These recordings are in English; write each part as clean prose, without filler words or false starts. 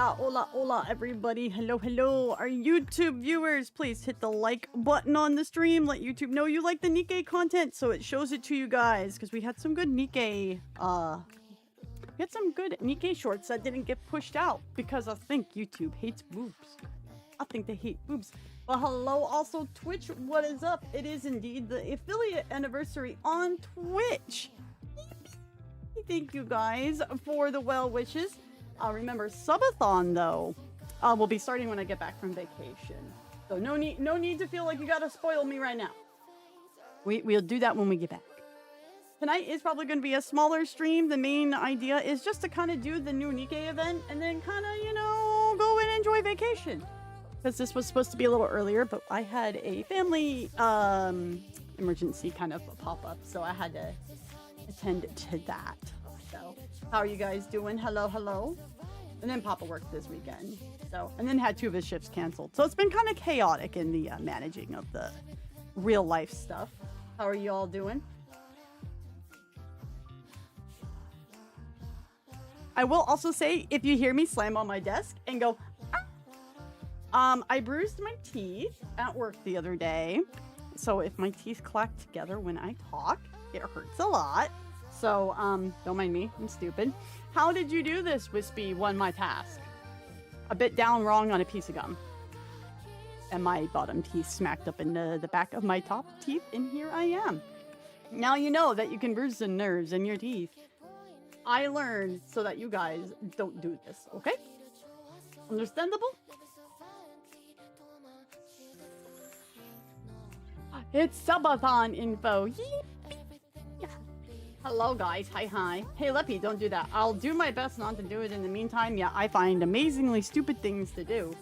Hola, hola, hola, everybody. Hello, hello. Our YouTube viewers, please hit the like button on the stream. Let YouTube know you like the NIKKE content so it shows it to you guys. Because we had some good NIKKE, shorts that didn't get pushed out. Because I think YouTube hates boobs. I think they hate boobs. Well, hello, also Twitch. What is up? It is indeed the affiliate anniversary on Twitch. Thank you guys for the well wishes. Remember, subathon though will be starting when I get back from vacation. So no need to feel like you gotta spoil me right now. We'll do that when we get back. Tonight is probably going to be a smaller stream. The main idea is just to kind of do the new NIKKE event and then kind of, you know, go and enjoy vacation. Because this was supposed to be a little earlier, but I had a family emergency kind of pop up, so I had to attend to that. So, how are you guys doing? Hello, hello. And then Papa worked this weekend. So, and then had 2 of his shifts canceled. So it's been kind of chaotic in the managing of the real life stuff. How are you all doing? I will also say, if you hear me slam on my desk and go, I bruised my teeth at work the other day. So if my teeth clack together when I talk, it hurts a lot. So, don't mind me. I'm stupid. How did you do this, Wispy? Won my task. A bit down wrong on a piece of gum. And my bottom teeth smacked up in the back of my top teeth, and here I am. Now you know that you can bruise the nerves in your teeth. I learned so that you guys don't do this, okay? Understandable? It's subathon info. Yeep. Hello guys, hi. Hey Leppy, don't do that. I'll do my best not to do it in the meantime. Yeah, I find amazingly stupid things to do.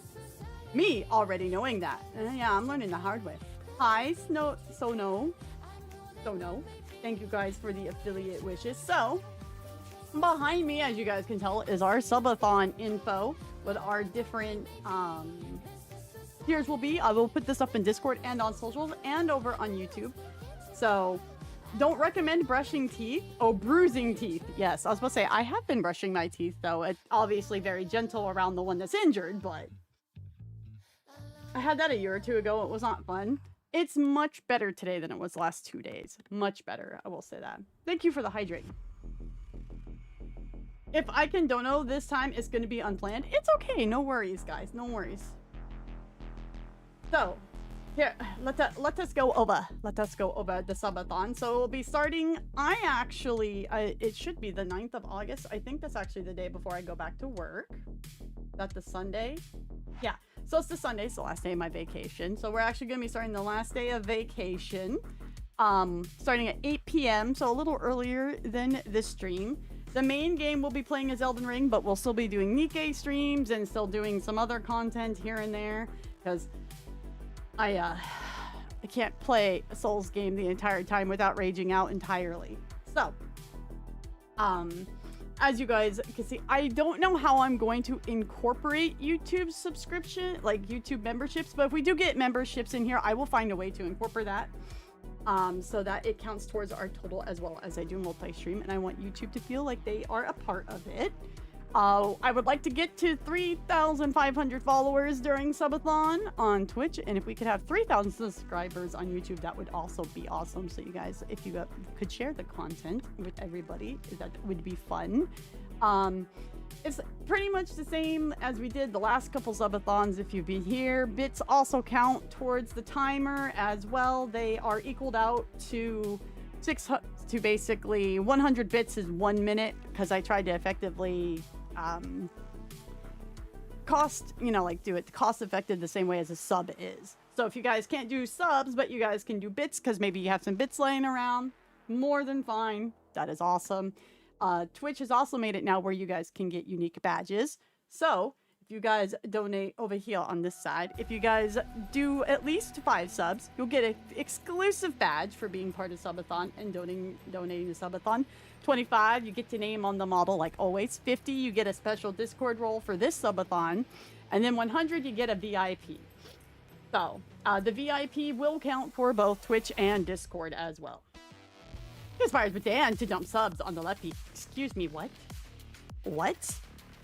Me already knowing that. Yeah, I'm learning the hard way. Hi, Sono. Thank you guys for the affiliate wishes. So, behind me, as you guys can tell, is our subathon info with our different tiers will be. I will put this up in Discord and on socials and over on YouTube. So, don't recommend brushing teeth. Oh, bruising teeth. Yes, I was supposed to say, I have been brushing my teeth, though. It's obviously very gentle around the one that's injured, but I had that a year or 2 ago. It was not fun. It's much better today than it was the last 2 days. Much better, I will say that. Thank you for the hydrate. If I can dono this time, it's going to be unplanned. It's okay. No worries, guys. No worries. So, here, let us go over the subathon. So we'll be starting. It should be the 9th of August. I think that's actually the day before I go back to work. That's the Sunday. Yeah. So it's the Sunday. It's the last day of my vacation. So we're actually going to be starting the last day of vacation. Starting at 8 p.m. So a little earlier than this stream. The main game we'll be playing is Elden Ring, but we'll still be doing NIKKE streams and still doing some other content here and there. Because I can't play a Souls game the entire time without raging out entirely. So, as you guys can see, I don't know how I'm going to incorporate YouTube subscription, like YouTube memberships, but if we do get memberships in here, I will find a way to incorporate that. So that it counts towards our total as well as I do multi-stream, and I want YouTube to feel like they are a part of it. I would like to get to 3,500 followers during subathon on Twitch, and if we could have 3,000 subscribers on YouTube, that would also be awesome. So you guys, if you could share the content with everybody, that would be fun. It's pretty much the same as we did the last couple subathons if you've been here. Bits also count towards the timer as well. They are equaled out to basically 100 bits is 1 minute, because I tried to effectively do it cost effective the same way as a sub is. So if you guys can't do subs, but you guys can do bits because maybe you have some bits laying around, more than fine. That is awesome. Twitch has also made it now where you guys can get unique badges. So if you guys donate over here on this side, if you guys do at least 5 subs, you'll get an exclusive badge for being part of subathon and donating to subathon. 25, you get to name on the model like always. 50, you get a special Discord role for this subathon. And then 100, you get a VIP. So the VIP will count for both Twitch and Discord as well. Conspires with Dan to dump subs on the lefty. Excuse me, what? What?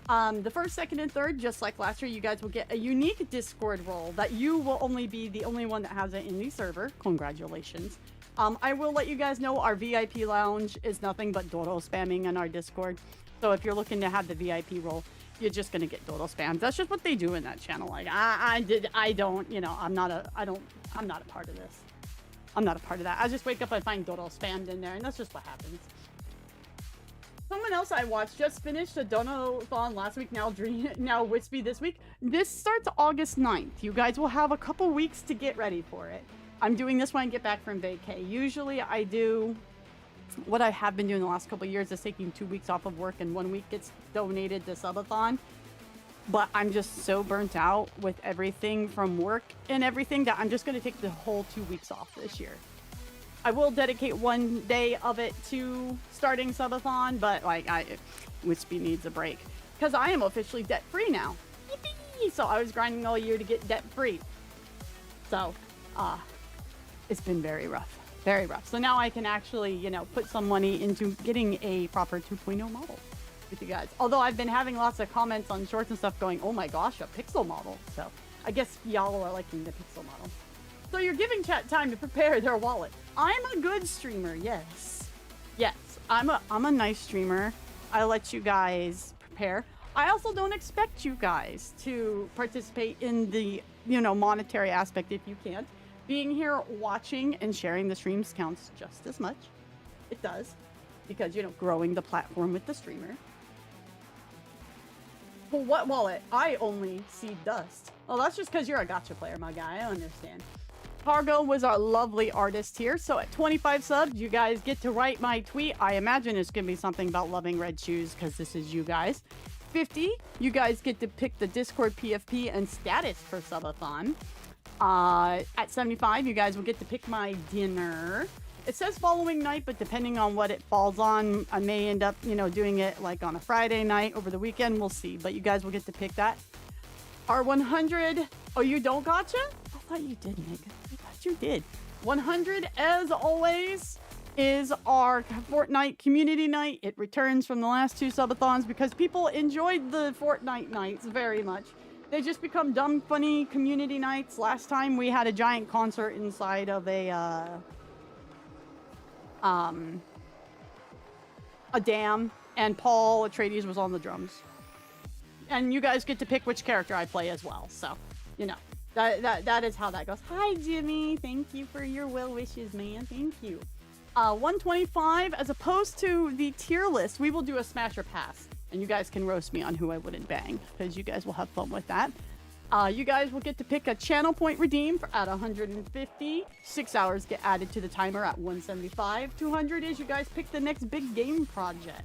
The first, second, and third, just like last year, you guys will get a unique Discord role that you will only be the only one that has it in the server. Congratulations. I will let you guys know our VIP lounge is nothing but doodle spamming on our Discord. So if you're looking to have the VIP role, you're just gonna get doodle spams. That's just what they do in that channel. Like I don't, you know, I'm not a part of this. I'm not a part of that. I just wake up and find doodle spammed in there, and that's just what happens. Someone else I watched just finished a Dono-thon last week, now Wispy this week. This starts August 9th. You guys will have a couple weeks to get ready for it. I'm doing this when I get back from vacay. Usually I do, what I have been doing the last couple of years is taking 2 weeks off of work and 1 week gets donated to Subathon. But I'm just so burnt out with everything from work and everything that I'm just going to take the whole 2 weeks off this year. I will dedicate 1 day of it to starting Subathon, but like Wispy needs a break because I am officially debt free now. Yippee! So I was grinding all year to get debt free. So, it's been very rough, very rough. So now I can actually, you know, put some money into getting a proper 2.0 model with you guys. Although I've been having lots of comments on shorts and stuff going, oh my gosh, a pixel model. So I guess y'all are liking the pixel model. So you're giving chat time to prepare their wallet. I'm a good streamer, yes. Yes, I'm a nice streamer. I let you guys prepare. I also don't expect you guys to participate in the, you know, monetary aspect if you can't. Being here, watching, and sharing the streams counts just as much. It does. Because, you know, growing the platform with the streamer. But what wallet? I only see dust. Well, that's just because you're a gacha player, my guy. I understand. Cargo was our lovely artist here. So at 25 subs, you guys get to write my tweet. I imagine it's going to be something about loving red shoes because this is you guys. 50, you guys get to pick the Discord PFP and status for Subathon. At 75, you guys will get to pick my dinner. It says following night, but depending on what it falls on, I may end up, you know, doing it like on a Friday night over the weekend. We'll see, but you guys will get to pick that. Our 100, oh, you don't gotcha? I thought you did, Nick. I thought you did. 100, as always, is our Fortnite community night. It returns from the last 2 subathons because people enjoyed the Fortnite nights very much. They just become dumb, funny community nights. Last time we had a giant concert inside of a dam, and Paul Atreides was on the drums. And you guys get to pick which character I play as well. So, you know, that is how that goes. Hi, Jimmy. Thank you for your well wishes, man. Thank you. 125, as opposed to the tier list, we will do a smash or pass. And you guys can roast me on who I wouldn't bang, because you guys will have fun with that. You guys will get to pick a channel point redeem at 150. 6 hours get added to the timer at 175. 200 is you guys pick the next big game project.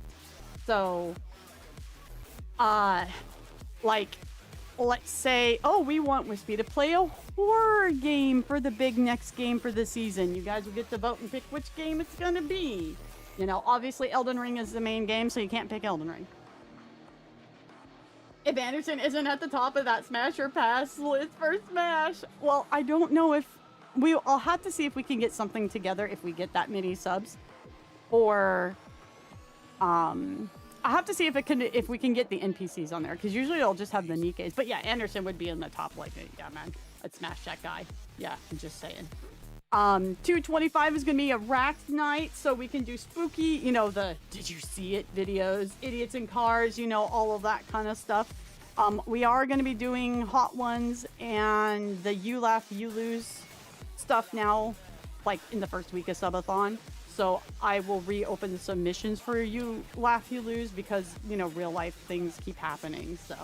So, like, let's say, oh, we want Wispy to play a horror game for the big next game for the season. You guys will get to vote and pick which game it's gonna be. You know, obviously Elden Ring is the main game, so you can't pick Elden Ring. If Anderson isn't at the top of that Smash or Pass list for Smash, well, I don't know if I'll have to see if we can get something together if we get that many subs, or I have to see if we can get the NPCs on there, because usually I'll just have the NIKKEs. But yeah, Anderson would be in the top, like, yeah, man, I'd smash that guy. Yeah, I'm just saying. 225 is gonna be a racked night, so we can do spooky, you know, the did you see it videos, idiots in cars, you know, all of that kind of stuff. We are gonna be doing hot ones and the you laugh you lose stuff now, like in the first week of subathon. So I will reopen the submissions for you laugh you lose, because, you know, real life things keep happening. So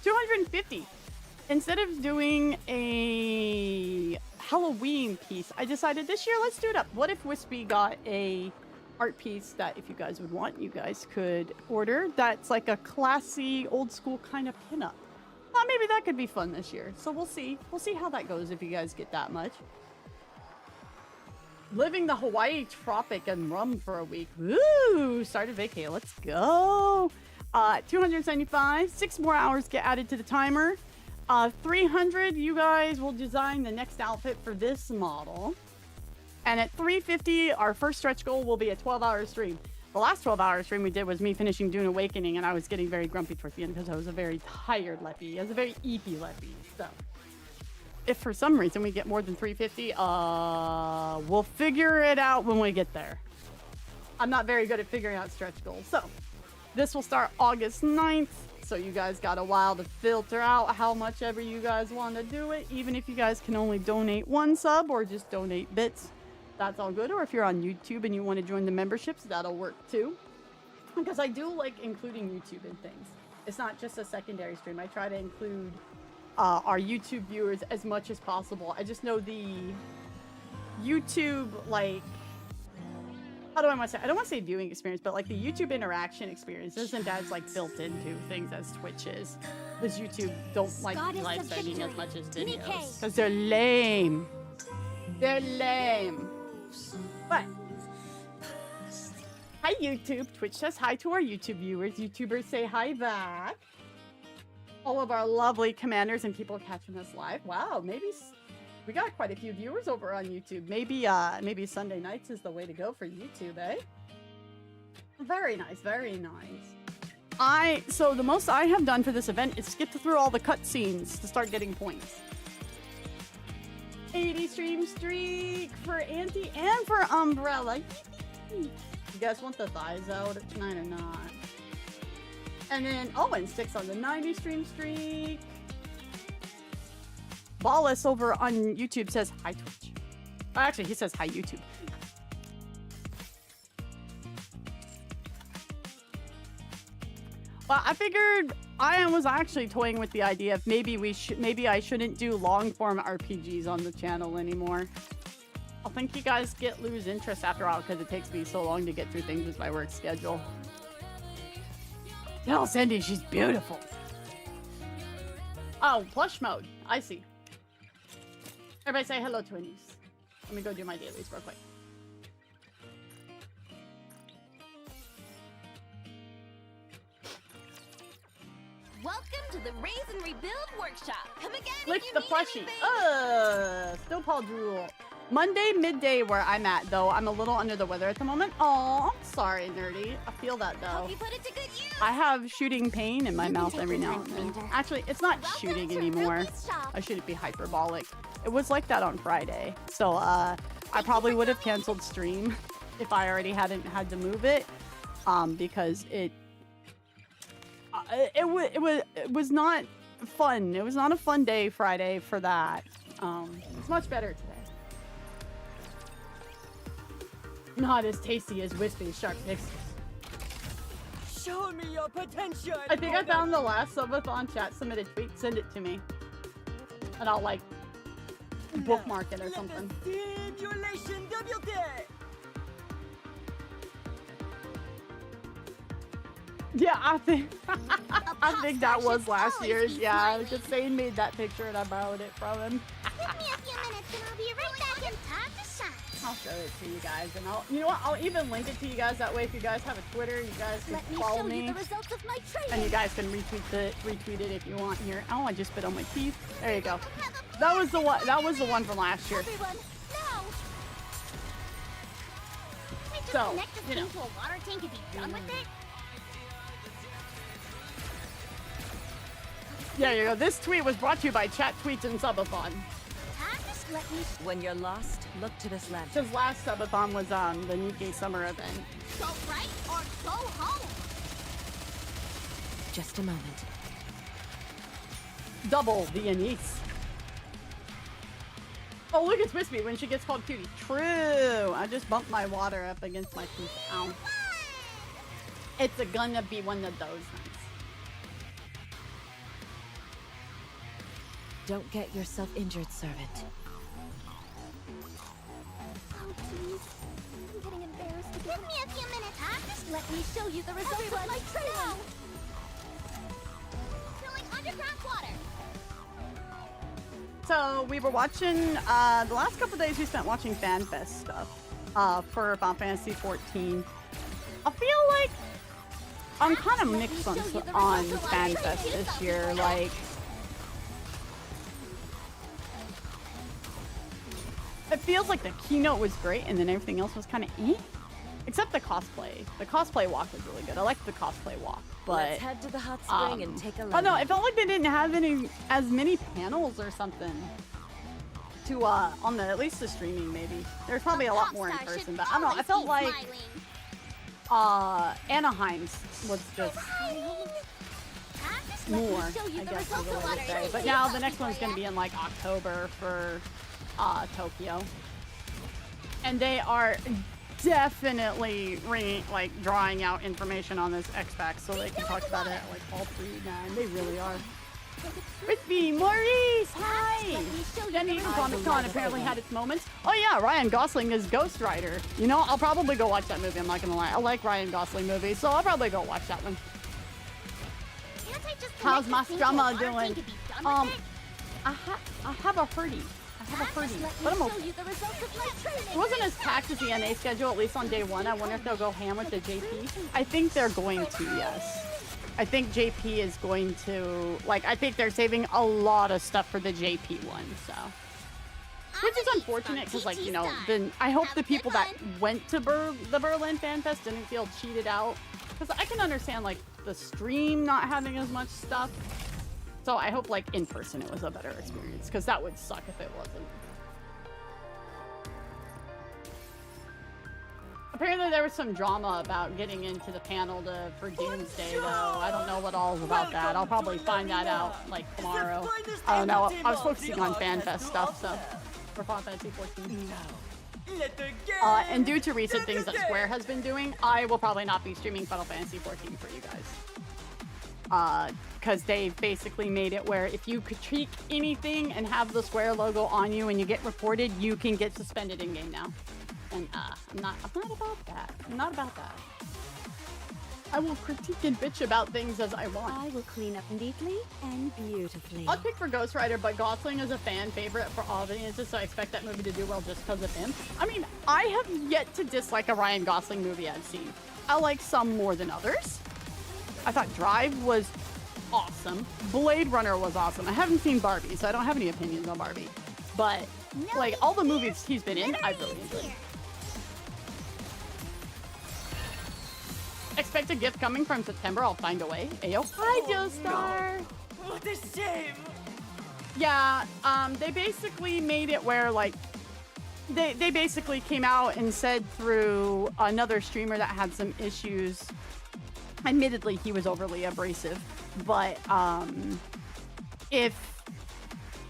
250. Instead of doing a Halloween piece, I decided this year, let's do it up. What if Wispy got a art piece that, if you guys would want, you guys could order, that's like a classy, old school kind of pinup. Maybe that could be fun this year. So we'll see. We'll see how that goes if you guys get that much. Living the Hawaii tropic and rum for a week. Woo! Started vacay. Let's go. 275. 6 more hours get added to the timer. 300, you guys will design the next outfit for this model. And at 350, our first stretch goal will be a 12-hour stream. The last 12-hour stream we did was me finishing Dune Awakening, and I was getting very grumpy towards the end because I was a very tired Leppy. I was a very eepy Leppy. So, if for some reason we get more than 350, we'll figure it out when we get there. I'm not very good at figuring out stretch goals. So, this will start August 9th. So you guys got a while to filter out how much ever you guys want to do it. Even if you guys can only donate 1 sub or just donate bits, that's all good. Or if you're on YouTube and you want to join the memberships, that'll work too. Because I do like including YouTube in things. It's not just a secondary stream. I try to include our YouTube viewers as much as possible. I just know the YouTube, like, how do I want to say? I don't want to say viewing experience, but like the YouTube interaction experience isn't as like built into things as Twitch is. Because YouTube don't like live streaming as much as videos. Because they're lame. They're lame. But hi YouTube. Twitch says hi to our YouTube viewers. YouTubers say hi back. All of our lovely commanders and people catching us live. Wow, maybe we got quite a few viewers over on YouTube. Maybe Sunday nights is the way to go for YouTube, eh? Very nice, very nice. So the most I have done for this event is skip through all the cutscenes to start getting points. 80 stream streak for Auntie and for Umbrella. You guys want the thighs out tonight or not? And then Owen sticks on the 90 stream streak. Ballas over on YouTube says hi Twitch. Oh, actually, he says hi YouTube. Well, I figured I was actually toying with the idea of maybe I shouldn't do long form RPGs on the channel anymore. I think you guys lose interest after a while because it takes me so long to get through things with my work schedule. Tell Cindy she's beautiful. Oh, plush mode. I see. Everybody say hello, twinnies. Let me go do my dailies real quick. Welcome to the Raise and Rebuild Workshop. Come again Lick if you the need plushie. anything. Still Paul drool. Monday midday where I'm at though. I'm a little under the weather at the moment. Oh, I'm sorry, nerdy. I feel that though. Hope you put it to good use. I have shooting pain in my mouth every now and then. Actually, it's not Welcome shooting to anymore. Ruby's shop. I shouldn't be hyperbolic. It was like that on Friday. So I probably would have canceled stream if I already hadn't had to move it. Because it was not fun. It was not a fun day Friday for that. It's much better today. Not as tasty as Wispy's sharp pixels. Show me your potential. I think I found the last subathon chat. Submit a tweet, send it to me, and I'll like bookmark it or something. Simulation WD. Yeah, I think that was last year's. Yeah, because Zane made that picture and I borrowed it from him. Give me a few minutes and I'll be right back in time to shine. I'll show it to you guys, and you know what? I'll even link it to you guys. That way, if you guys have a Twitter, you guys can Let me follow show me, you the results of my training. and you guys can retweet it if you want here. Oh, I just spit on my teeth. There you go. That was the one. That was the one from last year. Everyone, now. Can I just So, connect this you know. thing to a water tank and be done with it? There you go. This tweet was brought to you by Chat Tweets and Subathon. Just let me When you're lost, look to this lantern. Because last Subathon was the NIKKE summer event. go right or go home. Just a moment. Double the Anise. Oh, look, it's Wispy when she gets called cutie. True. I just bumped my water up against my teeth. Ow. It's gonna be one of those nights. Don't get yourself injured, servant. Oh, please. I'm getting embarrassed again. Give me a few minutes, huh? Just let me show you the results of my training. Filling underground water. So we were watching, the last couple days we spent watching FanFest stuff for Final Fantasy 14. I feel like I'm kind of mixed on FanFest this year. Like, it feels like the keynote was great and then everything else was kind of eh. Except the cosplay. The cosplay walk was really good. I liked the cosplay walk, but Let's head to the hot spring and take a look. oh no, it felt like they didn't have as many panels or something. To on the at least the streaming maybe. There's probably a lot more in person, but I don't know. I felt like Anaheim's was just more, I guess is the way to say. But now the next one's gonna be in like October for Tokyo, and they are definitely drawing out information on this X-Pac so they can talk about it at like all 3-9. They really are. Whispy, Maurice, hi! Jenny from Comic Con apparently had its moments. Oh yeah, Ryan Gosling is Ghost Rider. You know, I'll probably go watch that movie, I'm not gonna lie. I like Ryan Gosling movies, so I'll probably go watch that one. How's my drama doing? I have a hurdy. But I'm okay. It wasn't as packed as the NA schedule, at least on day one. I wonder if they'll go ham with the JP. I think they're going to, yes. I think JP is going to, like, I think they're saving a lot of stuff for the JP one, so. Which is unfortunate, because, like, you know, I hope the people that went to the Berlin Fan Fest didn't feel cheated out. Because I can understand, like, the stream not having as much stuff. So I hope, like, in person it was a better experience, because that would suck if it wasn't. Apparently there was some drama about getting into the panel for Doomsday, though. I don't know what all is about that. I'll probably find that out, like, tomorrow. I don't know. I was focusing on FanFest stuff, so. For Final Fantasy 14. And due to recent things that Square has been doing, I will probably not be streaming Final Fantasy 14 for you guys. Because they basically made it where if you critique anything and have the Square logo on you and you get reported, you can get suspended in game now. And I'm not about that. I'm not about that. I will critique and bitch about things as I want. I will clean up neatly and beautifully. I'll pick for Ghost Rider, but Gosling is a fan favorite for audiences, so I expect that movie to do well just because of him. I mean, I have yet to dislike a Ryan Gosling movie I've seen. I like some more than others. I thought Drive was awesome. Blade Runner was awesome. I haven't seen Barbie, so I don't have any opinions on Barbie. But, like, all the movies he's been in, I've really enjoyed. Expect a gift coming from September. I'll find a way. Ayo. Hi, Joestar. What a shame. Yeah, they basically made it where, like, they basically came out and said through another streamer that had some issues. Admittedly, he was overly abrasive, but if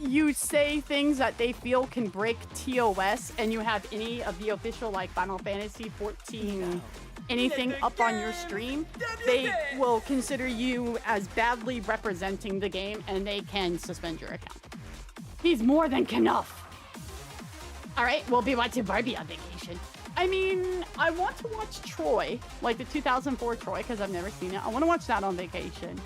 you say things that they feel can break TOS and you have any of the official, like, Final Fantasy 14 anything up on your stream, they will consider you as badly representing the game and they can suspend your account. He's more than enough. All right, we'll be watching Barbie on vacation. I mean, I want to watch Troy, like the 2004 Troy, because I've never seen it. I want to watch that on vacation.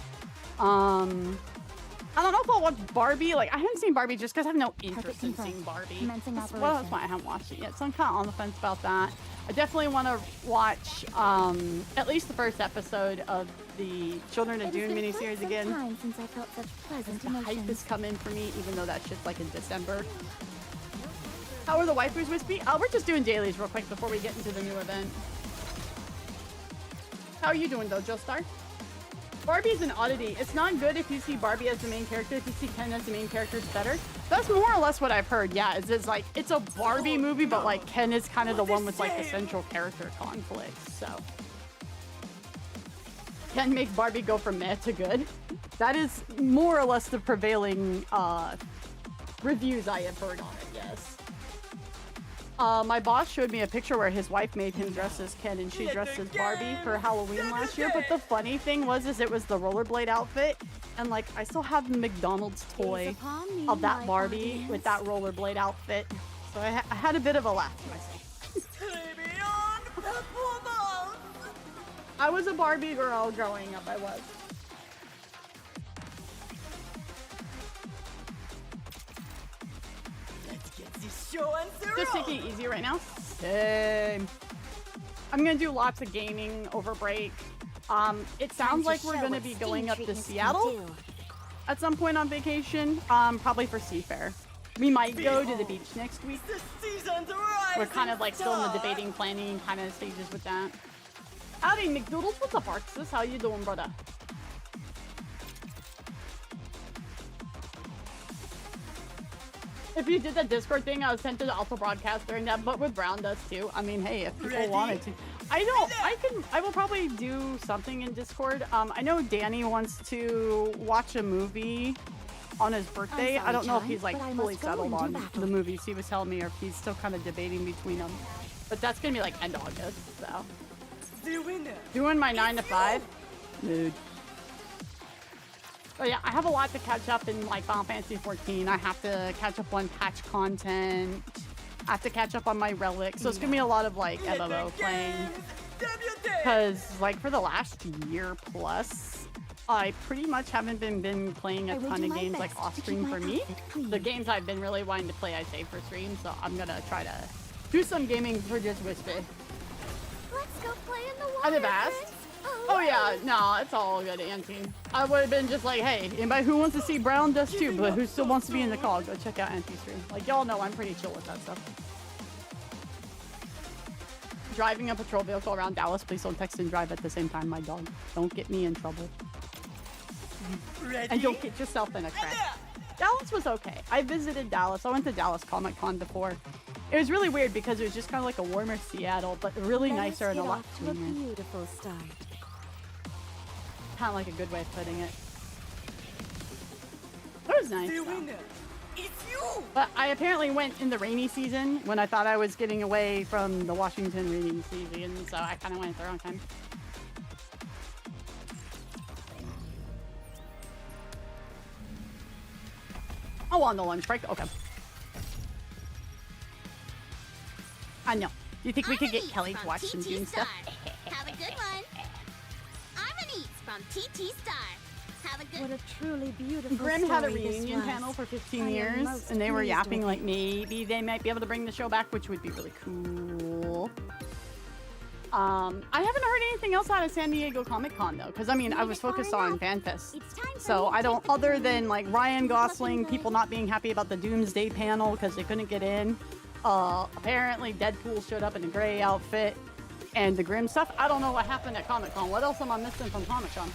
I don't know if I'll watch Barbie. Like, I haven't seen Barbie just because I have no interest in seeing Barbie. That's why I haven't watched it yet. So I'm kind of on the fence about that. I definitely want to watch at least the first episode of the Children of Dune miniseries again. Since I felt such pleasant the hype is coming for me, even though that shit's like in December. How are the waifus, Wispy? We're just doing dailies real quick before we get into the new event. How are you doing though, Joestar? Barbie's an oddity. It's not good if you see Barbie as the main character. If you see Ken as the main character, it's better. That's more or less what I've heard. Yeah, it's like, it's a Barbie movie, but like Ken is kind of the one with like the central character conflict, so. Ken makes Barbie go from meh to good. That is more or less the prevailing reviews I have heard on it, yes. My boss showed me a picture where his wife made him dress as Ken and she dressed as Barbie for Halloween last year. But the funny thing was it was the rollerblade outfit. And like, I still have the McDonald's toy of that Barbie with that rollerblade outfit. So I had a bit of a laugh to myself. I was a Barbie girl growing up, I was. Just taking it easy right now. Same. I'm gonna do lots of gaming over break. It sounds like we're gonna be going up to Seattle at some point on vacation. Probably for Seafair. We might go to the beach next week. The season's rising We're kind of like still in the star. debating, planning kind of stages with that. Howdy, McDoodles. What's up, Arxis? How you doing, brother? If you did the Discord thing, I was tempted to also broadcast during that, but with Brown does too. I mean, hey, if people wanted to. I will probably do something in Discord. I know Danny wants to watch a movie on his birthday. sorry, I don't know if John, he's like but I fully must go settled and do on battle. the movies he was telling me, or if he's still kind of debating between them. But that's gonna be like end August, so. The winner. Doing my 9 to 5. Mood. Oh yeah, I have a lot to catch up in like Final Fantasy 14. I have to catch up on patch content. I have to catch up on my relics. So it's gonna be a lot of like MMO playing. Because like for the last year plus, I pretty much haven't been playing a I will ton do of my games like best off to stream keep for my me. outfit clean. The games I've been really wanting to play, I save for stream. So I'm gonna try to do some gaming for just Wispy. Let's go play in the water. I'd have asked. Prince. Oh yeah, no, it's all good, Auntie. I would have been just like, hey, anybody who wants to see Brown does too, but who still wants to be in the call, go check out Auntie's stream. Like, y'all know I'm pretty chill with that stuff. Driving a patrol vehicle around Dallas, please don't text and drive at the same time, my dog. Don't get me in trouble. Ready? And don't get yourself in a crash. Dallas was okay. I visited Dallas. I went to Dallas Comic Con before. It was really weird because it was just kind of like a warmer Seattle, but really Let us nicer and a get lot off to a cleaner. beautiful start. Kind of like a good way of putting it. It was nice. The though. winner. It's you. But I apparently went in the rainy season when I thought I was getting away from the Washington rainy season, so I kind of went at the wrong time. Oh, on the lunch break? Okay. I know. Do you think we could get Kelly to watch some Dune stuff? Have a good one. I'm Anise from TT Star. Have a good. What a truly beautiful Grim had a story this reunion was. panel for 15 I am years, most and they were pleased yapping with like it. maybe they might be able to bring the show back, which would be really cool. I haven't heard anything else out of San Diego Comic Con though, because I mean I was focused on FanFest, It's time for so me to I don't. take the Other lead. than like Ryan Gosling, Looking people good. not being happy about the Doomsday panel because they couldn't get in. Apparently Deadpool showed up in a gray outfit, and the Grimm stuff. I don't know what happened at Comic Con. What else am I missing from Comic Con?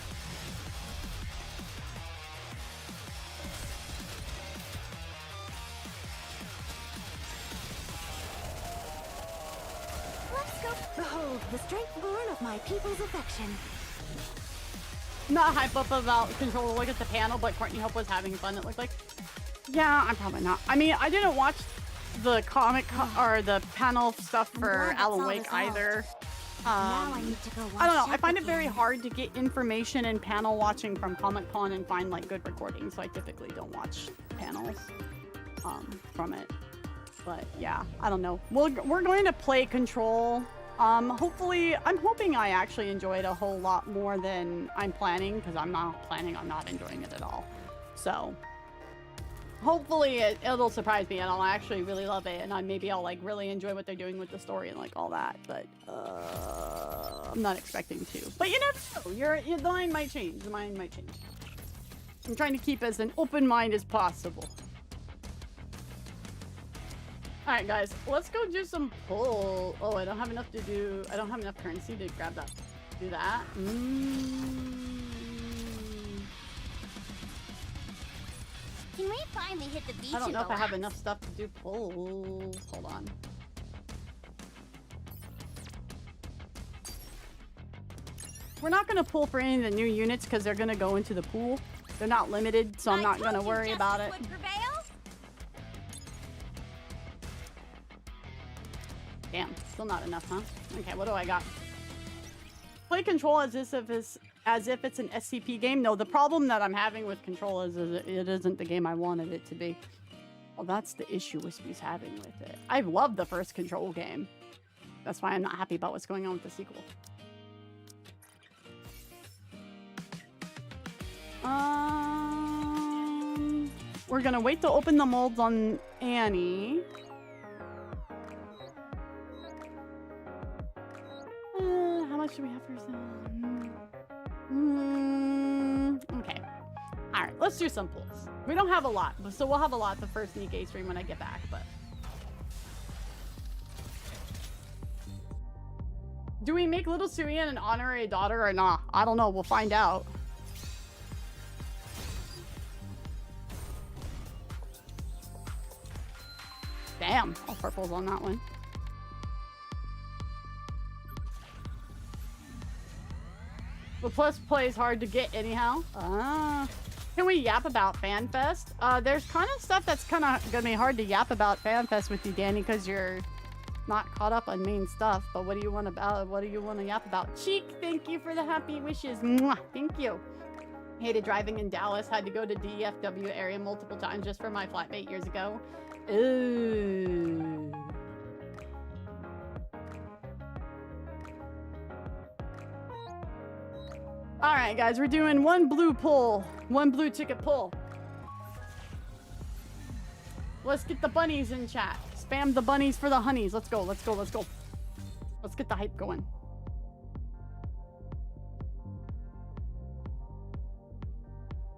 Let's go. Behold the strength born of my people's affection. Not hype up about Control. Look at the panel, but Courtney Hope was having fun. It looked like. Yeah, I'm probably not. I mean, I didn't watch the or the panel stuff I'm for glad that's Alan all Wake resolved. either. Now I need to go watch I don't know. I Jack find it very again. hard to get information and panel watching from Comic Con and find like good recordings. So I typically don't watch panels from it. But yeah, I don't know. We're going to play Control. Hopefully, I'm hoping I actually enjoy it a whole lot more than I'm planning, because I'm not planning on not enjoying it at all. So hopefully it'll surprise me and I'll actually really love it, and maybe I'll like really enjoy what they're doing with the story and like all that. But I'm not expecting to. But you never know. Your mind might change. The mind might change. I'm trying to keep as an open mind as possible. All right, guys, let's go do some pull. Oh, I don't have enough to do. I don't have enough currency to grab that. Do that. Can we finally hit the beach? I don't and know if I have relax? enough stuff to do pulls. Hold on. We're not gonna pull for any of the new units because they're gonna go into the pool. They're not limited, so I'm not gonna worry about it. Damn, still not enough, huh? Okay, what do I got? Play Control as if it's an SCP game. No, the problem that I'm having with Control is it isn't the game I wanted it to be. Well, that's the issue Wispy's having with it. I loved the first Control game. That's why I'm not happy about what's going on with the sequel. We're gonna wait to open the molds on Annie. How much do we have for some? Okay. All right, let's do some pulls. We don't have a lot, so we'll have a lot the first NIKKE stream when I get back, but. Do we make little Suian an honorary daughter or not? I don't know. We'll find out. Damn, all purples on that one. The plus play is hard to get anyhow. Can we yap about FanFest? There's kind of stuff that's kind of gonna be hard to yap about FanFest with you, Danny, because you're not caught up on main stuff. But what do you want to yap about? Cheek, thank you for the happy wishes. Mwah, thank you. Hated driving in Dallas. Had to go to DFW area multiple times just for my flatmate years ago. Ooh. All right, guys, we're doing one blue pull, one blue ticket pull. Let's get the bunnies in chat. Spam the bunnies for the honeys. Let's go, let's go, let's go. Let's get the hype going.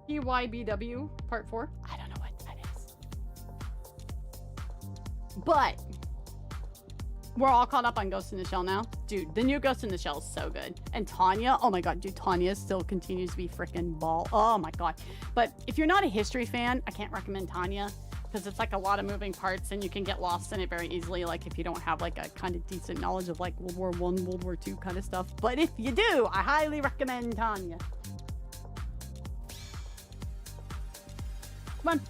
PYBW part 4. I don't know what that is. But we're all caught up on Ghost in the Shell now. Dude, the new Ghost in the Shell is so good. And Tanya, oh my god, dude, Tanya still continues to be freaking ball. Oh my god. But if you're not a history fan, I can't recommend Tanya because it's like a lot of moving parts and you can get lost in it very easily. Like if you don't have like a kind of decent knowledge of like World War I, World War II kind of stuff. But if you do, I highly recommend Tanya. Come on,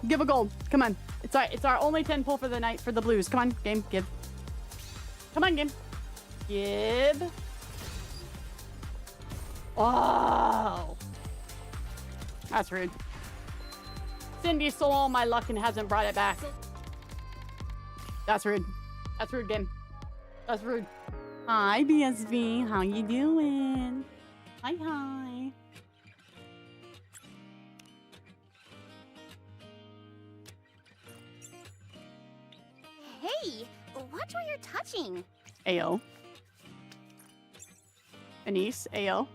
give a gold. Come on. It's our only 10 pull for the night for the blues. Come on, game, give. Come on, game. Give. Oh. That's rude. Cindy stole all my luck and hasn't brought it back. That's rude. That's rude, game. That's rude. Hi, BSV. How you doing? Hi, hi. Hey, watch where you're touching. Ayo. Anise, ayo.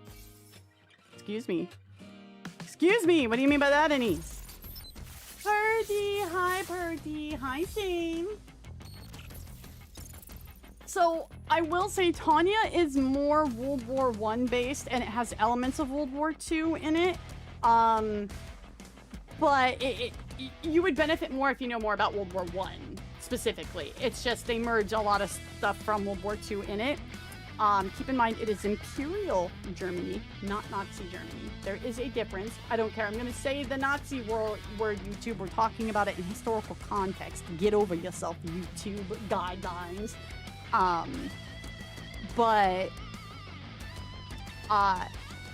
Excuse me. Excuse me, what do you mean by that, Anise? Purdy, hi Purdy, hi Shane. So, I will say Tanya is more World War I based and it has elements of World War II in it. But you would benefit more if you know more about World War I. Specifically, it's just they merge a lot of stuff from World War II in it. Keep in mind it is Imperial Germany, not Nazi Germany. There is a difference. I don't care. I'm going to say the Nazi word YouTube. We're talking about it in historical context. Get over yourself, YouTube guidelines. But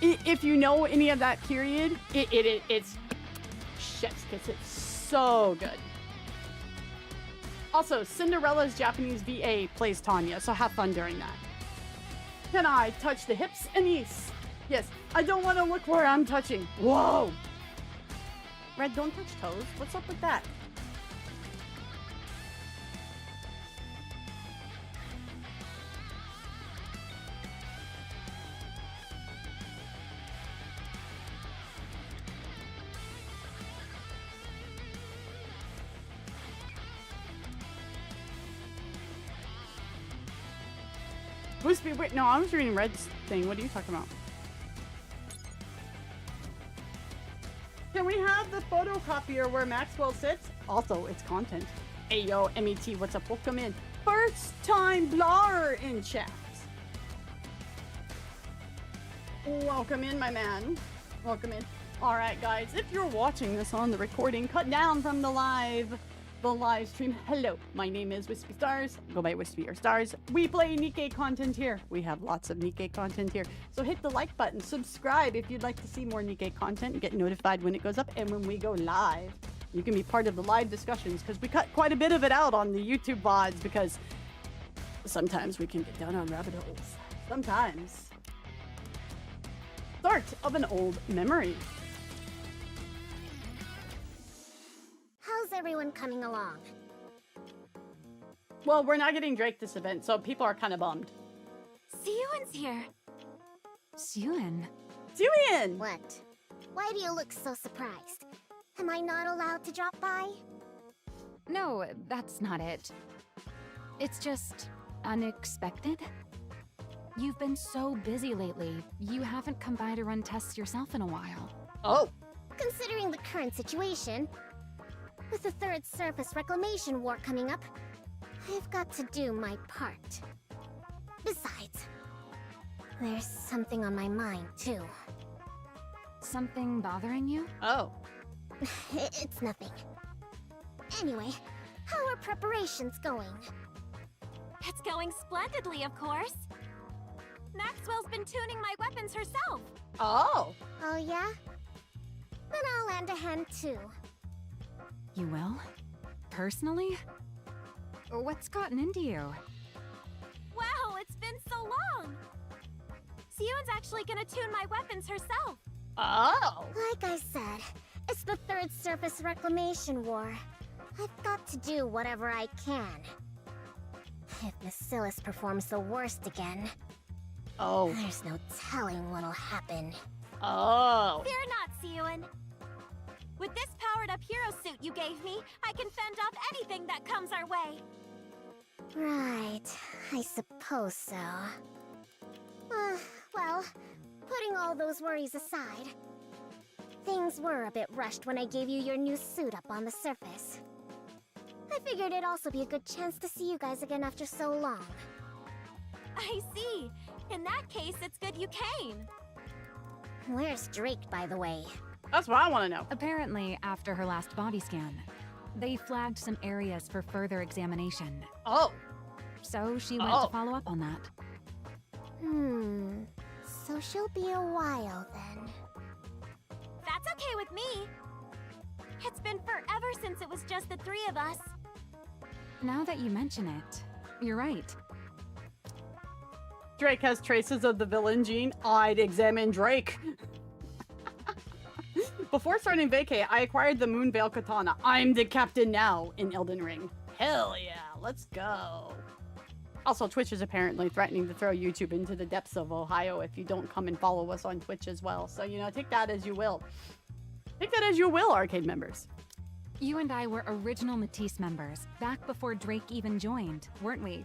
if you know any of that period, it's chef's kiss. It's so good. Also, Cinderella's Japanese VA plays Tanya, so have fun during that. Can I touch the hips, Anise? Yes, I don't want to look where I'm touching. Whoa! Red, don't touch toes. What's up with that? Wispy, wait, no, I was reading Red's thing. What are you talking about? Can we have the photocopier where Maxwell sits? Also, it's content. Hey, yo, MET, what's up? Welcome in. First time blogger in chat. Welcome in, my man. Welcome in. All right, guys, if you're watching this on the recording, cut down from the live stream. Hello, my name is WhispyStars. Go by Wispy or Stars. We play NIKKE content here. We have lots of NIKKE content here. So hit the like button, subscribe if you'd like to see more NIKKE content, get notified when it goes up and when we go live. You can be part of the live discussions because we cut quite a bit of it out on the YouTube VODs because sometimes we can get down on rabbit holes. Sometimes. Start of an old memory. How's everyone coming along? Well, we're not getting Drake this event, so people are kind of bummed. Siyuin's here. Siyuin? Siyuin! What? Why do you look so surprised? Am I not allowed to drop by? No, that's not it. It's just unexpected. You've been so busy lately, you haven't come by to run tests yourself in a while. Oh. Considering the current situation, with the Third Surface Reclamation War coming up, I've got to do my part. Besides, there's something on my mind, too. Something bothering you? Oh. It's nothing. Anyway, how are preparations going? It's going splendidly, of course. Maxwell's been tuning my weapons herself. Oh. Oh yeah? Then I'll lend a hand too. You will? Personally? What's gotten into you? Wow, it's been so long. Siyuan's actually gonna tune my weapons herself. Oh. Like I said, it's the Third Surface Reclamation War. I've got to do whatever I can. If Bacillus performs the worst again, Oh. there's no telling what'll happen. Oh. Fear not, Siyuan. With this powered-up hero suit you gave me, I can fend off anything that comes our way. Right, I suppose so. Well, putting all those worries aside, things were a bit rushed when I gave you your new suit up on the surface. I figured it'd also be a good chance to see you guys again after so long. I see. In that case, it's good you came. Where's Drake, by the way? That's what I want to know. Apparently, after her last body scan, they flagged some areas for further examination. Oh. So she went Oh. to follow up on that. So she'll be a while then. That's okay with me. It's been forever since it was just the three of us. Now that you mention it, you're right. Drake has traces of the villain gene. I'd examine Drake. Before starting vacay, I acquired the Moonveil Katana. I'm the captain now in Elden Ring. Hell yeah, let's go. Also, Twitch is apparently threatening to throw YouTube into the depths of Ohio if you don't come and follow us on Twitch as well. So, you know, take that as you will. Take that as you will, arcade members. You and I were original MATIS members, back before Drake even joined, weren't we?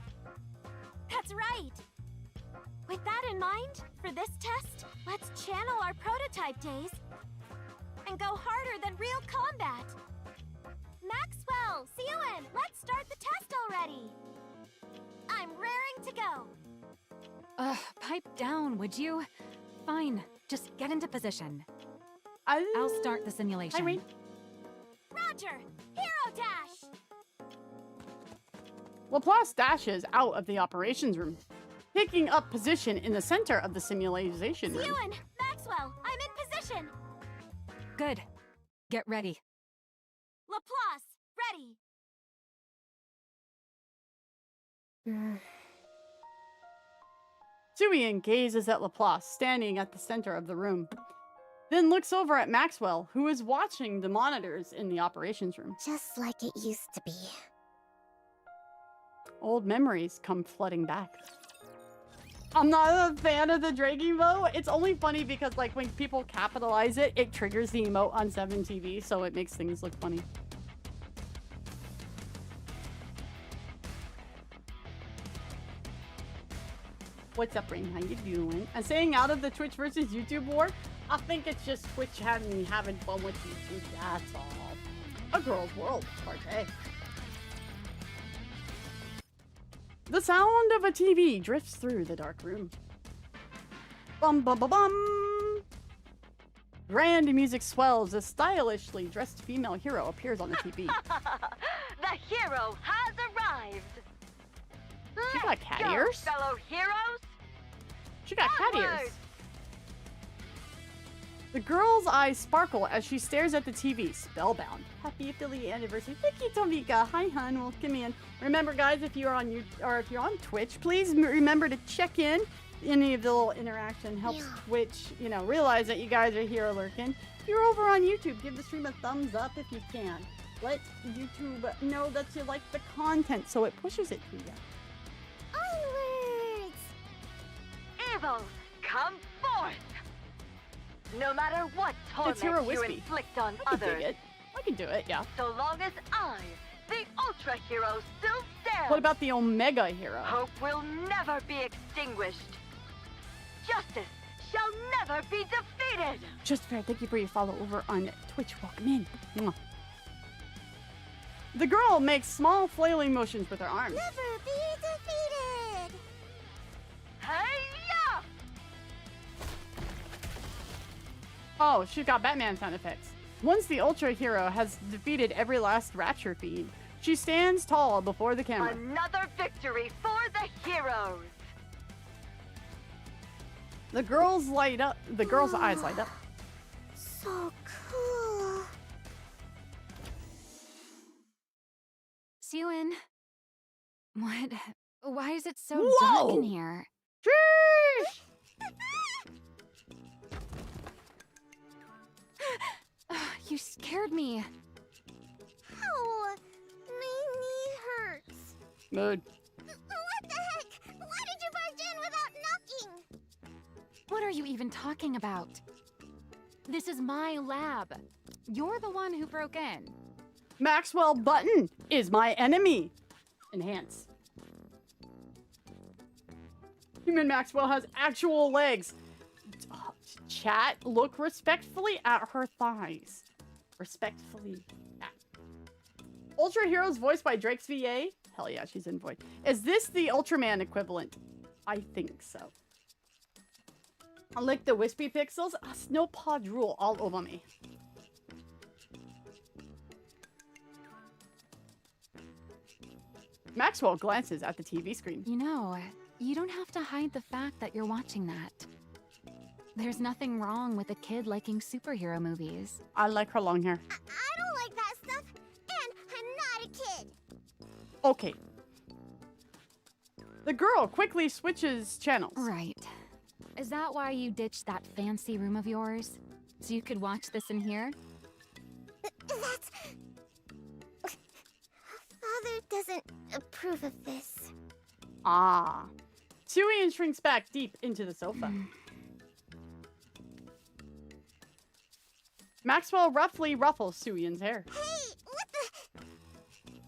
That's right. With that in mind, for this test, let's channel our prototype days and go harder than real combat. Maxwell, Siyuan, let's start the test already. I'm raring to go. Pipe down, would you? Fine, just get into position. I'll start the simulation. Hi, Rain. Roger, hero dash. Laplace dashes out of the operations room, picking up position in the center of the simulation room. Siyuan, Maxwell, I'm in position. Good. Get ready. Laplace, ready. Suian gazes at Laplace, standing at the center of the room, then looks over at Maxwell, who is watching the monitors in the operations room. Just like it used to be. Old memories come flooding back. I'm not a fan of the Drake emote. It's only funny because, like, when people capitalize it, it triggers the emote on 7TV, so it makes things look funny. What's up, Rain? How you doing? I'm saying out of the Twitch versus YouTube war, I think it's just Twitch having fun with YouTube. That's all. A girl's world, partay. The sound of a TV drifts through the dark room. Bum bum bum bum! Grand music swells as stylishly dressed female hero appears on the TV. The hero has arrived. She got cat Go, ears? fellow heroes. She got cat ears. Onward! The girl's eyes sparkle as she stares at the TV, spellbound. Happy affiliate anniversary. Thank you, Tomika. Hi, hun. Welcome in. Remember, guys, if you're on if you're on Twitch, please remember to check in. Any of the little interaction helps Twitch, you know, realize that you guys are here lurking. If you're over on YouTube, give the stream a thumbs up if you can. Let YouTube know that you like the content, so it pushes it to you. Onwards! Evil, come forth. No matter what torment Hero you Wispy. inflict on I can dig others, it. I can do it, yeah. so long as I, the Ultra Hero, still stand, What about the Omega Hero? hope will never be extinguished. Justice shall never be defeated. Just fair, thank you for your follow over on Twitch. Welcome in. Mwah. The girl makes small flailing motions with her arms. Never be defeated! Hey-ya! Oh, she's got Batman sound effects. Once the Ultra Hero has defeated every last Ratcher fiend, she stands tall before the camera. Another victory for the heroes. The girl's light up. The girl's eyes light up. So cool. Sewin. What? Why is it so Whoa! dark in here? Sheesh! You scared me. Ow! My knee hurts. Mood. What the heck? Why did you barge in without knocking? What are you even talking about? This is my lab. You're the one who broke in. Maxwell Button is my enemy. Enhance. Human Maxwell has actual legs. Chat, look respectfully at her thighs. Respectfully. Ultra Heroes voiced by Drake's VA? Hell yeah, she's in voice. Is this the Ultraman equivalent? I think so. I lick the wispy pixels. Snow paw drool all over me. Maxwell glances at the TV screen. You know, you don't have to hide the fact that you're watching that. There's nothing wrong with a kid liking superhero movies. I like her long hair. I don't like that stuff, and I'm not a kid. Okay. The girl quickly switches channels. Right. Is that why you ditched that fancy room of yours? So you could watch this in here? That's... Father doesn't approve of this. Ah. Suian shrinks back deep into the sofa. Maxwell roughly ruffles Suian's hair. Hey, what the...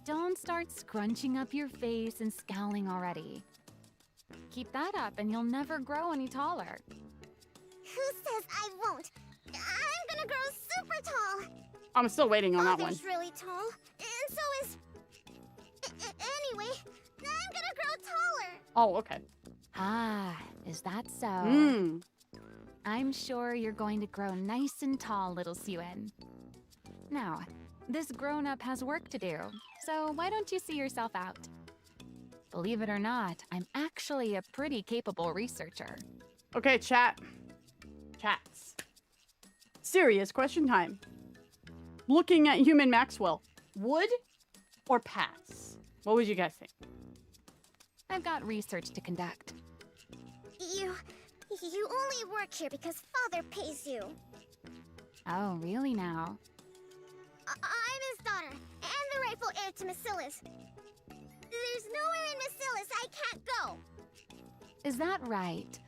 Don't start scrunching up your face and scowling already. Keep that up and you'll never grow any taller. Who says I won't? I'm gonna grow super tall. I'm still waiting on that one. Father's really tall, and so is... Anyway, I'm gonna grow taller. Oh, okay. Ah, is that so? Hmm. I'm sure you're going to grow nice and tall, little Sewin. Now, this grown-up has work to do, so why don't you see yourself out? Believe it or not, I'm actually a pretty capable researcher. Okay, chat. Chats. Serious question time. Looking at human Maxwell, would or pass? What would you guys think? I've got research to conduct. You only work here because Father pays you. Oh, really now? I'm his daughter, and the rightful heir to Macilis. There's nowhere in Macilis I can't go. Is that right?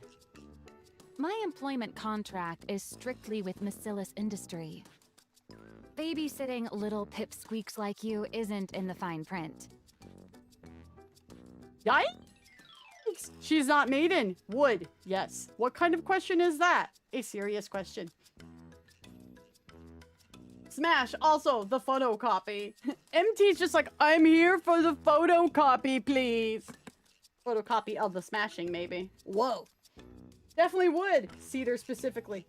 My employment contract is strictly with Macilis Industry. Babysitting little pipsqueaks like you isn't in the fine print. Yikes! She's not maiden. Would. Yes. What kind of question is that? A serious question. Smash. Also, the photocopy. MT's just like, I'm here for the photocopy, please. Photocopy of the smashing, maybe. Whoa. Definitely would. Cedar specifically.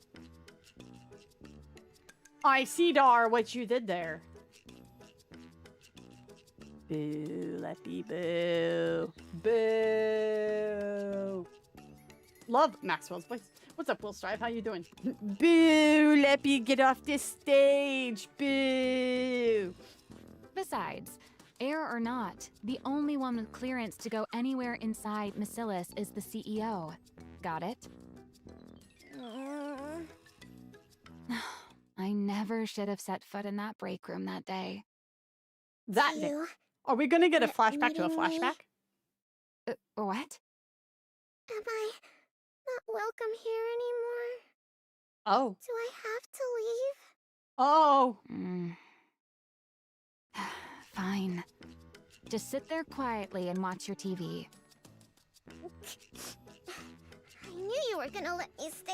I see, Dar, what you did there. Boo, Leppy, boo. Boo. Love Maxwell's voice. What's up, Will Strive? How you doing? Boo, Leppy, get off this stage. Boo. Besides, heir or not, the only one with clearance to go anywhere inside Macilis is the CEO. Got it? I never should have set foot in that break room that day. That day. Are we gonna get a flashback to a flashback? What? Am I not welcome here anymore? Oh. Do I have to leave? Oh. Fine. Just sit there quietly and watch your TV. I knew you were gonna let me stay.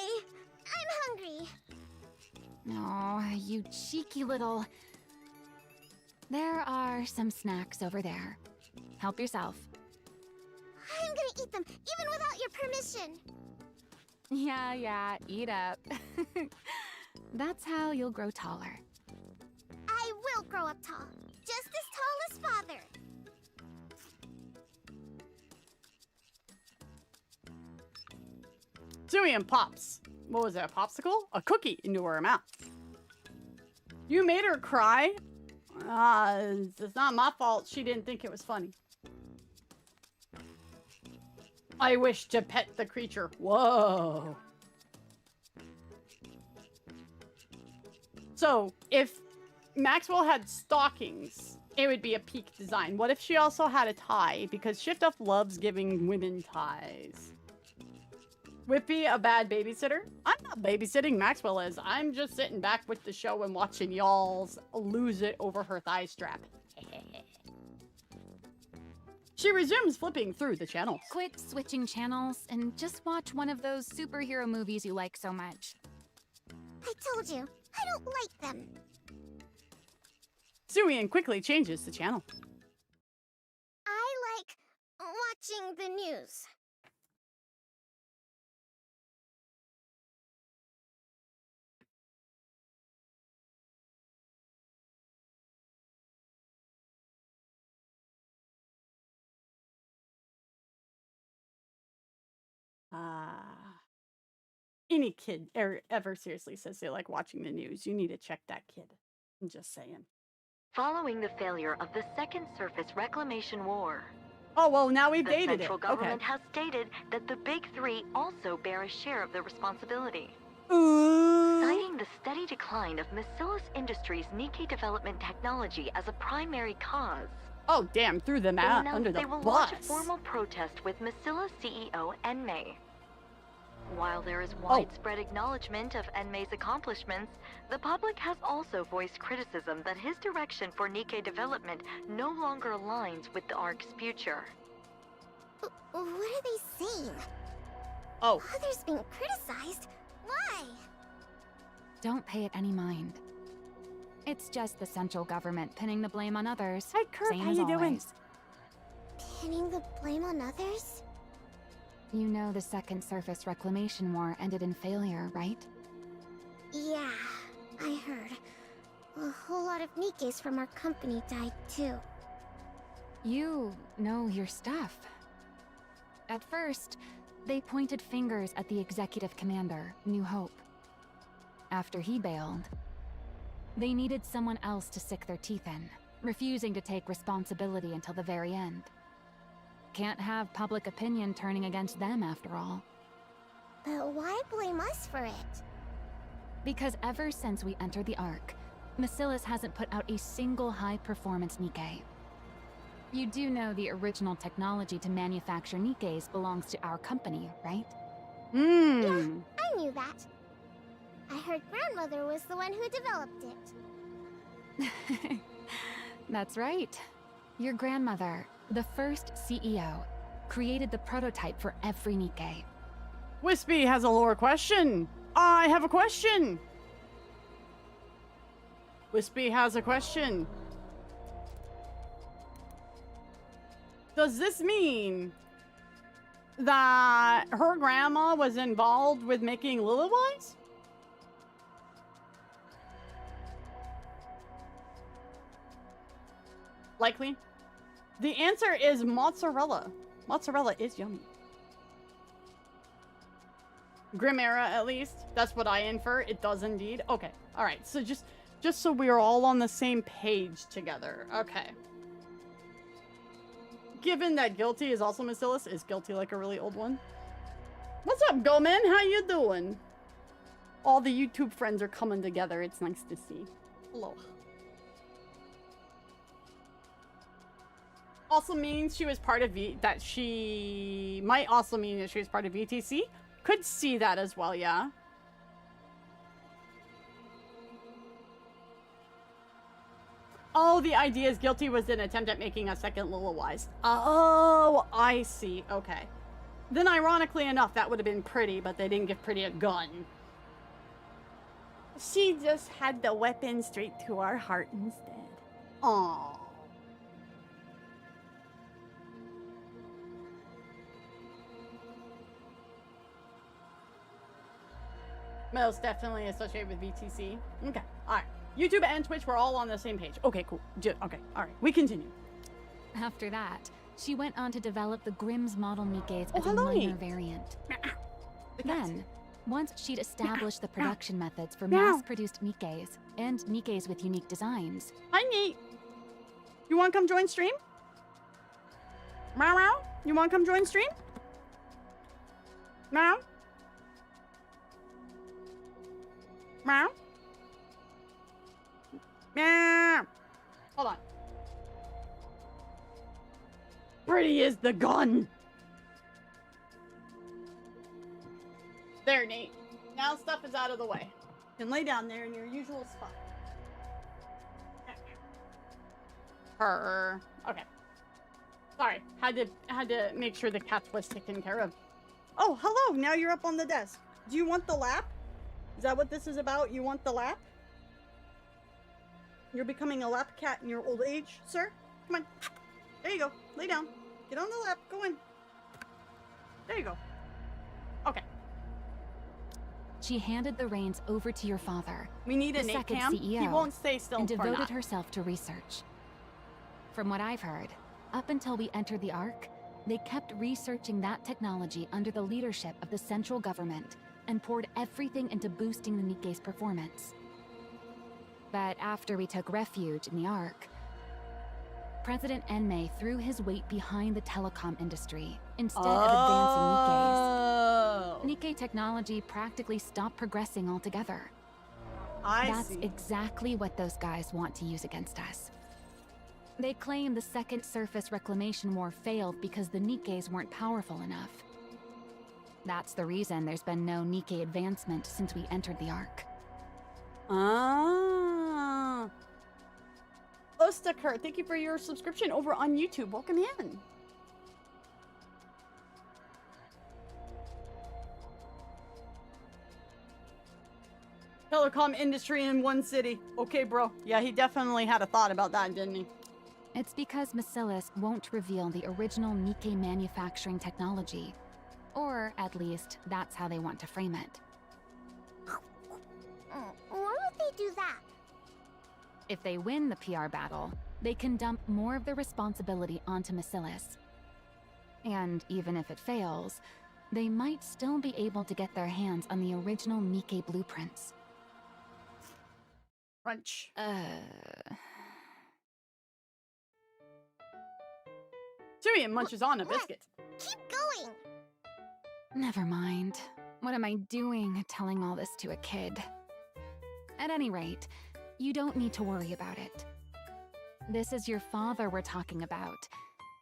I'm hungry. Oh, you cheeky little... There are some snacks over there. Help yourself. I'm gonna eat them, even without your permission. Yeah, eat up. That's how you'll grow taller. I will grow up tall, just as tall as father. Zooey and Pops. What was it, a popsicle? A cookie into her mouth. You made her cry? It's not my fault she didn't think it was funny. I wish to pet the creature. Whoa. So, if Maxwell had stockings, it would be a peak design. What if she also had a tie? Because Shift Up loves giving women ties. Whippy, a bad babysitter? I'm not babysitting, Maxwell is. I'm just sitting back with the show and watching y'all's lose it over her thigh strap. She resumes flipping through the channels. Quit switching channels and just watch one of those superhero movies you like so much. I told you, I don't like them. Zooey quickly changes the channel. I like watching the news. Any kid ever seriously says they like watching the news, you need to check that kid. I'm just saying. Following the failure of the Second Surface Reclamation War, Oh, well, now we've the dated it. central Okay. government has stated that the Big Three also bear a share of the responsibility. Ooh. Citing the steady decline of Macillus Industries' NIKKE development technology as a primary cause, Oh, damn, threw them they out announced under the they will bus. launch a formal protest with Macillus CEO Enmei. While there is widespread acknowledgement of Enmei's accomplishments, the public has also voiced criticism that his direction for NIKKE development no longer aligns with the ARC's future. What are they saying? Oh. Father's being criticized? Why? Don't pay it any mind. It's just the central government pinning the blame on others. Hi, Kurt. Same How as you doing? always. Pinning the blame on others? You know the Second Surface Reclamation War ended in failure, right? Yeah, I heard. A whole lot of Nikkes from our company died too. You know your stuff. At first, they pointed fingers at the executive commander, New Hope. After he bailed, they needed someone else to sink their teeth in, refusing to take responsibility until the very end. Can't have public opinion turning against them after all. But why blame us for it? Because ever since we entered the Ark, Macillus hasn't put out a single high-performance Nikke. You do know the original technology to manufacture Nikkes belongs to our company, right? Yeah, I knew that. I heard grandmother was the one who developed it. That's right. Your grandmother, the first CEO, created the prototype for every Nikke. Whispy has a lore question. I have a question. Whispy has a question. Does this mean that her grandma was involved with making Lillywise? Likely. The answer is mozzarella. Mozzarella is yummy. Grimera, at least. That's what I infer. It does indeed. Okay. All right. So just so we are all on the same page together. Okay. Given that Guilty is also Macillus, is Guilty like a really old one? What's up, Goman? How you doing? All the YouTube friends are coming together. It's nice to see. Hello. Also means she was part of she might also mean that she was part of VTC. Could see that as well, yeah. Oh, the idea is guilty was an attempt at making a second Lila wise. Oh, I see. Okay. Then ironically enough, that would have been Pretty, but they didn't give Pretty a gun. She just had the weapon straight to our heart instead. Aww. Most definitely associated with VTC. Okay, alright. YouTube and Twitch were all on the same page. Okay, cool. Okay, alright. We continue. After that, she went on to develop the Grimm's model Nikkes Oh, as a hello, minor Nick. variant. The cat. Then, once she'd established the production methods for Meow. mass-produced Nikkes and Nikkes with unique designs, Hi, Nate. You want to come join stream? Meow, meow. You want to come join stream? Meow. Meow. Meow. Hold on. Pretty is the gun. There, Nate. Now stuff is out of the way. You can lay down there in your usual spot. Her. Okay. Sorry. Had to make sure the cat was taken care of. Oh, hello. Now you're up on the desk. Do you want the lap? Is that what this is about? You want the lap? You're becoming a lap cat in your old age, sir? Come on. There you go. Lay down. Get on the lap. Go in. There you go. Okay. she handed the reins over to your father, We need the an second cam. CEO, He won't stay still and for devoted not. herself to research. From what I've heard, up until we entered the Ark, they kept researching that technology under the leadership of the central government and poured everything into boosting the Nikke's performance. But after we took refuge in the Ark, President Enmei threw his weight behind the telecom industry instead of advancing Nikke's. Nikke technology practically stopped progressing altogether. That's see. exactly what those guys want to use against us. They claim the second surface reclamation war failed because the Nikkes weren't powerful enough. That's the reason there's been no Nikke advancement since we entered the Ark. Ah. Ostakurt, thank you for your subscription over on YouTube. Welcome in. Telecom industry in one city. Okay, bro. Yeah, he definitely had a thought about that, didn't he? It's because Macilis won't reveal the original Nikke manufacturing technology. Or, at least, that's how they want to frame it. Why would they do that? If they win the PR battle, they can dump more of the responsibility onto Macilis. And even if it fails, they might still be able to get their hands on the original Nikke blueprints. Crunch. Tyrion munches on a biscuit. Keep going! Never mind. What am I doing telling all this to a kid? At any rate, you don't need to worry about it. This is your father we're talking about.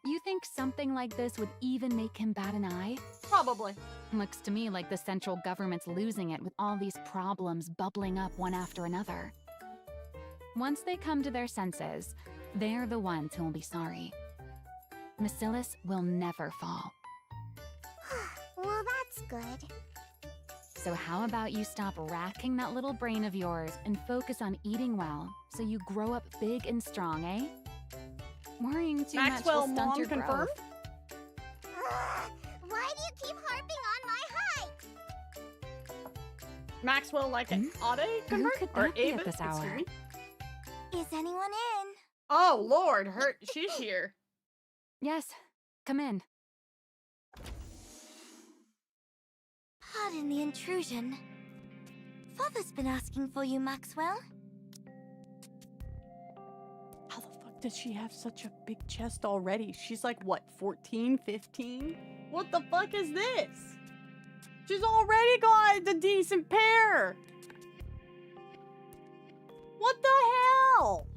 You think something like this would even make him bat an eye? Probably. Looks to me like the central government's losing it with all these problems bubbling up one after another. Once they come to their senses, they're the ones who will be sorry. Macilis will never fall. Well, that's good. So how about you stop racking that little brain of yours and focus on eating well so you grow up big and strong, eh? Worrying too Maxwell much will stunt mom your confirmed? Why do you keep harping on my height? Maxwell like an Ade Who convert? could Or that be at Abe? this hour? Excuse me? Is anyone in? Oh, Lord. She's here. Yes, come in. Pardon the intrusion. Father's been asking for you, Maxwell. How the fuck does she have such a big chest already? She's like, what, 14, 15? What the fuck is this? She's already got a decent pair. What the hell?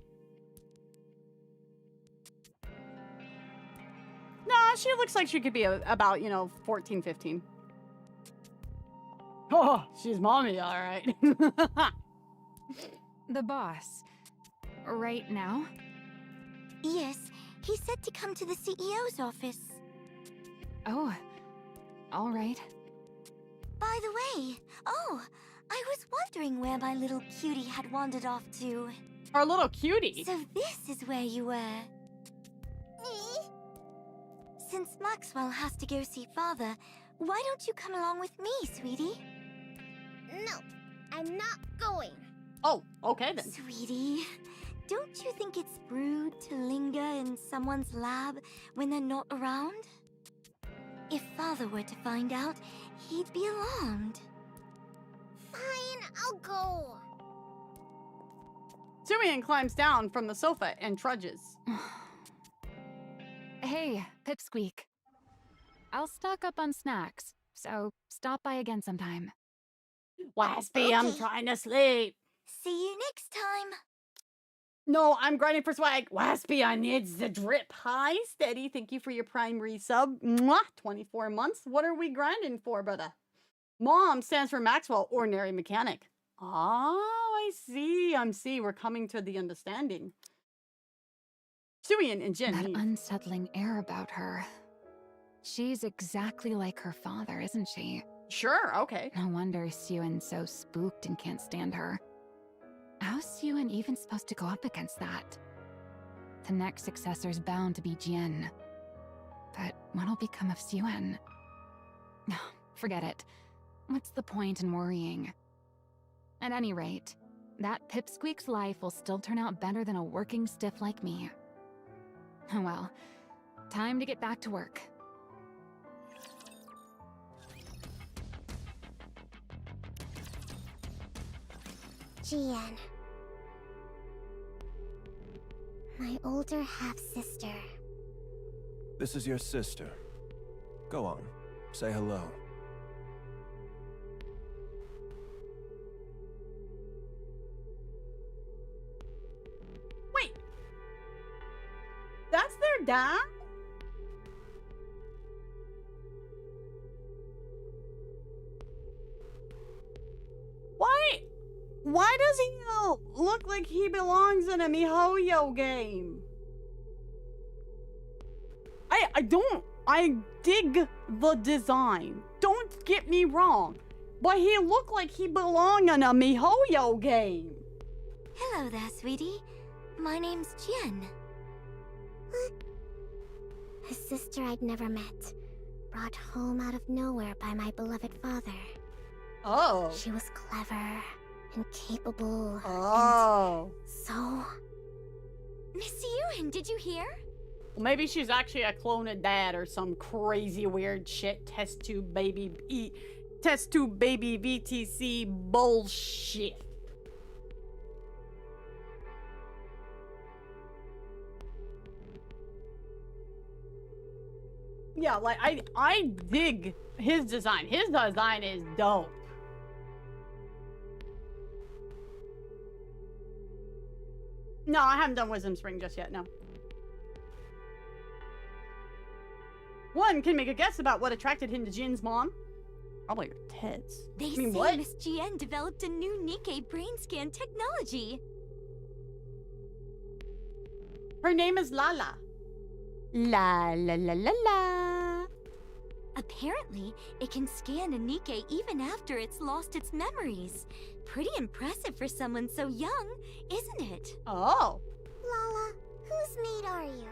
Nah, she looks like she could be about, 14, 15. Oh, she's mommy, all right. The boss. Right now? Yes, he said to come to the CEO's office. Oh, all right. By the way, I was wondering where my little cutie had wandered off to. Our little cutie. So this is where you were. Since Maxwell has to go see Father, why don't you come along with me, sweetie? No, I'm not going. Oh, okay then. Sweetie, don't you think it's rude to linger in someone's lab when they're not around? If Father were to find out, he'd be alarmed. Fine, I'll go. Suian climbs down from the sofa and trudges. Hey, Pipsqueak. I'll stock up on snacks, so stop by again sometime. Wispy, I'm Okay. trying to sleep. See you next time. No, I'm grinding for swag. Wispy, I need the drip. Hi, Steady. Thank you for your prime resub. Mwah! 24 months. What are we grinding for, brother? Mom stands for Maxwell, ordinary mechanic. Oh, I see. We're coming to the understanding. Suian and Jin. That leave. unsettling air about her. She's exactly like her father, isn't she? Sure, okay. No wonder Suin's so spooked and can't stand her. How's Suin even supposed to go up against that? The next successor's bound to be Jin. But what'll become of Suin? Forget it. What's the point in worrying? At any rate, that Pipsqueak's life will still turn out better than a working stiff like me. Well, time to get back to work. Jian. My older half-sister. This is your sister. Go on, say hello. Wait. That's their dad? Why does he look like he belongs in a MiHoYo game? I dig the design. Don't get me wrong. But he looked like he belonged in a MiHoYo game. Hello there, sweetie. My name's Jen. A sister I'd never met. Brought home out of nowhere by my beloved father. Oh. She was clever and capable. Oh. And so... Miss Ewan, did you hear? Well, maybe she's actually a clone of dad or some crazy weird shit test tube baby VTC bullshit. Yeah, like I dig his design. His design is dope. No, I haven't done Wisdom Spring just yet, no. One can make a guess about what attracted him to Jin's mom. Probably her tits. They I mean, say what? Miss GN developed a new NIKKE brain scan technology. Her name is Lala. La la la la la. Apparently, it can scan a NIKKE even after it's lost its memories. Pretty impressive for someone so young, isn't it? Oh. Lala, whose maid are you?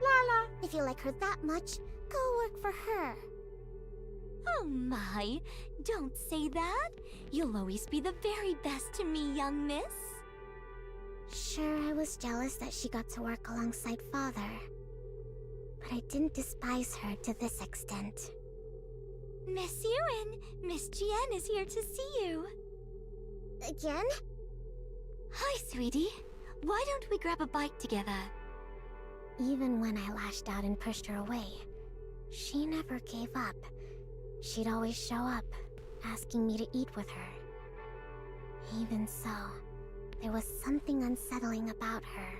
Lala. If you like her that much, go work for her. Oh my, don't say that. You'll always be the very best to me, young miss. Sure, I was jealous that she got to work alongside father. But I didn't despise her to this extent. Miss Ewan, Miss GN is here to see you. Again? Hi, sweetie. Why don't we grab a bite together? Even when I lashed out and pushed her away, she never gave up. She'd always show up, asking me to eat with her. Even so, there was something unsettling about her.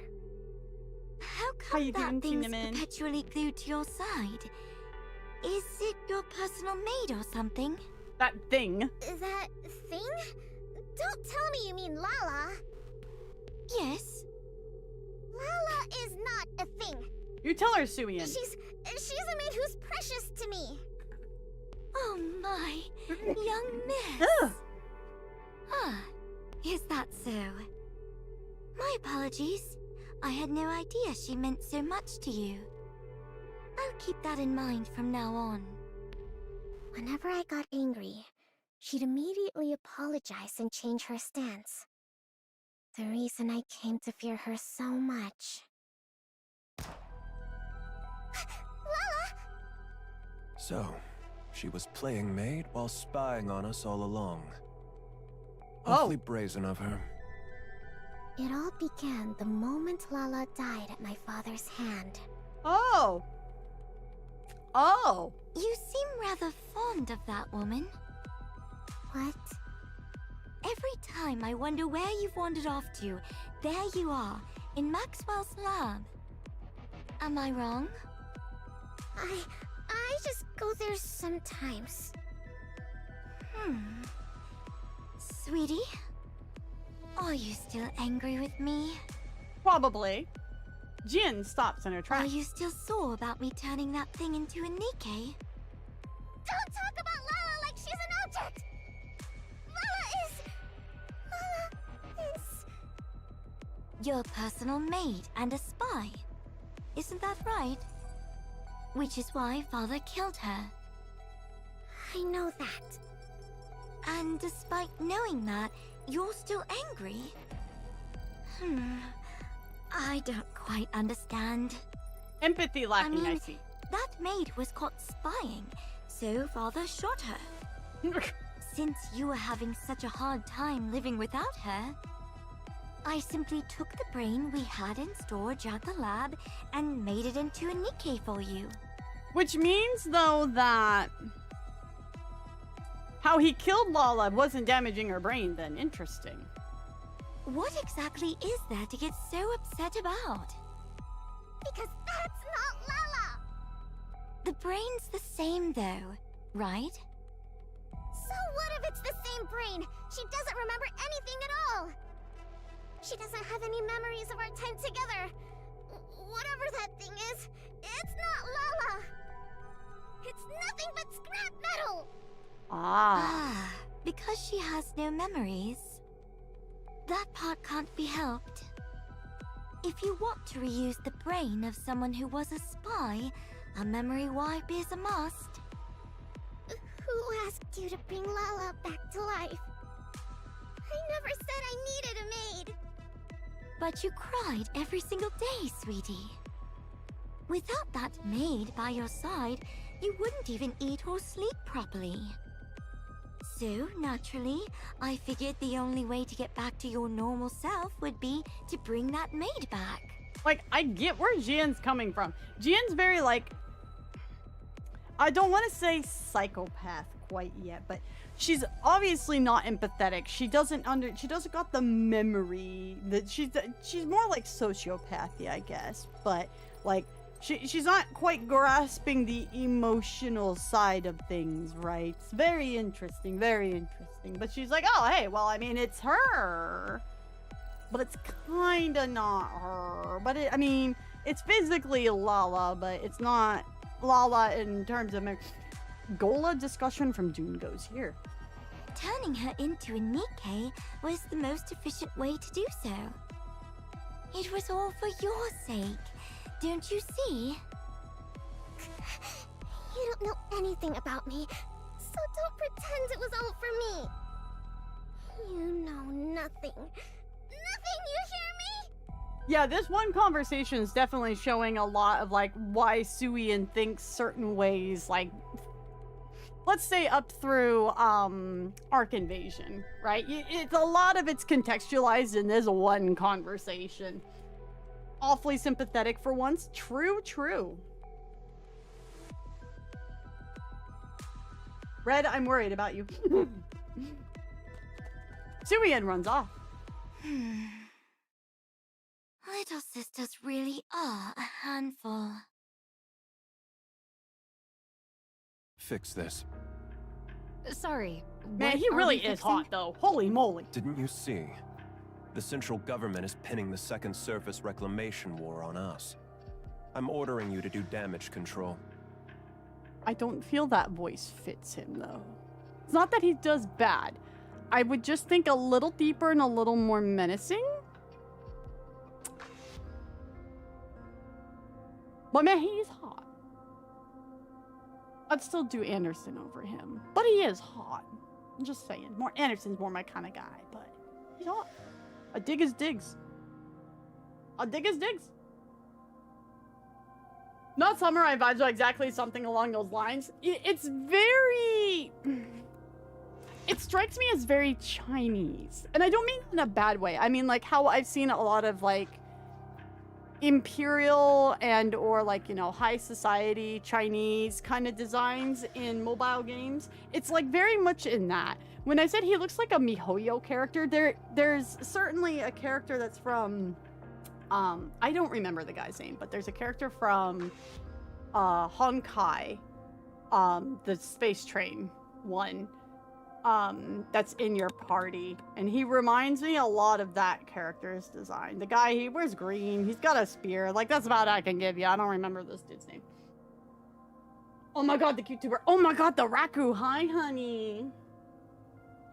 How How come you that doing, thing's Cinnamon? perpetually glued to your side? Is it your personal maid or something? That thing. That thing? Don't tell me you mean Lala! Yes. Lala is not a thing. You tell her, Suian. She's a maid who's precious to me. Oh my, young miss. Ugh. Ah, is that so? My apologies. I had no idea she meant so much to you. I'll keep that in mind from now on. Whenever I got angry, she'd immediately apologize and change her stance. The reason I came to fear her so much. Lala! So, she was playing maid while spying on us all along. Awfully brazen of her. It all began the moment Lala died at my father's hand. Oh. Oh. You seem rather fond of that woman. What? Every time I wonder where you've wandered off to, there you are, in Maxwell's lab. Am I wrong? I just go there sometimes. Sweetie? Are you still angry with me? Probably. Jin stops in her Are tracks. you still sore about me turning that thing into a NIKKE? Don't talk about Lala like she's an object! Lala is... Your personal maid and a spy. Isn't that right? Which is why Father killed her. I know that. And despite knowing that, you're still angry? I don't quite understand. Empathy lacking, I mean, see. That maid was caught spying, so Father shot her. Since you were having such a hard time living without her, I simply took the brain we had in storage at the lab and made it into a NIKKE for you. Which means, though, that how he killed Lala wasn't damaging her brain, then. Interesting. What exactly is there to get so upset about? Because that's not Lala! The brain's the same though, right? So what if it's the same brain? She doesn't remember anything at all! She doesn't have any memories of our time together. Whatever that thing is, it's not Lala! It's nothing but scrap metal! Ah. Because she has no memories. That part can't be helped. If you want to reuse the brain of someone who was a spy, a memory wipe is a must. Who asked you to bring Lala back to life? I never said I needed a maid. But you cried every single day, sweetie. Without that maid by your side, you wouldn't even eat or sleep properly. So, naturally, I figured the only way to get back to your normal self would be to bring that maid back. Like, I get where Jian's coming from. Jian's very, like, I don't want to say psychopath quite yet, but she's obviously not empathetic. She doesn't got the memory that she's more like sociopathy, I guess. But like she's not quite grasping the emotional side of things, right? It's very interesting, very interesting. But she's like, oh hey, well I mean it's her, but it's kinda not her. But I mean it's physically Lala, but it's not Lala in terms of Gola discussion from June goes here. Turning her into a NIKKE was the most efficient way to do so. It was all for your sake, don't you see? You don't know anything about me, so don't pretend it was all for me. You know nothing. Nothing, you hear me? Yeah, this one conversation is definitely showing a lot of like why Suian thinks certain ways, like let's say up through Arc Invasion, right? It's a lot of it's contextualized in this one conversation. Awfully sympathetic for once. True, true. Red, I'm worried about you. Suian runs off. Little sisters really are a handful. Fix this. Sorry. Man, what he are really we is fixing? hot though. Holy moly. Didn't you see? The central government is pinning the second surface reclamation war on us. I'm ordering you to do damage control. I don't feel that voice fits him, though. It's not that he does bad. I would just think a little deeper and a little more menacing. But man, he is hot. I'd still do Anderson over him. But he is hot. I'm just saying. Anderson's more my kind of guy, but he's hot. A dig is digs. A dig is digs. Not samurai vibes, but exactly something along those lines. It's very... It strikes me as very Chinese. And I don't mean in a bad way. I mean like how I've seen a lot of like imperial and or like, you know, high society Chinese kind of designs in mobile games. It's like very much in that. When I said he looks like a MiHoYo character, there's certainly a character that's from I don't remember the guy's name, but there's a character from Honkai, the space train one, that's in your party, and he reminds me a lot of that character's design. The guy, he wears green, he's got a spear, like that's about all I can give you. I don't remember this dude's name. Oh my god, the cute tuber. Oh my god, the Raku. Hi, honey.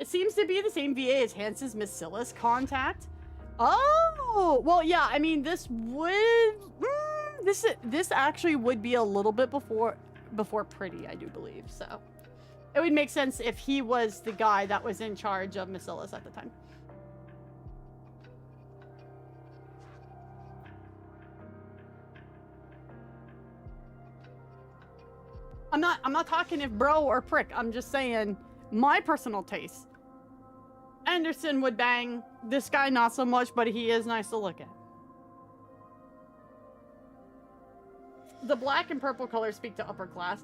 It seems to be the same VA as Hance's Macilla's contact. Oh, well, yeah, I mean, this would... this actually would be a little bit before Pretty, I do believe, so... It would make sense if he was the guy that was in charge of Macilla's at the time. I'm not talking if bro or prick. I'm just saying my personal taste. Anderson would bang. This guy not so much, but he is nice to look at. The black and purple colors speak to upper class.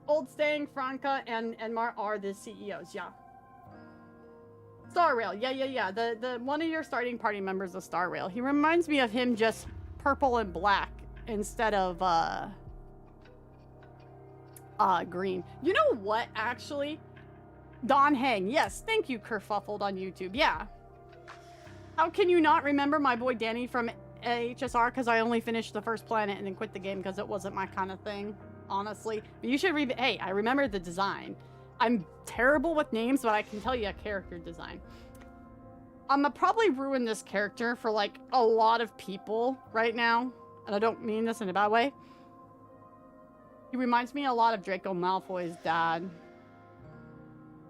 Old Stang, Franca, and Enmar are the CEOs, yeah. Star Rail, yeah. The one of your starting party members of Star Rail. He reminds me of him just purple and black instead of green. You know what, actually? Don Hang, yes, thank you, Kerfuffled on YouTube, yeah. How can you not remember my boy Danny from HSR? Because I only finished the first planet and then quit the game because it wasn't my kind of thing, honestly. But you should read. Hey, I remember the design. I'm terrible with names, but I can tell you a character design. I'm gonna probably ruin this character for like a lot of people right now, and I don't mean this in a bad way. He reminds me a lot of Draco Malfoy's dad.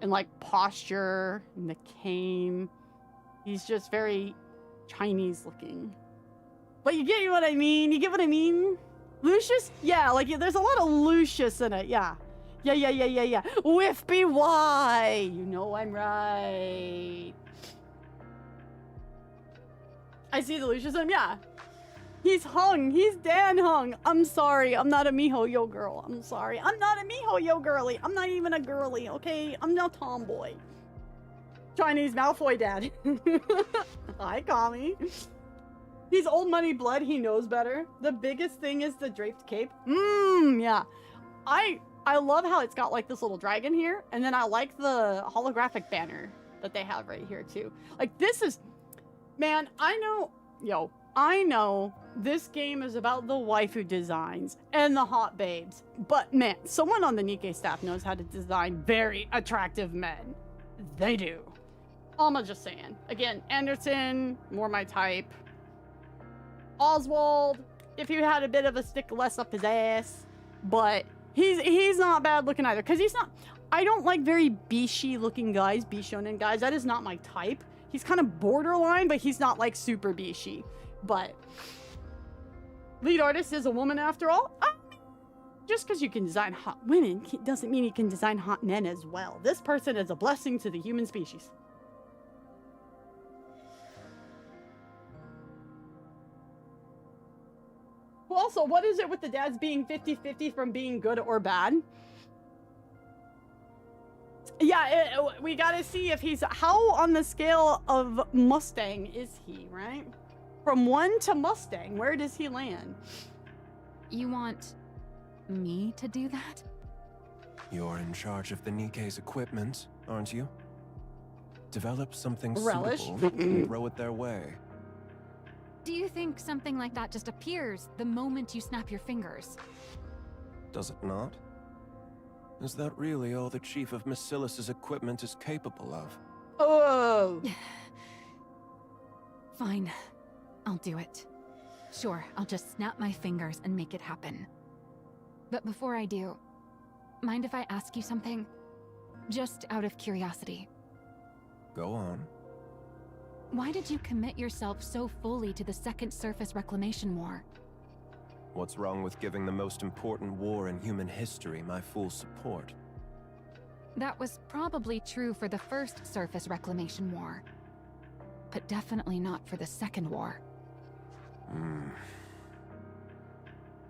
And like posture and the cane. He's just very Chinese looking. But you get what I mean? You get what I mean? Lucius? Yeah, like there's a lot of Lucius in it, yeah. Yeah. Whispy Y! You know I'm right. I see the Lucius in him, yeah. He's hung. He's Dan hung. I'm sorry. I'm not a MiHoYo girl. I'm sorry. I'm not a MiHoYo girly. I'm not even a girly, okay? I'm no tomboy. Chinese Malfoy dad. Hi, Kami. He's old money blood. He knows better. The biggest thing is the draped cape. Yeah. I love how it's got like this little dragon here. And then I like the holographic banner that they have right here too. Like this is... Man, I know this game is about the waifu designs and the hot babes, but man, someone on the NIKKE staff knows how to design very attractive men. They do. I'm just saying. Again, Anderson, more my type. Oswald, if he had a bit of a stick less up his ass, but he's not bad looking either, because he's not... I don't like very bishy looking guys, bishonen guys. That is not my type. He's kind of borderline, but he's not like super bishy. But lead artist is a woman after all. Just because you can design hot women doesn't mean you can design hot men as well. This person is a blessing to the human species. Well, also, what is it with the dads being 50-50 from being good or bad? Yeah, we gotta see if he's... How on the scale of Mustang is he, right? From 1 to Mustang, where does he land? You want me to do that? You're in charge of the NIKKE's equipment, aren't you? develop something Relish. suitable and throw it their way. Do you think something like that just appears the moment you snap your fingers? Does it not? Is that really all the Chief of Macilis's equipment is capable of? Oh. Fine. I'll do it. Sure, I'll just snap my fingers and make it happen. But before I do, mind if I ask you something? Just out of curiosity. Go on. Why did you commit yourself so fully to the Second Surface Reclamation War? What's wrong with giving the most important war in human history my full support? That was probably true for the First Surface Reclamation War. But definitely not for the Second War.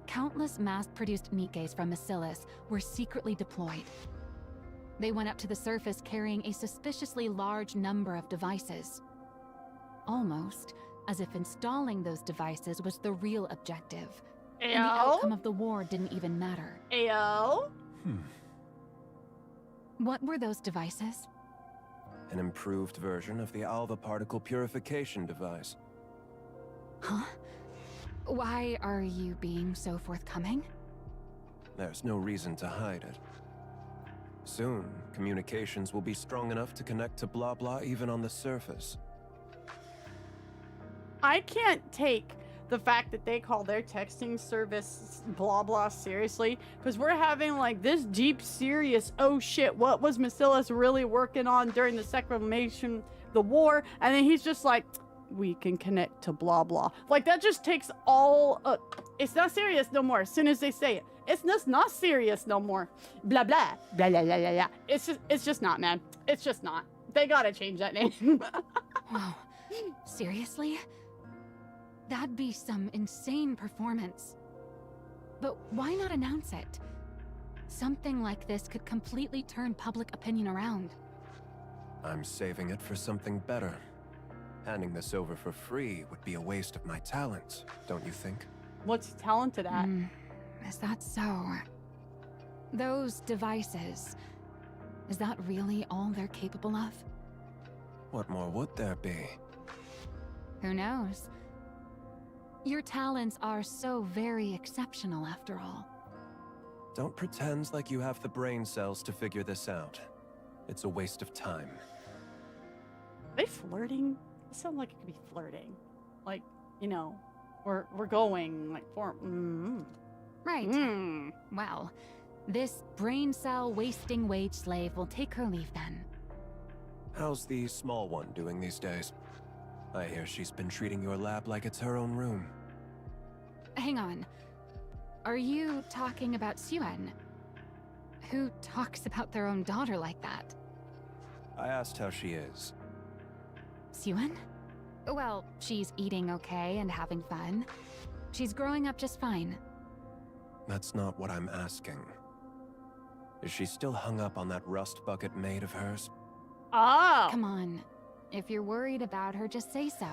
Countless mass-produced NIKKEs from Macilis were secretly deployed. They went up to the surface carrying a suspiciously large number of devices. Almost as if installing those devices was the real objective. And the outcome of the war didn't even matter. Ayo. What were those devices? An improved version of the Alva particle purification device. Huh? Why are you being so forthcoming? There's no reason to hide it. Soon, communications will be strong enough to connect to blah blah even on the surface. I can't take the fact that they call their texting service blah blah seriously, because we're having like this deep serious oh shit, what was Macilis really working on during the Reclamation, the war, and then he's just like, we can connect to blah blah. Like that just takes all it's not serious no more. As soon as they say it, it's just not serious no more. Blah blah blah blah blah blah. It's just not, man. It's just not. They gotta change that name. Whoa. Seriously? That'd be some insane performance. But why not announce it? Something like this could completely turn public opinion around. I'm saving it for something better. Handing this over for free would be a waste of my talents, don't you think? What's he talented at? Is that so? Those devices, is that really all they're capable of? What more would there be? Who knows? Your talents are so very exceptional after all. Don't pretend like you have the brain cells to figure this out. It's a waste of time. Are they flirting? It sounds like it could be flirting. Like, you know, we're going like for Right. Well, this brain cell wasting wage slave will take her leave then. How's the small one doing these days? I hear she's been treating your lab like it's her own room. Hang on. Are you talking about Suen? Who talks about their own daughter like that? I asked how she is. Suen? Well, she's eating okay and having fun. She's growing up just fine. That's not what I'm asking. Is she still hung up on that rust bucket maid of hers? oh. Come on. If you're worried about her, just say so.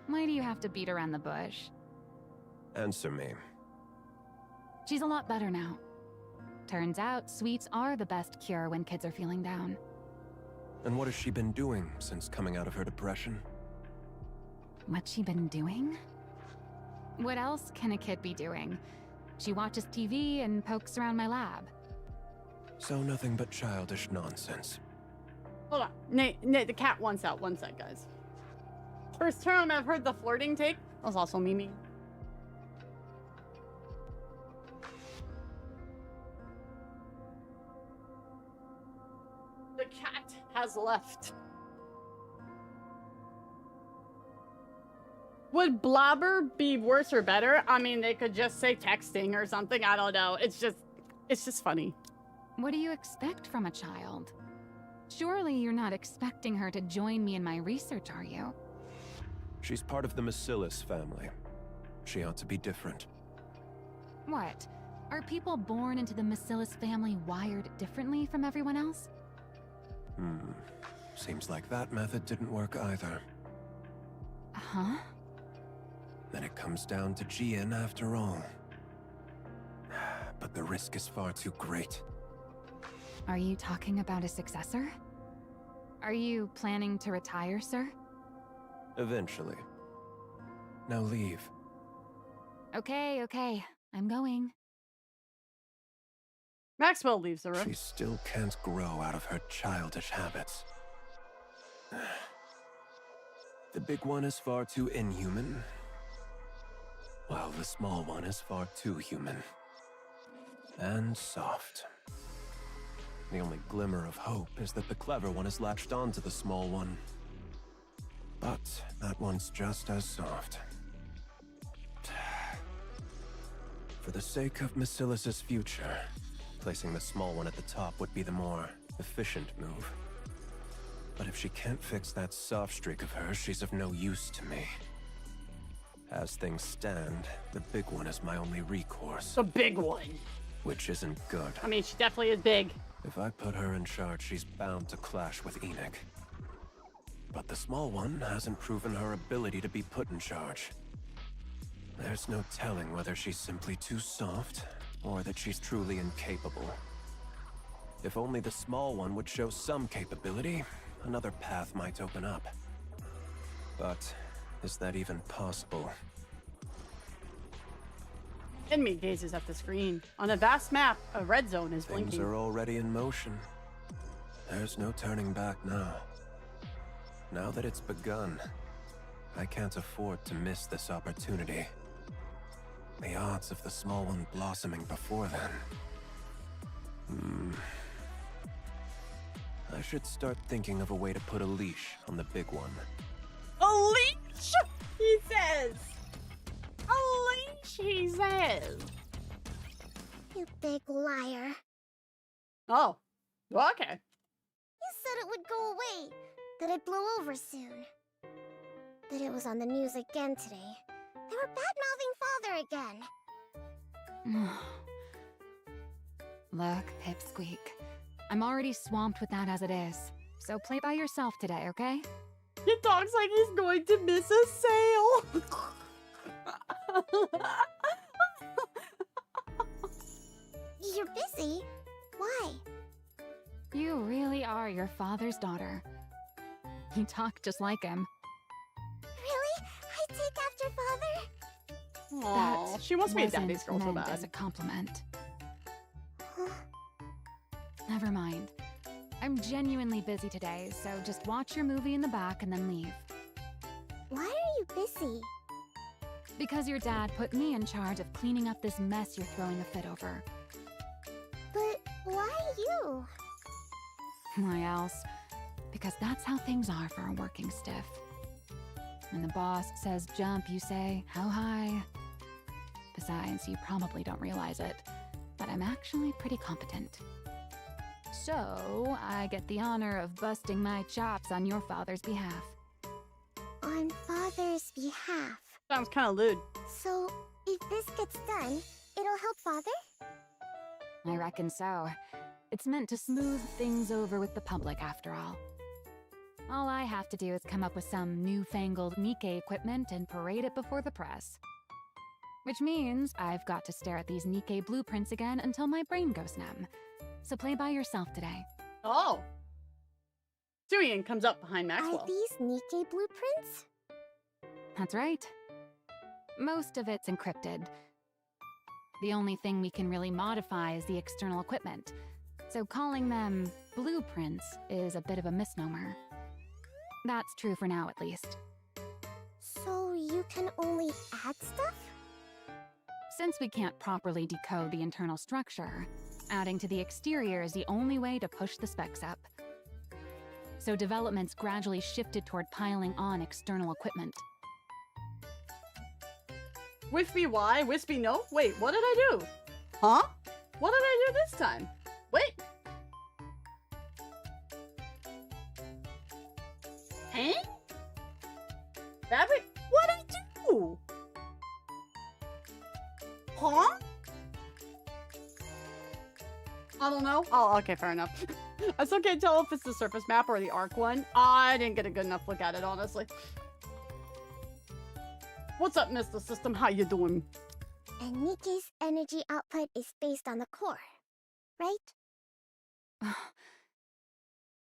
Why do you have to beat around the bush? Answer me. She's a lot better now. Turns out, sweets are the best cure when kids are feeling down. And what has she been doing since coming out of her depression? What's she been doing? What else can a kid be doing? She watches TV and pokes around my lab. So nothing but childish nonsense. Hold on. Nate, the cat wants out. One sec, guys. First time I've heard the flirting take. That was also Mimi. The cat has left. Would blabber be worse or better? I mean, they could just say texting or something. I don't know. It's just funny. What do you expect from a child? Surely you're not expecting her to join me in my research, are you? She's part of the Macilis family. She ought to be different. What? Are people born into the Macilis family wired differently from everyone else? Seems like that method didn't work either. Huh? Then it comes down to Jian after all. But the risk is far too great. Are you talking about a successor? Are you planning to retire, sir? Eventually. Now leave. Okay, okay. I'm going. Maxwell leaves the room. She still can't grow out of her childish habits. The big one is far too inhuman, while the small one is far too human. And soft. The only glimmer of hope is that the clever one has latched onto the small one. But that one's just as soft. For the sake of Macilis's future, placing the small one at the top would be the more efficient move. But if she can't fix that soft streak of hers, she's of no use to me. As things stand, the big one is my only recourse. The big one. Which isn't good. I mean, she definitely is big. If I put her in charge, she's bound to clash with Enoch. But the small one hasn't proven her ability to be put in charge. There's no telling whether she's simply too soft, or that she's truly incapable. If only the small one would show some capability, another path might open up. But is that even possible? Enemy gazes at the screen. On a vast map, a red zone is Things blinking. are already in motion. There's no turning back now. Now that it's begun, I can't afford to miss this opportunity. The odds of the small one blossoming before then. I should start thinking of a way to put a leash on the big one. A leash, he says. A leash, he says. You big liar. Oh, okay. You said it would go away, that it blew over soon. That it was on the news again today. They were bad-mouthing Father again. Look, Pipsqueak. I'm already swamped with that as it is. So play by yourself today, okay? He talks like he's going to miss a sale. You're busy? Why? You really are your father's daughter. You talk just like him. Really? I take after Father? Aw, That she wants to be a wasn't daddy's girl so meant as a bad. compliment. Huh? Never mind. I'm genuinely busy today, so just watch your movie in the back and then leave. Why are you busy? Because your dad put me in charge of cleaning up this mess you're throwing a fit over. But why you? Why else? Because that's how things are for a working stiff. When the boss says jump, you say, how high? Besides, you probably don't realize it, but I'm actually pretty competent. So, I get the honor of busting my chops on your father's behalf. On Father's behalf. Sounds kind of lewd. So, if this gets done, it'll help Father? I reckon so. It's meant to smooth things over with the public, after all. All I have to do is come up with some newfangled NIKKE equipment and parade it before the press. Which means I've got to stare at these NIKKE blueprints again until my brain goes numb. So play by yourself today. Oh. Suyin comes up behind Maxwell. Are these NIKKE blueprints? That's right. Most of it's encrypted. The only thing we can really modify is the external equipment. So calling them blueprints is a bit of a misnomer. That's true for now, at least. So you can only add stuff? Since we can't properly decode the internal structure, adding to the exterior is the only way to push the specs up. So development's gradually shifted toward piling on external equipment. Whispy why? Whispy no? Wait, what did I do? Huh? What did I do this time? Wait. Huh? That way? What did I do? Huh? I don't know. Oh, okay, fair enough. I still can't tell if it's the surface map or the arc one. I didn't get a good enough look at it, honestly. What's up, Mr. System? How you doing? And NIKKE's energy output is based on the core, right?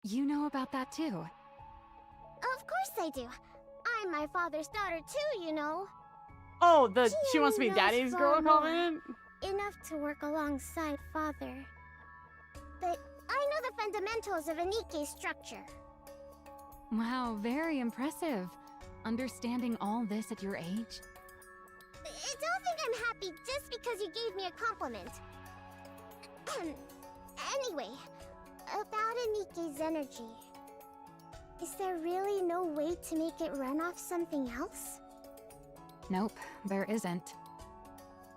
You know about that too. Of course I do. I'm my father's daughter too, you know. Oh, she wants to be knows daddy's far girl more. comment? Enough to work alongside father. But I know the fundamentals of a NIKKE structure. Wow, very impressive. Understanding all this at your age? Don't think I'm happy just because you gave me a compliment. Anyway, about a NIKKE's energy. Is there really no way to make it run off something else? Nope, there isn't.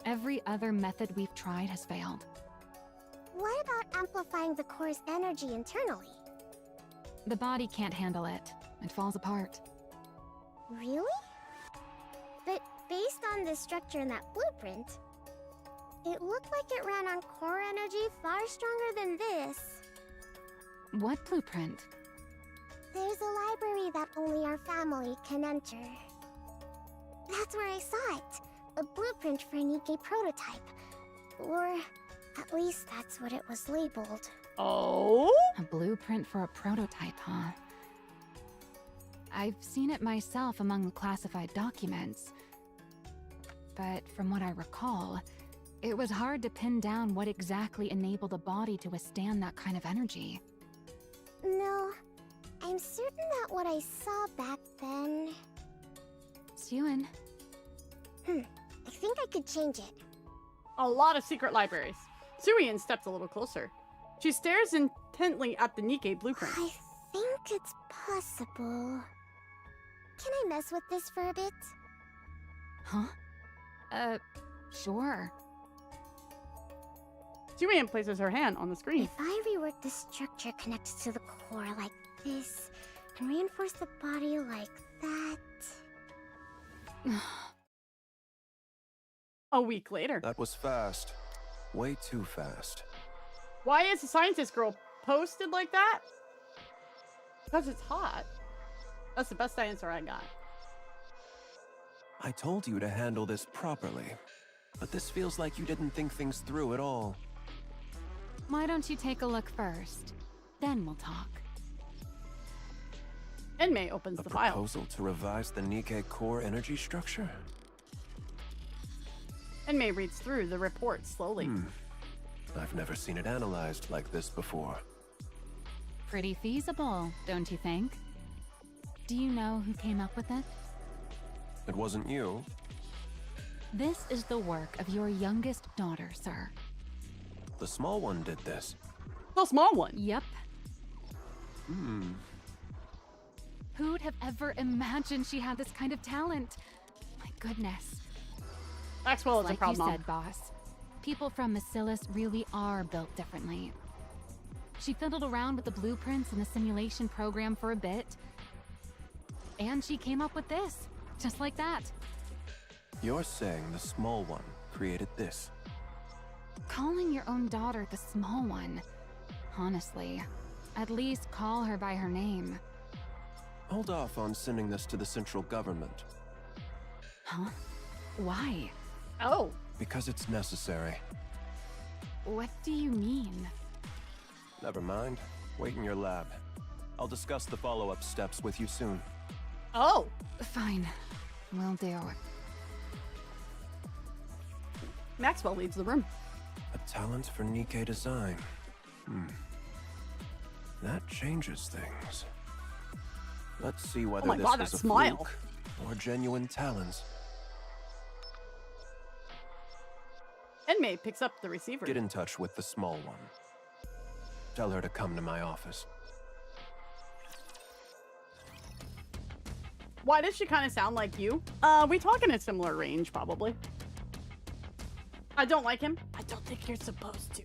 Every other method we've tried has failed. What about amplifying the core's energy internally? The body can't handle it. It falls apart. Really? But based on the structure in that blueprint, it looked like it ran on core energy far stronger than this. What blueprint? There's a library that only our family can enter. That's where I saw it. A blueprint for a NIKKE prototype. Or at least that's what it was labeled. Oh? A blueprint for a prototype, huh? I've seen it myself among the classified documents. But from what I recall, it was hard to pin down what exactly enabled a body to withstand that kind of energy. No, I'm certain that what I saw back then... Suen. I think I could change it. A lot of secret libraries. Suian steps a little closer. She stares intently at the NIKKE blueprint. I think it's possible. Can I mess with this for a bit? Huh? Sure. Suian places her hand on the screen. If I rework the structure connected to the core like this, and reinforce the body like that... A week later. That was fast. Way too fast. Why is the scientist girl posted like that? Because it's hot. That's the best answer I got. I told you to handle this properly, but this feels like you didn't think things through at all. Why don't you take a look first? Then we'll talk. Enmei opens A the file. proposal to revise the NIKKE core energy structure? Enmei reads through the report slowly. I've never seen it analyzed like this before. Pretty feasible, don't you think? Do you know who came up with it? It wasn't you. This is the work of your youngest daughter, sir. The small one did this. The small one. Yep. Who'd have ever imagined she had this kind of talent? My goodness. Maxwell is a Like proud you mom. said, boss. People from Macilis really are built differently. She fiddled around with the blueprints and the simulation program for a bit. And she came up with this. Just like that. You're saying the small one created this? Calling your own daughter the small one. Honestly, at least call her by her name. Hold off on sending this to the central government. Huh? Why? Oh. Because it's necessary. What do you mean? Never mind. Wait in your lab. I'll discuss the follow-up steps with you soon. Oh. Fine. Will do. Maxwell leaves the room. A talent for NIKKE design. That changes things. Let's see whether my this God, was that a smile. fluke or genuine talents. Enmei picks up the receiver. Get in touch with the small one. Tell her to come to my office. Why does she kind of sound like you? We talk in a similar range, probably. I don't like him. I don't think you're supposed to.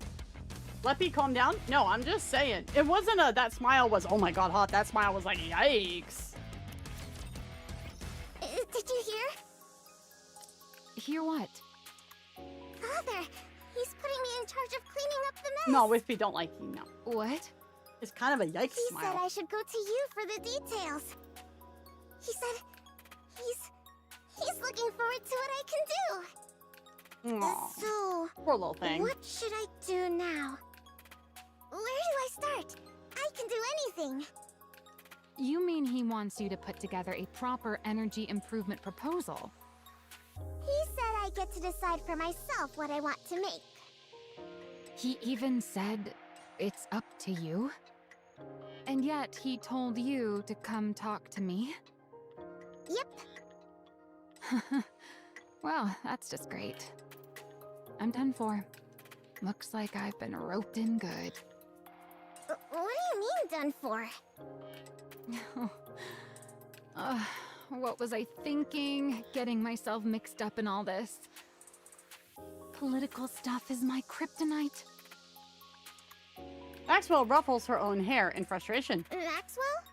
Leppy, calm down. No, I'm just saying. It wasn't that smile was, oh my God, hot. That smile was like, yikes. Did you hear? Hear what? Father, he's putting me in charge of cleaning up the mess. No, Wispy don't like you, no. What? It's kind of a yikes He said smile. I should go to you for the details. He said he's looking forward to what I can do. Aw, So, poor little thing. what should I do now? Where do I start? I can do anything. You mean he wants you to put together a proper energy improvement proposal? He said I get to decide for myself what I want to make. He even said it's up to you? And yet he told you to come talk to me? Yep. Well, that's just great. I'm done for. Looks like I've been roped in good. What do you mean done for? What was I thinking? Getting myself mixed up in all this. Political stuff is my kryptonite. Maxwell ruffles her own hair in frustration. Maxwell?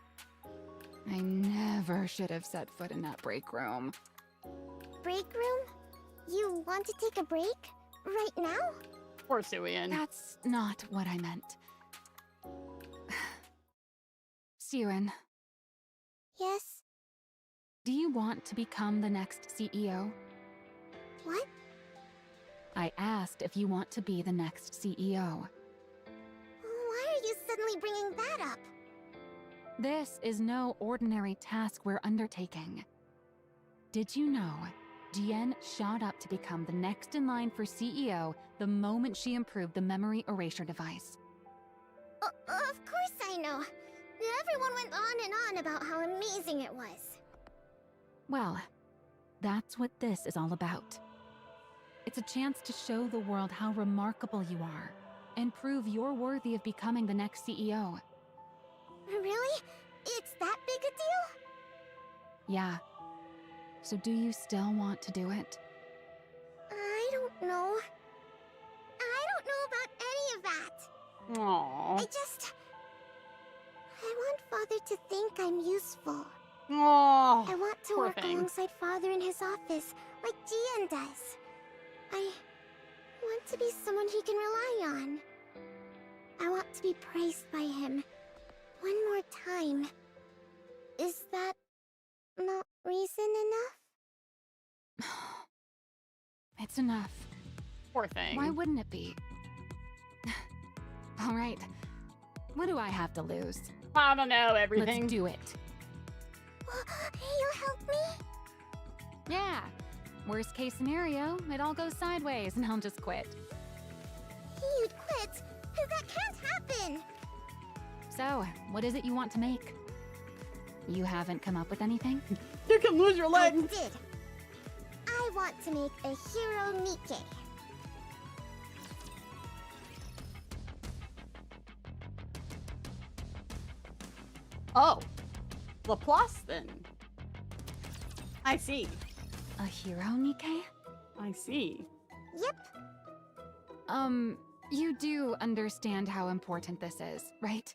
I never should have set foot in that break room. Break room? You want to take a break? Right now? Poor Suian. That's not what I meant. Siren, Yes? do you want to become the next CEO? What? I asked if you want to be the next CEO. Why are you suddenly bringing that up? This is no ordinary task we're undertaking. Did you know Jian shot up to become the next in line for CEO the moment she improved the memory erasure device? Of course I know. Everyone went on and on about how amazing it was. Well, that's what this is all about. It's a chance to show the world how remarkable you are and prove you're worthy of becoming the next CEO. Really? It's that big a deal? Yeah. So do you still want to do it? I don't know. I don't know about any of that. Aww. I want Father to think I'm useful. Aww. I want to Poor work thing. alongside Father in his office, like Gian does. I want to be someone he can rely on. I want to be praised by him. One more time. Is that not reason enough? It's enough. Poor thing. Why wouldn't it be? All right. What do I have to lose? I don't know everything. Let's do it. You'll help me? Yeah. Worst case scenario, it all goes sideways and I'll just quit. You'd quit? That can't happen! So, what is it you want to make? You haven't come up with anything? You can lose your I leg. did. I want to make a hero NIKKE. Oh. Laplace then. I see. A hero, NIKKE? I see. Yep. You do understand how important this is, right?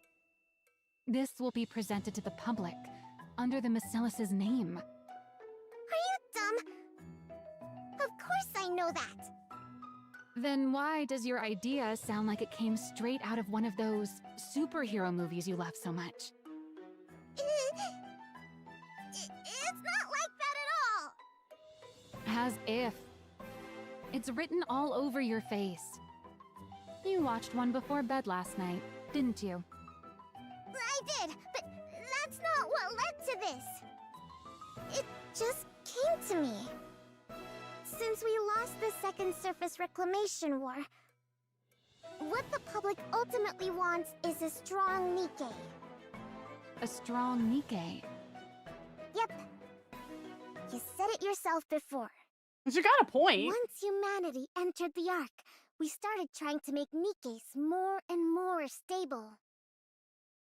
This will be presented to the public, under the Bacillus's name. Are you dumb? Of course I know that. Then why does your idea sound like it came straight out of one of those superhero movies you love so much? It's not like that at all. As if. It's written all over your face. You watched one before bed last night, didn't you? I did, but that's not what led to this. It just came to me. Since we lost the Second Surface Reclamation War, what the public ultimately wants is a strong NIKKE. A strong NIKKE. Yep. You said it yourself before. You got a point. Once humanity entered the Ark, we started trying to make NIKKEs more and more stable.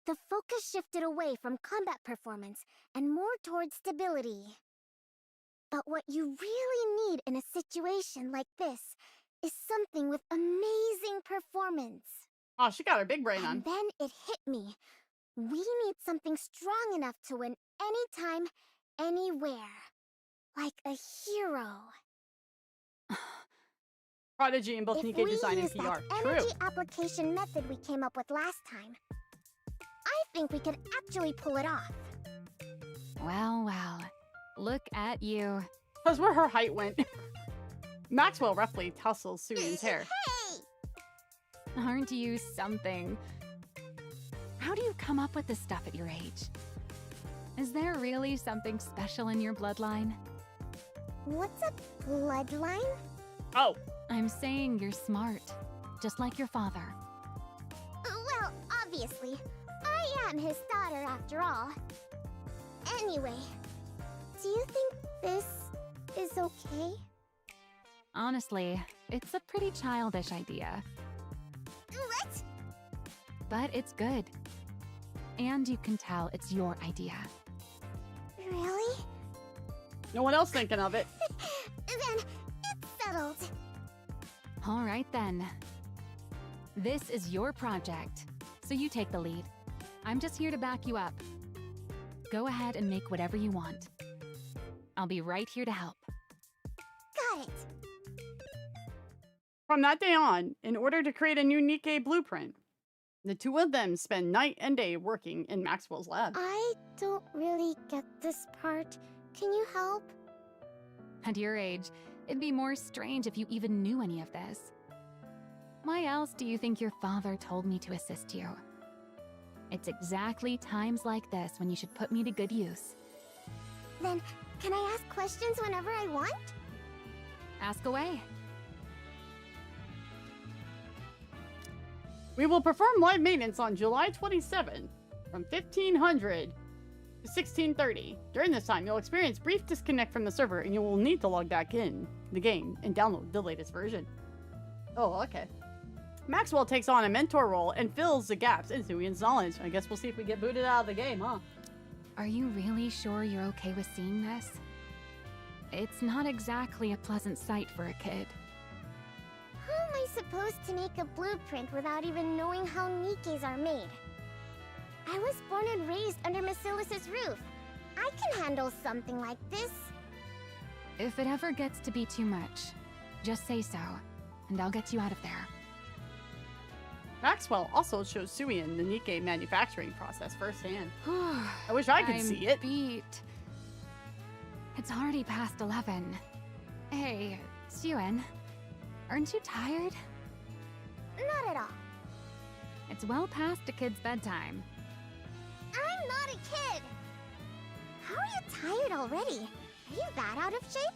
The focus shifted away from combat performance and more towards stability. But what you really need in a situation like this is something with amazing performance. Oh, she got her big brain on. And then it hit me. We need something strong enough to win anytime, anywhere. Like a hero. Prodigy in both If NIKKE we design and use PR. that True. energy application method we came up with last time, I think we could actually pull it off. Well, well. Look at you. That's where her height went. Maxwell roughly tussles Suian's hair. Hey! Aren't you something? How do you come up with this stuff at your age? Is there really something special in your bloodline? What's a bloodline? Oh, I'm saying you're smart, just like your father. Well, obviously. I am his daughter after all. Anyway, do you think this is okay? Honestly, it's a pretty childish idea, What? but it's good. And you can tell it's your idea. Really? no one else thinking of it. Then it's settled. All right then. This is your project, so you take the lead. I'm just here to back you up. Go ahead and make whatever you want. I'll be right here to help. Got it. From that day on, in order to create a new NIKKE blueprint, the two of them spend night and day working in Maxwell's lab. I don't really get this part. Can you help? At your age, it'd be more strange if you even knew any of this. Why else do you think your father told me to assist you? It's exactly times like this when you should put me to good use. Then, can I ask questions whenever I want? Ask away. We will perform live maintenance on July 27th from 1500 to 1630. During this time, you'll experience brief disconnect from the server and you will need to log back in the game and download the latest version. Oh, okay. Maxwell takes on a mentor role and fills the gaps in Suian's knowledge. I guess we'll see if we get booted out of the game, huh? Are you really sure you're okay with seeing this? It's not exactly a pleasant sight for a kid. How am I supposed to make a blueprint without even knowing how NIKKEs are made? I was born and raised under Basilis's roof. I can handle something like this. If it ever gets to be too much, just say so, and I'll get you out of there. Maxwell also shows Suian the NIKKE manufacturing process firsthand. I wish I could I'm see it. beat. It's already past 11. Hey, Suian, aren't you tired? Not at all. It's well past a kid's bedtime. I'm not a kid. How are you tired already? Are you that out of shape?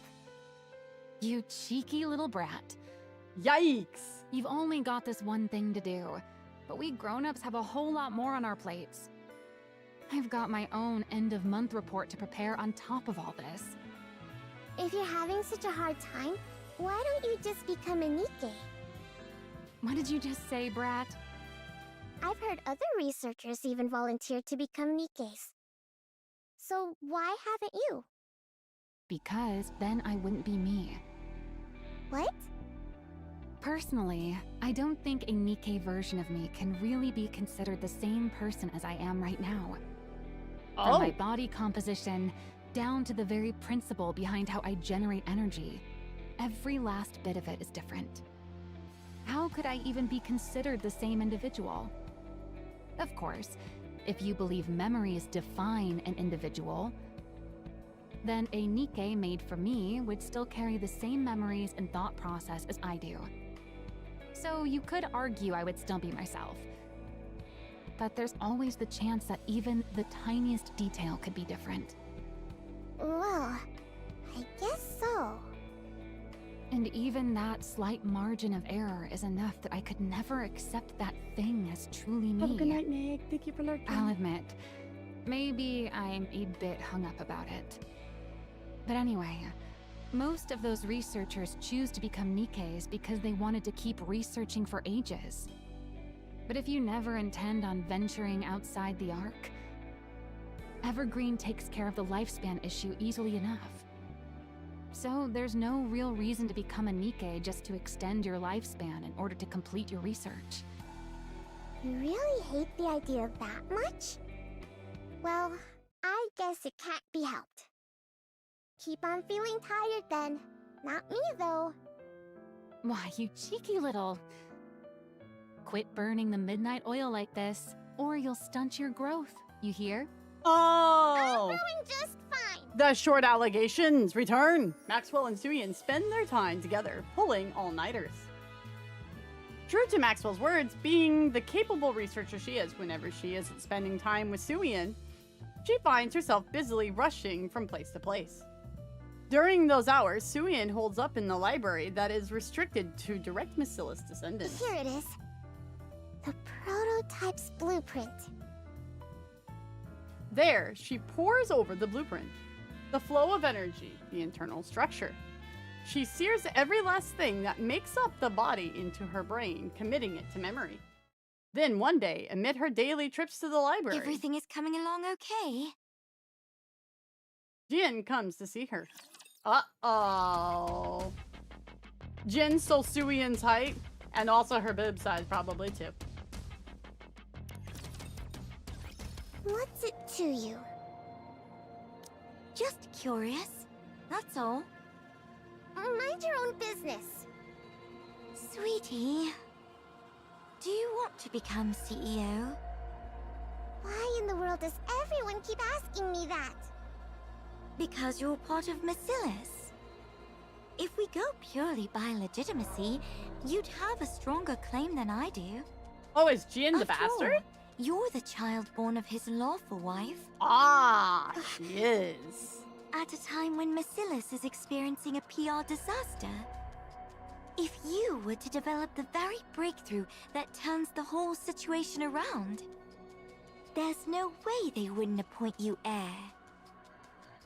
You cheeky little brat. Yikes! You've only got this one thing to do, but we grown-ups have a whole lot more on our plates. I've got my own end-of-month report to prepare on top of all this. If you're having such a hard time, why don't you just become a NIKKE? What did you just say, brat? I've heard other researchers even volunteer to become NIKKEs. So why haven't you? Because then I wouldn't be me. What? Personally, I don't think a NIKKE version of me can really be considered the same person as I am right now. From my body composition, down to the very principle behind how I generate energy, every last bit of it is different. How could I even be considered the same individual? Of course, if you believe memories define an individual, then a NIKKE made for me would still carry the same memories and thought process as I do. So you could argue I would still be myself. But there's always the chance that even the tiniest detail could be different. Well, I guess so. And even that slight margin of error is enough that I could never accept that thing as truly me. Have a good night, Nick. Thank you for lurking. I'll admit, maybe I'm a bit hung up about it. But anyway, most of those researchers choose to become NIKKEs because they wanted to keep researching for ages. But if you never intend on venturing outside the arc, Evergreen takes care of the lifespan issue easily enough. So there's no real reason to become a NIKKE just to extend your lifespan in order to complete your research. You really hate the idea that much? Well, I guess it can't be helped. Keep on feeling tired then. Not me, though. Why, you cheeky little... Quit burning the midnight oil like this, or you'll stunt your growth, you hear? I'm Oh! growing just fine. The short allegations return. Maxwell and Suian spend their time together, pulling all-nighters. True to Maxwell's words, being the capable researcher she is whenever she isn't spending time with Suian, she finds herself busily rushing from place to place. During those hours, Suian holds up in the library that is restricted to direct Macilla's descendants. Here it is. The prototype's blueprint. There, she pores over the blueprint. The flow of energy, the internal structure. She sears every last thing that makes up the body into her brain, committing it to memory. Then one day, amid her daily trips to the library, Everything is coming along okay. Jin comes to see her. Uh-oh. Jin stole Suian's height, and also her boob size probably too. What's it to you? Just curious. That's all. Mind your own business. Sweetie, do you want to become CEO? Why in the world does everyone keep asking me that? Because you're part of Macilis. If we go purely by legitimacy, you'd have a stronger claim than I do. Oh, is Jin the After all, bastard? you're the child born of his lawful wife. Ah, she is. At a time when Macilis is experiencing a PR disaster. If you were to develop the very breakthrough that turns the whole situation around, there's no way they wouldn't appoint you heir.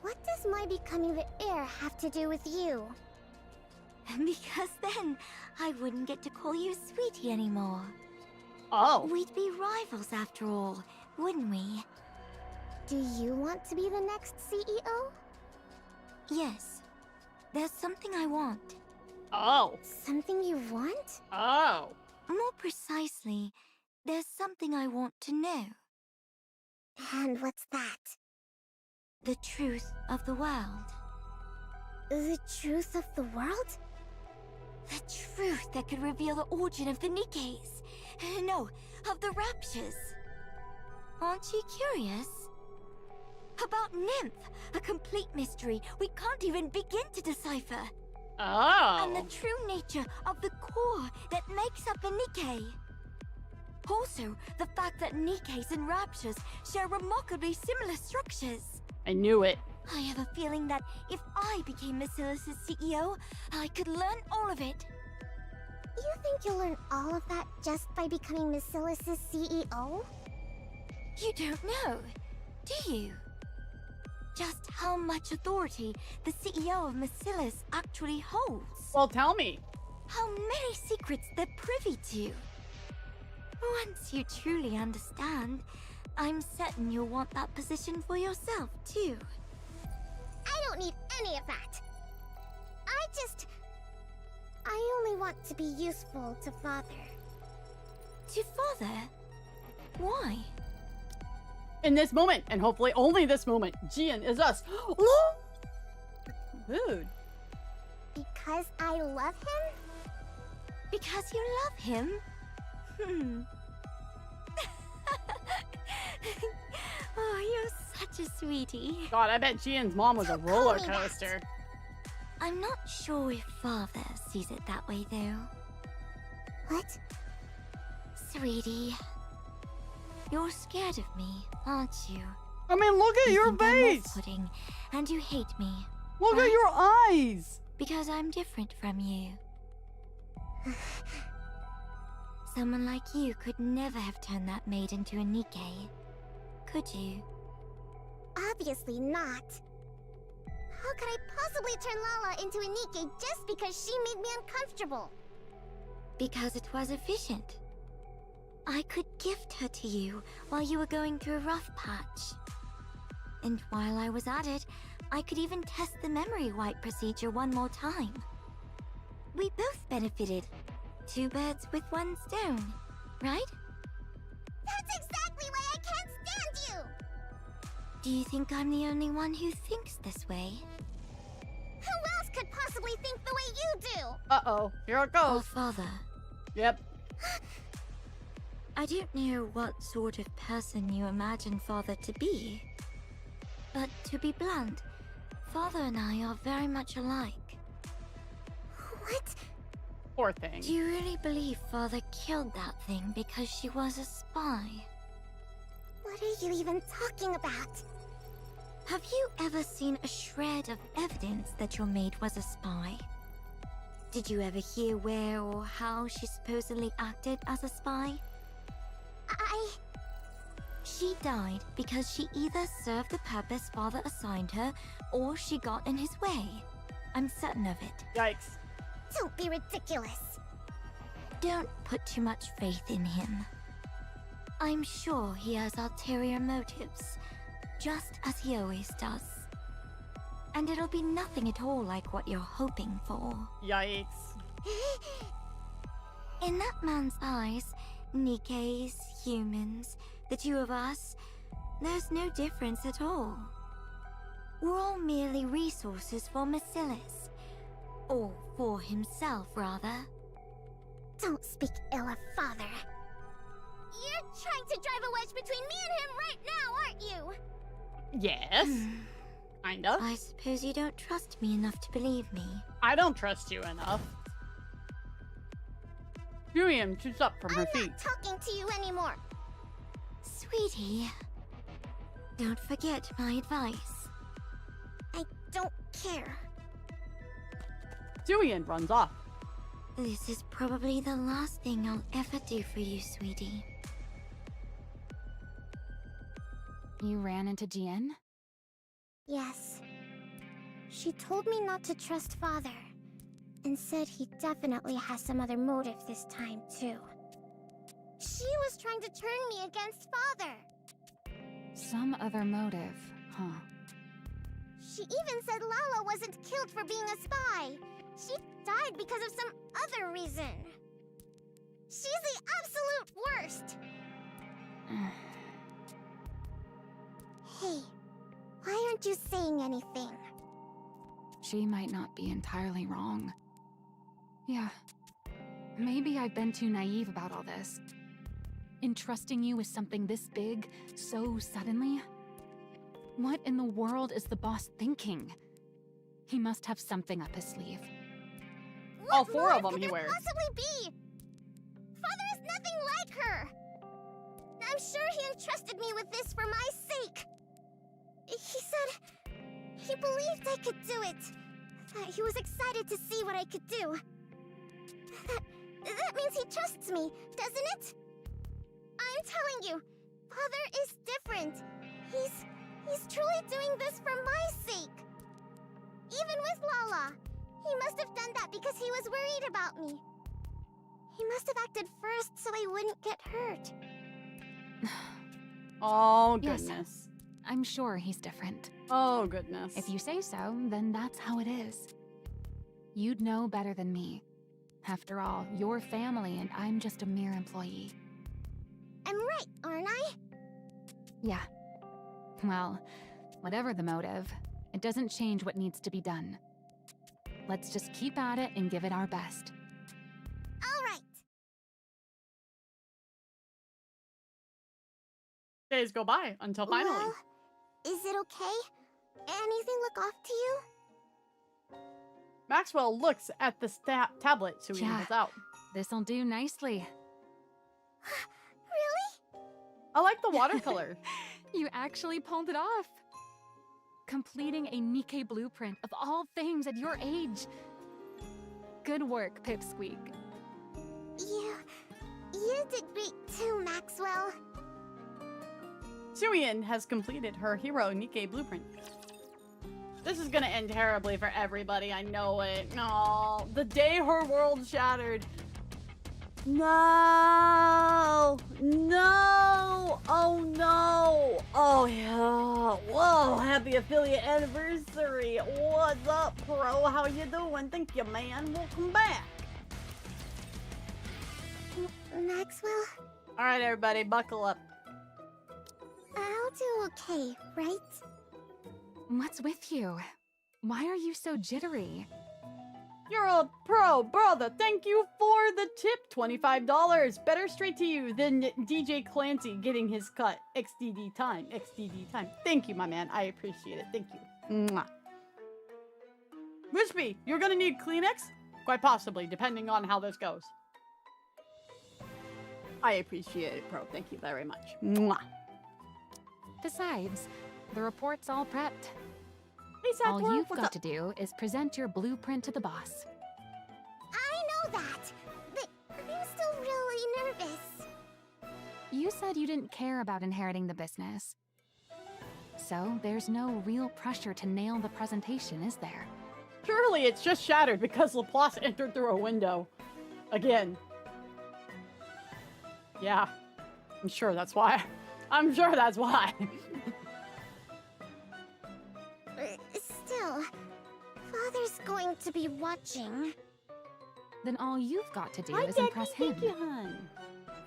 What does my becoming the heir have to do with you? Because then I wouldn't get to call you Sweetie anymore. Oh. We'd be rivals after all, wouldn't we? Do you want to be the next CEO? Yes. There's something I want. Oh. Something you want? Oh. More precisely, there's something I want to know. And what's that? The truth of the world. The truth of the world? The truth that could reveal the origin of the NIKKEs. No, of the Raptures. Aren't you curious? About Nymph, a complete mystery we can't even begin to decipher. Oh. And the true nature of the core that makes up a NIKKE. Also, the fact that NIKKEs and Raptures share remarkably similar structures. I knew it. I have a feeling that if I became Macilis' CEO, I could learn all of it. You think you'll learn all of that just by becoming Macilis' CEO? You don't know, do you? Just how much authority the CEO of Macilis actually holds. Well, tell me. How many secrets they're privy to. Once you truly understand, I'm certain you'll want that position for yourself, too. I don't need any of that. I only want to be useful to Father. To Father? Why? In this moment, and hopefully only this moment, Jin is us. Dude. Because I love him? Because you love him? Oh, you're such a sweetie. God, I bet Jin's mom was a Don't call roller me that. coaster. I'm not sure if Father sees it that way, though. What? Sweetie, you're scared of me, aren't you? I mean, look at You your think I'm face. off-putting, and you hate me. Look at right? your eyes. Because I'm different from you. Someone like you could never have turned that maid into a NIKKE, could you? Obviously not. How could I possibly turn Lala into a NIKKE just because she made me uncomfortable? Because it was efficient. I could gift her to you while you were going through a rough patch. And while I was at it, I could even test the memory wipe procedure one more time. We both benefited. 2 birds with 1 stone, right? That's exactly why I can't stand you! Do you think I'm the only one who thinks this way? Who else could possibly think the way you do? Uh-oh, here it Oh, goes. Father. Yep. I don't know what sort of person you imagine Father to be. But to be blunt, Father and I are very much alike. What? Poor thing. Do you really believe Father killed that thing because she was a spy? What are you even talking about? Have you ever seen a shred of evidence that your maid was a spy? Did you ever hear where or how she supposedly acted as a spy? She died because she either served the purpose Father assigned her, or she got in his way. I'm certain of it. Yikes. Don't be ridiculous. Don't put too much faith in him. I'm sure he has ulterior motives, just as he always does. And it'll be nothing at all like what you're hoping for. Yikes. In that man's eyes, Nikke's, humans, the two of us, there's no difference at all. We're all merely resources for Marcellus. Or for himself, rather. Don't speak ill of Father. You're trying to drive a wedge between me and him right now, aren't you? Yes. Kinda. I suppose you don't trust me enough to believe me. I don't trust you enough. Miriam shoots up from her feet. I'm not talking to you anymore. Sweetie, don't forget my advice. I don't care. Julian runs off. This is probably the last thing I'll ever do for you, sweetie. You ran into Jian? Yes. She told me not to trust Father, and said he definitely has some other motive this time, too. She was trying to turn me against Father. Some other motive, huh? She even said Lala wasn't killed for being a spy. She died because of some other reason. She's the absolute worst. Hey, why aren't you saying anything? She might not be entirely wrong. Yeah, maybe I've been too naive about all this. Entrusting you with something this big, so suddenly? What in the world is the boss thinking? He must have something up his sleeve. All What four of motive them he could there wears. possibly be? Father is nothing like her. I'm sure he entrusted me with this for my sake. He said he believed I could do it. That he was excited to see what I could do. That means he trusts me, doesn't it? I'm telling you, Father is different. He's truly doing this for my sake. Even with Lala, he must have done that because he was worried about me. He must have acted first so I wouldn't get hurt. Oh, Yes. goodness. I'm sure he's different. Oh, goodness. If you say so, then that's how it is. You'd know better than me. After all, you're family and I'm just a mere employee. I'm right, aren't I? Yeah. Well, whatever the motive, it doesn't change what needs to be done. Let's just keep at it and give it our best. All right. Days go by until finally. Well, is it okay? Anything look off to you? Maxwell looks at the tablet Sui Yeah. has out. This'll do nicely. Really? I like the watercolor. You actually pulled it off. Completing a NIKKE blueprint of all things at your age. Good work, Pipsqueak. You did great too, Maxwell. Suian has completed her hero NIKKE blueprint. This is gonna end terribly for everybody, I know it. No, the day her world shattered. No! No! Oh no! Oh yeah! Whoa! Happy affiliate anniversary! What's up, pro? How you doing? Thank you, man. Welcome back. Maxwell, All right, everybody, buckle up. I'll do okay, right? What's with you? Why are you so jittery? You're a pro, brother. Thank you for the tip. $25. Better straight to you than DJ Clancy getting his cut. XDD time. XDD time. Thank you, my man. I appreciate it. Thank you. Mwah. Wispy, you're gonna need Kleenex? Quite possibly, depending on how this goes. I appreciate it, Pro. Thank you very much. Mwah. Besides, the report's all prepped. Hey, All Sator, you've what's got up? to do is present your blueprint to the boss. I know that, but I'm still really nervous. You said you didn't care about inheriting the business. So there's no real pressure to nail the presentation, is there? Surely it's just shattered because Laplace entered through a window. Again. Yeah. I'm sure that's why. I'm sure that's why. Still, Father's going to be watching. Then all you've got to do Hi, is Daddy. impress him. Thank you, hon.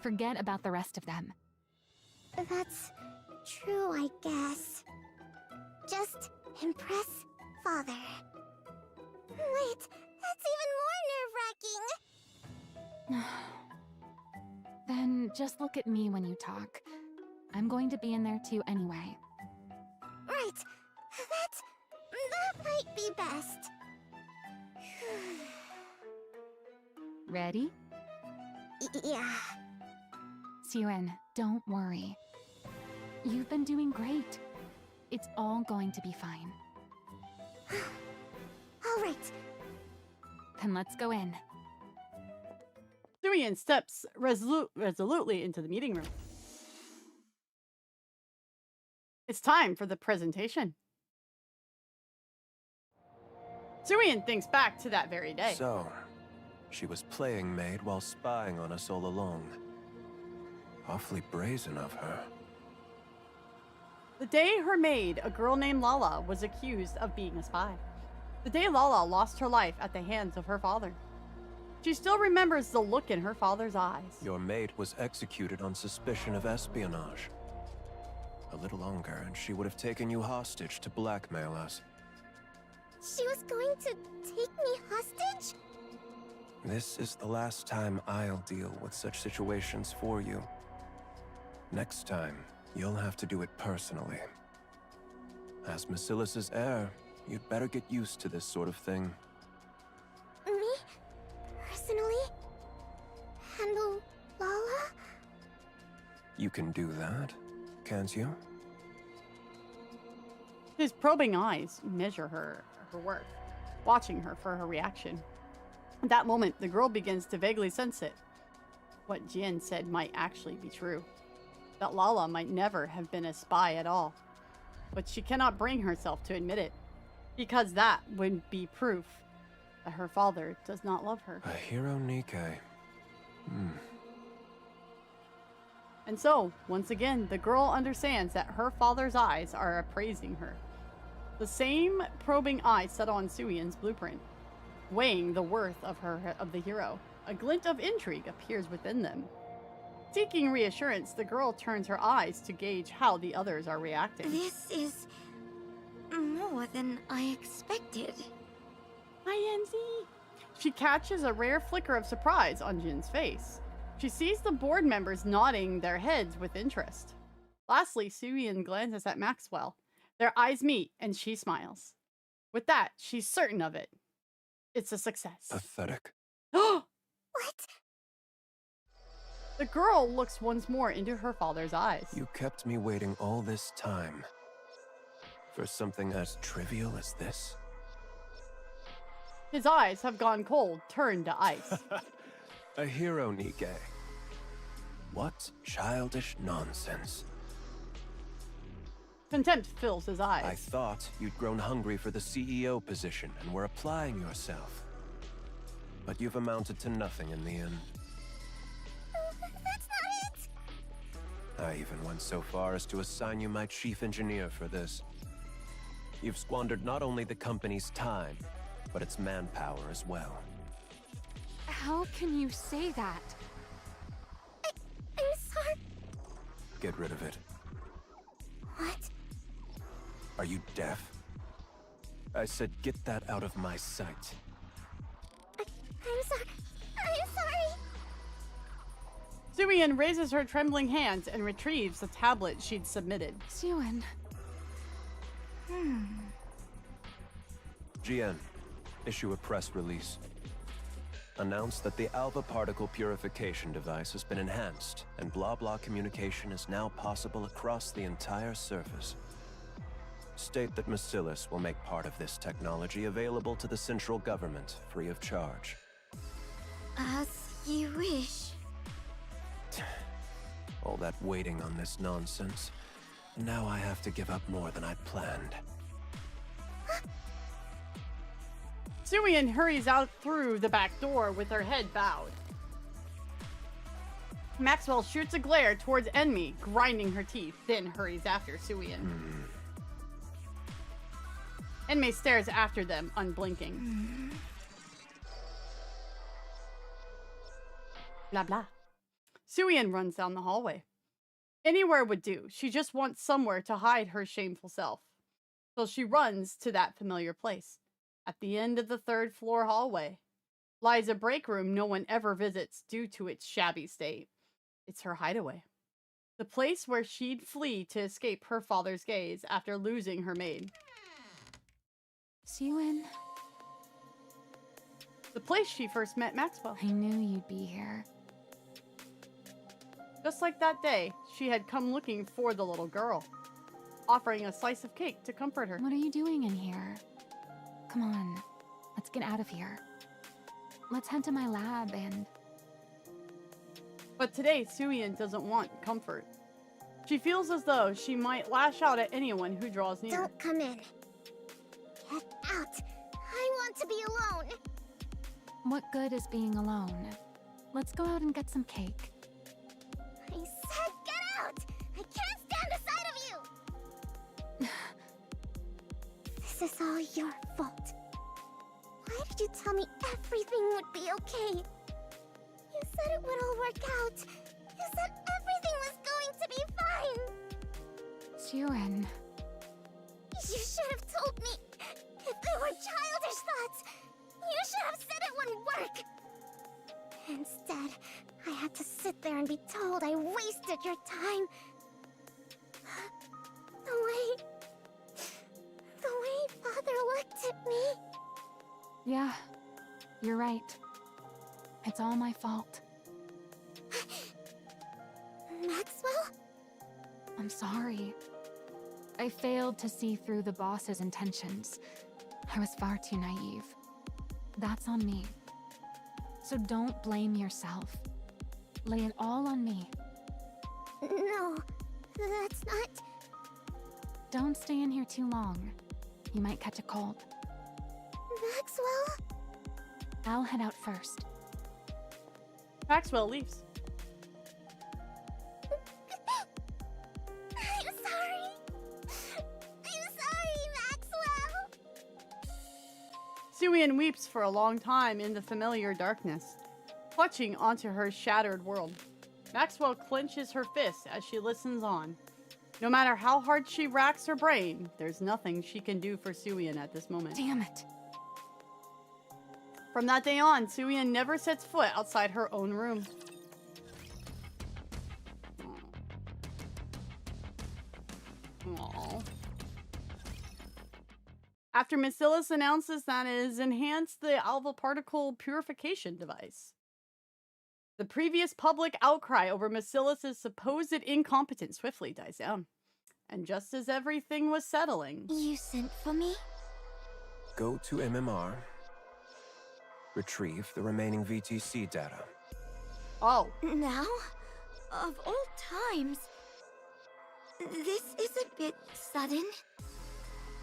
Forget about the rest of them. That's true, I guess. Just impress Father. Wait, that's even more nerve-wracking. Then just look at me when you talk. I'm going to be in there too anyway. Right, that might be best. Ready? Yeah. Siren, don't worry. You've been doing great. It's all going to be fine. All right. Then let's go in. Suian steps resolutely into the meeting room. It's time for the presentation. Suian thinks back to that very day. So, she was playing maid while spying on us all along. Awfully brazen of her. The day her maid, a girl named Lala, was accused of being a spy. The day Lala lost her life at the hands of her father. She still remembers the look in her father's eyes. Your maid was executed on suspicion of espionage. A little longer, and she would have taken you hostage to blackmail us. She was going to take me hostage? This is the last time I'll deal with such situations for you. Next time, you'll have to do it personally. As Macilis's heir, you'd better get used to this sort of thing. Me? Personally? Handle Lala? You can do that, can't you? His probing eyes measure her work, watching her for her reaction. At that moment, the girl begins to vaguely sense it. What Jian said might actually be true. That Lala might never have been a spy at all. But she cannot bring herself to admit it, because that would be proof that her father does not love her. A hero NIKKE. And so, once again, the girl understands that her father's eyes are appraising her. The same probing eyes set on Suian's blueprint, weighing the worth of the hero. A glint of intrigue appears within them. Seeking reassurance, the girl turns her eyes to gauge how the others are reacting. This is more than I expected. Hi, Enzi. She catches a rare flicker of surprise on Jin's face. She sees the board members nodding their heads with interest. Lastly, Suian glances at Maxwell. Their eyes meet, and she smiles. With that, she's certain of it. It's a success. Pathetic. What? The girl looks once more into her father's eyes. You kept me waiting all this time. For something as trivial as this? His eyes have gone cold, turned to ice. A hero, NIKKE. What childish nonsense. Contempt fills his eyes. I thought you'd grown hungry for the CEO position and were applying yourself. But you've amounted to nothing in the end. That's not it! I even went so far as to assign you my chief engineer for this. You've squandered not only the company's time, but its manpower as well. How can you say that? I'm sorry. Get rid of it. What? Are you deaf? I said get that out of my sight. I'm sorry. I'm sorry. Suian raises her trembling hands and retrieves the tablet she'd submitted. Siren. GN, issue a press release. announced that the alpha particle purification device has been enhanced, and blah-blah communication is now possible across the entire surface. State that Macilis will make part of this technology available to the central government, free of charge. As you wish. All that waiting on this nonsense. Now I have to give up more than I'd planned. Suian hurries out through the back door with her head bowed. Maxwell shoots a glare towards Enmi, grinding her teeth, then hurries after Suian. Enmi stares after them, unblinking. Blah blah. Suian runs down the hallway. Anywhere would do. She just wants somewhere to hide her shameful self. So she runs to that familiar place. At the end of the 3rd floor hallway lies a break room no one ever visits due to its shabby state. It's her hideaway. The place where she'd flee to escape her father's gaze after losing her maid. Suian, The place she first met Maxwell. I knew you'd be here. Just like that day, she had come looking for the little girl, offering a slice of cake to comfort her. What are you doing in here? Come on, let's get out of here. Let's head to my lab and... But today, Suian doesn't want comfort. She feels as though she might lash out at anyone who draws near. Don't come in. Get out. I want to be alone. What good is being alone? Let's go out and get some cake. I said get out. I can't stand the sight of you. This is all your fault. Why did you tell me everything would be okay? You said it would all work out. You said everything was going to be fine. Suian, You should have told me. If they were childish thoughts, you should have said it wouldn't work. Instead, I had to sit there and be told I wasted your time. The way Father looked at me. yeah, you're right. It's all my fault. Maxwell? I'm sorry. I failed to see through the boss's intentions. I was far too naive. That's on me. So don't blame yourself. Lay it all on me. No, that's not... Don't stay in here too long. You might catch a cold. Maxwell? I'll head out first. Maxwell leaves. I'm sorry. I'm sorry, Maxwell. Suian weeps for a long time in the familiar darkness, clutching onto her shattered world. Maxwell clenches her fist as she listens on. No matter how hard she racks her brain, there's nothing she can do for Suian at this moment. Damn it. From that day on, Suian never sets foot outside her own room. Aww. After Macilis announces that it has enhanced the alpha particle purification device, the previous public outcry over Macilis' supposed incompetence swiftly dies down. And just as everything was settling... You sent for me? Go to MMR. Retrieve the remaining VTC data. Oh. Now? Of all times. This is a bit sudden.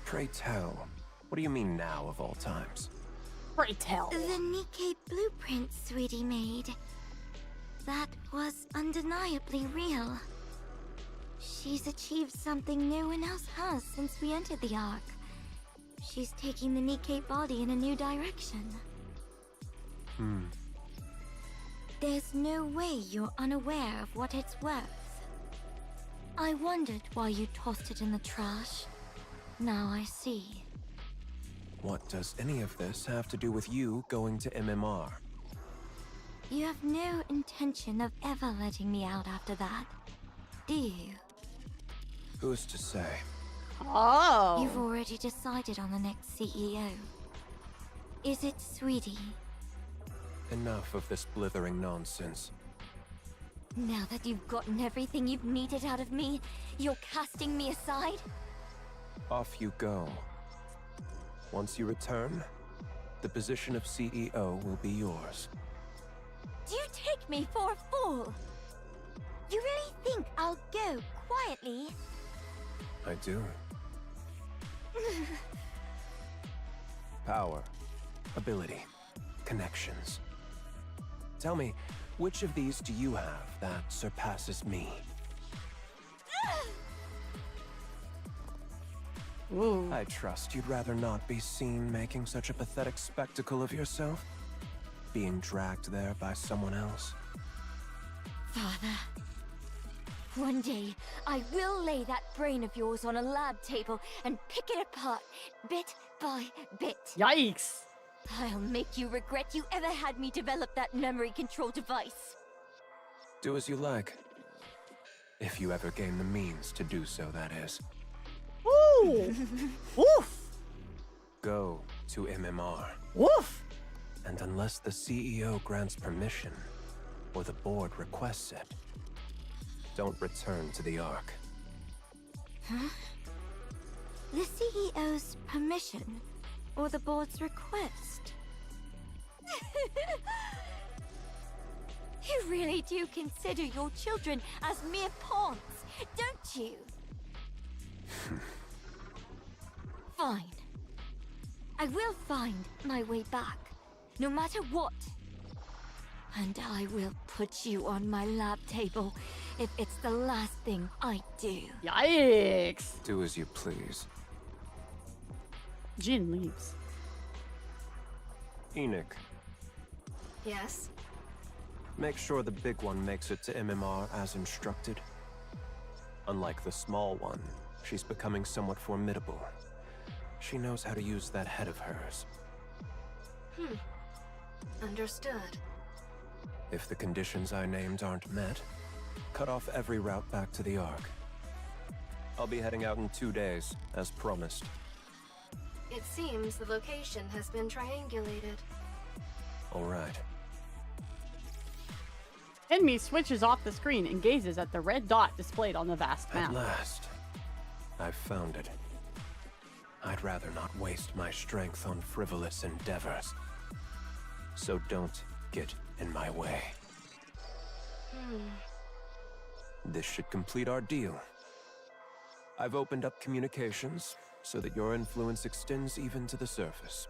Pray tell, what do you mean now of all times? Pray tell. The NIKKE blueprint Sweetie made. That was undeniably real. She's achieved something no one else has since we entered the Ark. She's taking the NIKKE body in a new direction. There's no way you're unaware of what it's worth. I wondered why you tossed it in the trash. Now I see. What does any of this have to do with you going to MMR? You have no intention of ever letting me out after that, do you? Who's to say? Oh. You've already decided on the next CEO. Is it Sweetie? Enough of this blithering nonsense. Now that you've gotten everything you've needed out of me, you're casting me aside? Off you go. Once you return, the position of CEO will be yours. Do you take me for a fool? You really think I'll go quietly? I do. Power, ability, connections. Tell me, which of these do you have that surpasses me? Ooh. I trust you'd rather not be seen making such a pathetic spectacle of yourself? Being dragged there by someone else? Father, one day I will lay that brain of yours on a lab table and pick it apart, bit by bit. Yikes. I'll make you regret you ever had me develop that memory control device. Do as you like. If you ever gain the means to do so, that is. Ooh. Woof. Go to MMR. Woof. And unless the CEO grants permission, or the board requests it, don't return to the Ark. Huh? The CEO's permission, or the board's request? You really do consider your children as mere pawns, don't you? Fine. I will find my way back, no matter what. And I will put you on my lab table if it's the last thing I do. Yikes. Do as you please. Jin leaves. Enoch, Yes? make sure the big one makes it to MMR as instructed. Unlike the small one, she's becoming somewhat formidable. She knows how to use that head of hers. Understood. If the conditions I named aren't met, cut off every route back to the Ark. I'll be heading out in 2 days, as promised. It seems the location has been triangulated. All right. Enmi switches off the screen and gazes at the red dot displayed on the vast map. At last, I've found it. I'd rather not waste my strength on frivolous endeavors. So don't get in my way. This should complete our deal. I've opened up communications so that your influence extends even to the surface.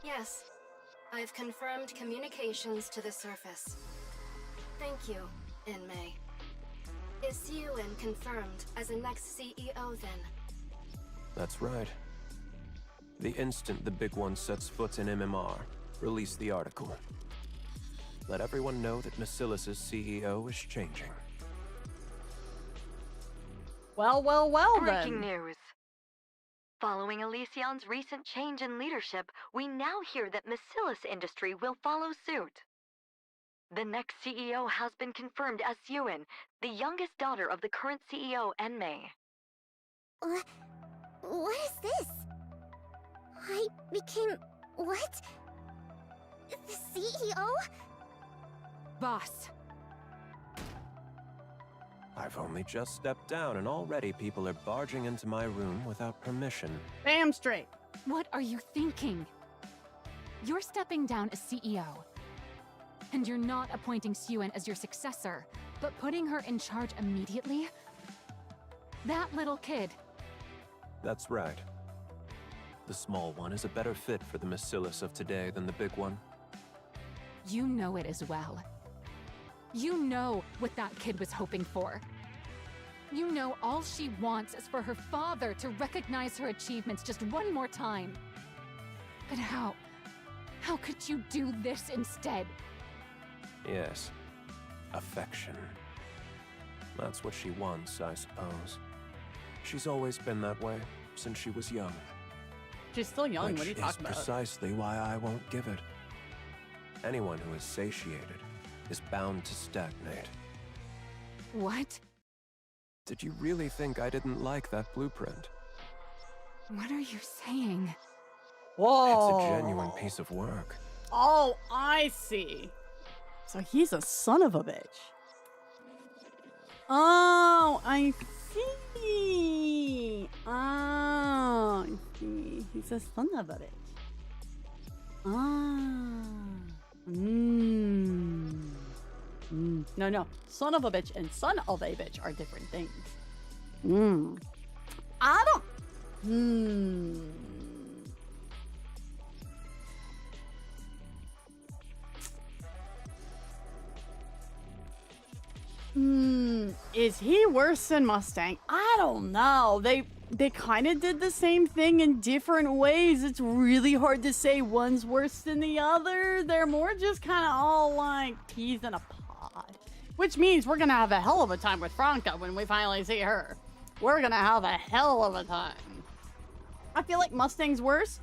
Yes. I've confirmed communications to the surface. Thank you, Inmei. Is Yuen confirmed as the next CEO then? That's right. The instant the big one sets foot in MMR, release the article. Let everyone know that Macilis's CEO is changing. Well, well, well Breaking then. news. Following Elysion's recent change in leadership, we now hear that Macilis Industry will follow suit. The next CEO has been confirmed as Yuen, the youngest daughter of the current CEO, Enmei. What is this? I became... what? The CEO? Boss. I've only just stepped down and already people are barging into my room without permission. Damn straight. What are you thinking? You're stepping down as CEO. And you're not appointing Yuen as your successor, but putting her in charge immediately? That little kid. That's right. The small one is a better fit for the Macilis of today than the big one. You know it as well. You know what that kid was hoping for. You know all she wants is for her father to recognize her achievements just one more time. But how? How could you do this instead? Yes. Affection. That's what she wants, I suppose. She's always been that way, since she was young. She's still young. Which What are you is talking about? precisely why I won't give it. Anyone who is satiated is bound to stagnate. What? Did you really think I didn't like that blueprint? What are you saying? Whoa. It's a genuine piece of work. Oh, I see. So he's a son of a bitch. Oh, I see. Oh, I see. He's a son of a bitch. Ah. No. Son of a bitch and son of a bitch are different things. I don't... Is he worse than Mustang? I don't know. They kind of did the same thing in different ways. It's really hard to say one's worse than the other. They're more just kind of all like peas in a pod. Which means we're gonna have a hell of a time with Franca when we finally see her. We're gonna have a hell of a time. I feel like Mustang's worse.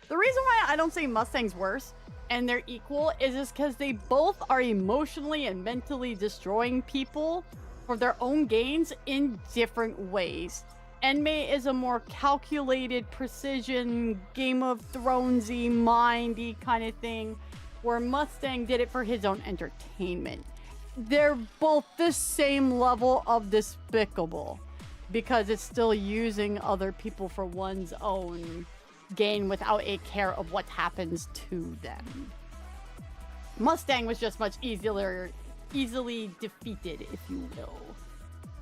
The reason why I don't say Mustang's worse and they're equal is just because they both are emotionally and mentally destroying people for their own gains in different ways. Enmei is a more calculated, precision, Game of Thronesy, mindy kind of thing, where Mustang did it for his own entertainment. They're both the same level of despicable because it's still using other people for one's own gain without a care of what happens to them. Mustang was just much easily defeated, if you will.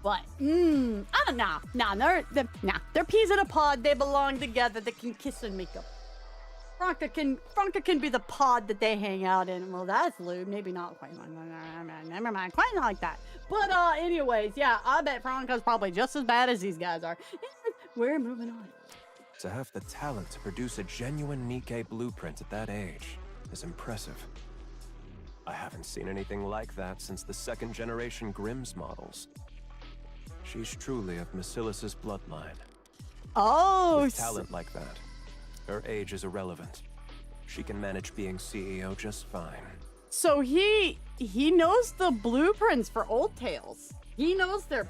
But I don't know. They're peas in a pod. They belong together. They can kiss and make up. Franca can be the pod that they hang out in. Well, that's lewd. Maybe not quite. Never mind. Quite not like that. But anyways, yeah, I bet Franca's probably just as bad as these guys are. We're moving on. To have the talent to produce a genuine NIKKE blueprint at that age is impressive. I haven't seen anything like that since the second-generation Grimm's models. She's truly of Basilis's bloodline. Oh, with talent like that, her age is irrelevant. She can manage being CEO just fine. So he knows the blueprints for Old Tales. He knows their...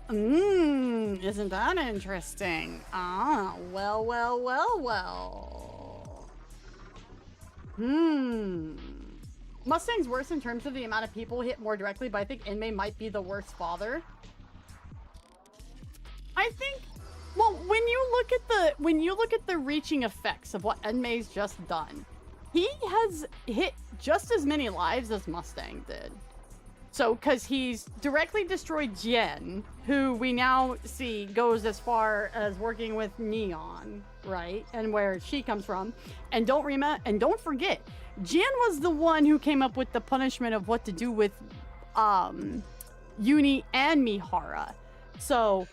isn't that interesting? Ah, well. Mustang's worse in terms of the amount of people hit more directly, but I think Enmei might be the worst father. I think, well, when you look at the reaching effects of what Enmei's just done, he has hit just as many lives as Mustang did. So, because he's directly destroyed Jen, who we now see goes as far as working with Neon, right? And where she comes from. And don't forget, Jen was the one who came up with the punishment of what to do with Uni and Mihara. So,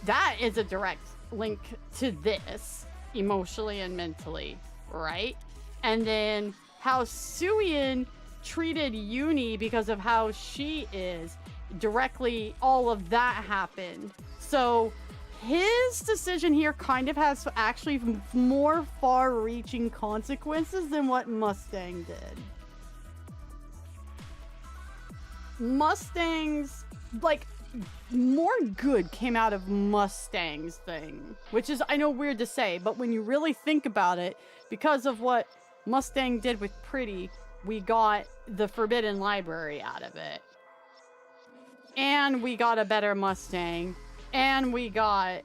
that is a direct link to this, emotionally and mentally, right? And then how Suyin treated Uni because of how she is, directly all of that happened. So his decision here kind of has actually more far-reaching consequences than what Mustang did. Mustang's, like, more good came out of Mustang's thing, which is, I know, weird to say, but when you really think about it, because of what Mustang did with Pretty, we got the Forbidden Library out of it. And we got a better Mustang. And we got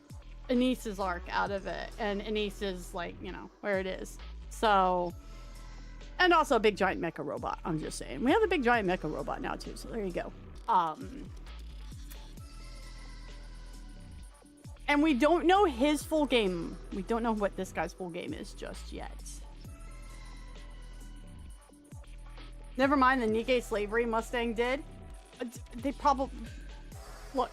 Anise's arc out of it. And Anise is, like, you know, where it is. So... And also a big giant mecha robot, I'm just saying. We have a big giant mecha robot now, too, so there you go. And we don't know his full game. We don't know what this guy's full game is just yet. Never mind the NIKKE slavery Mustang did. They probably... Look.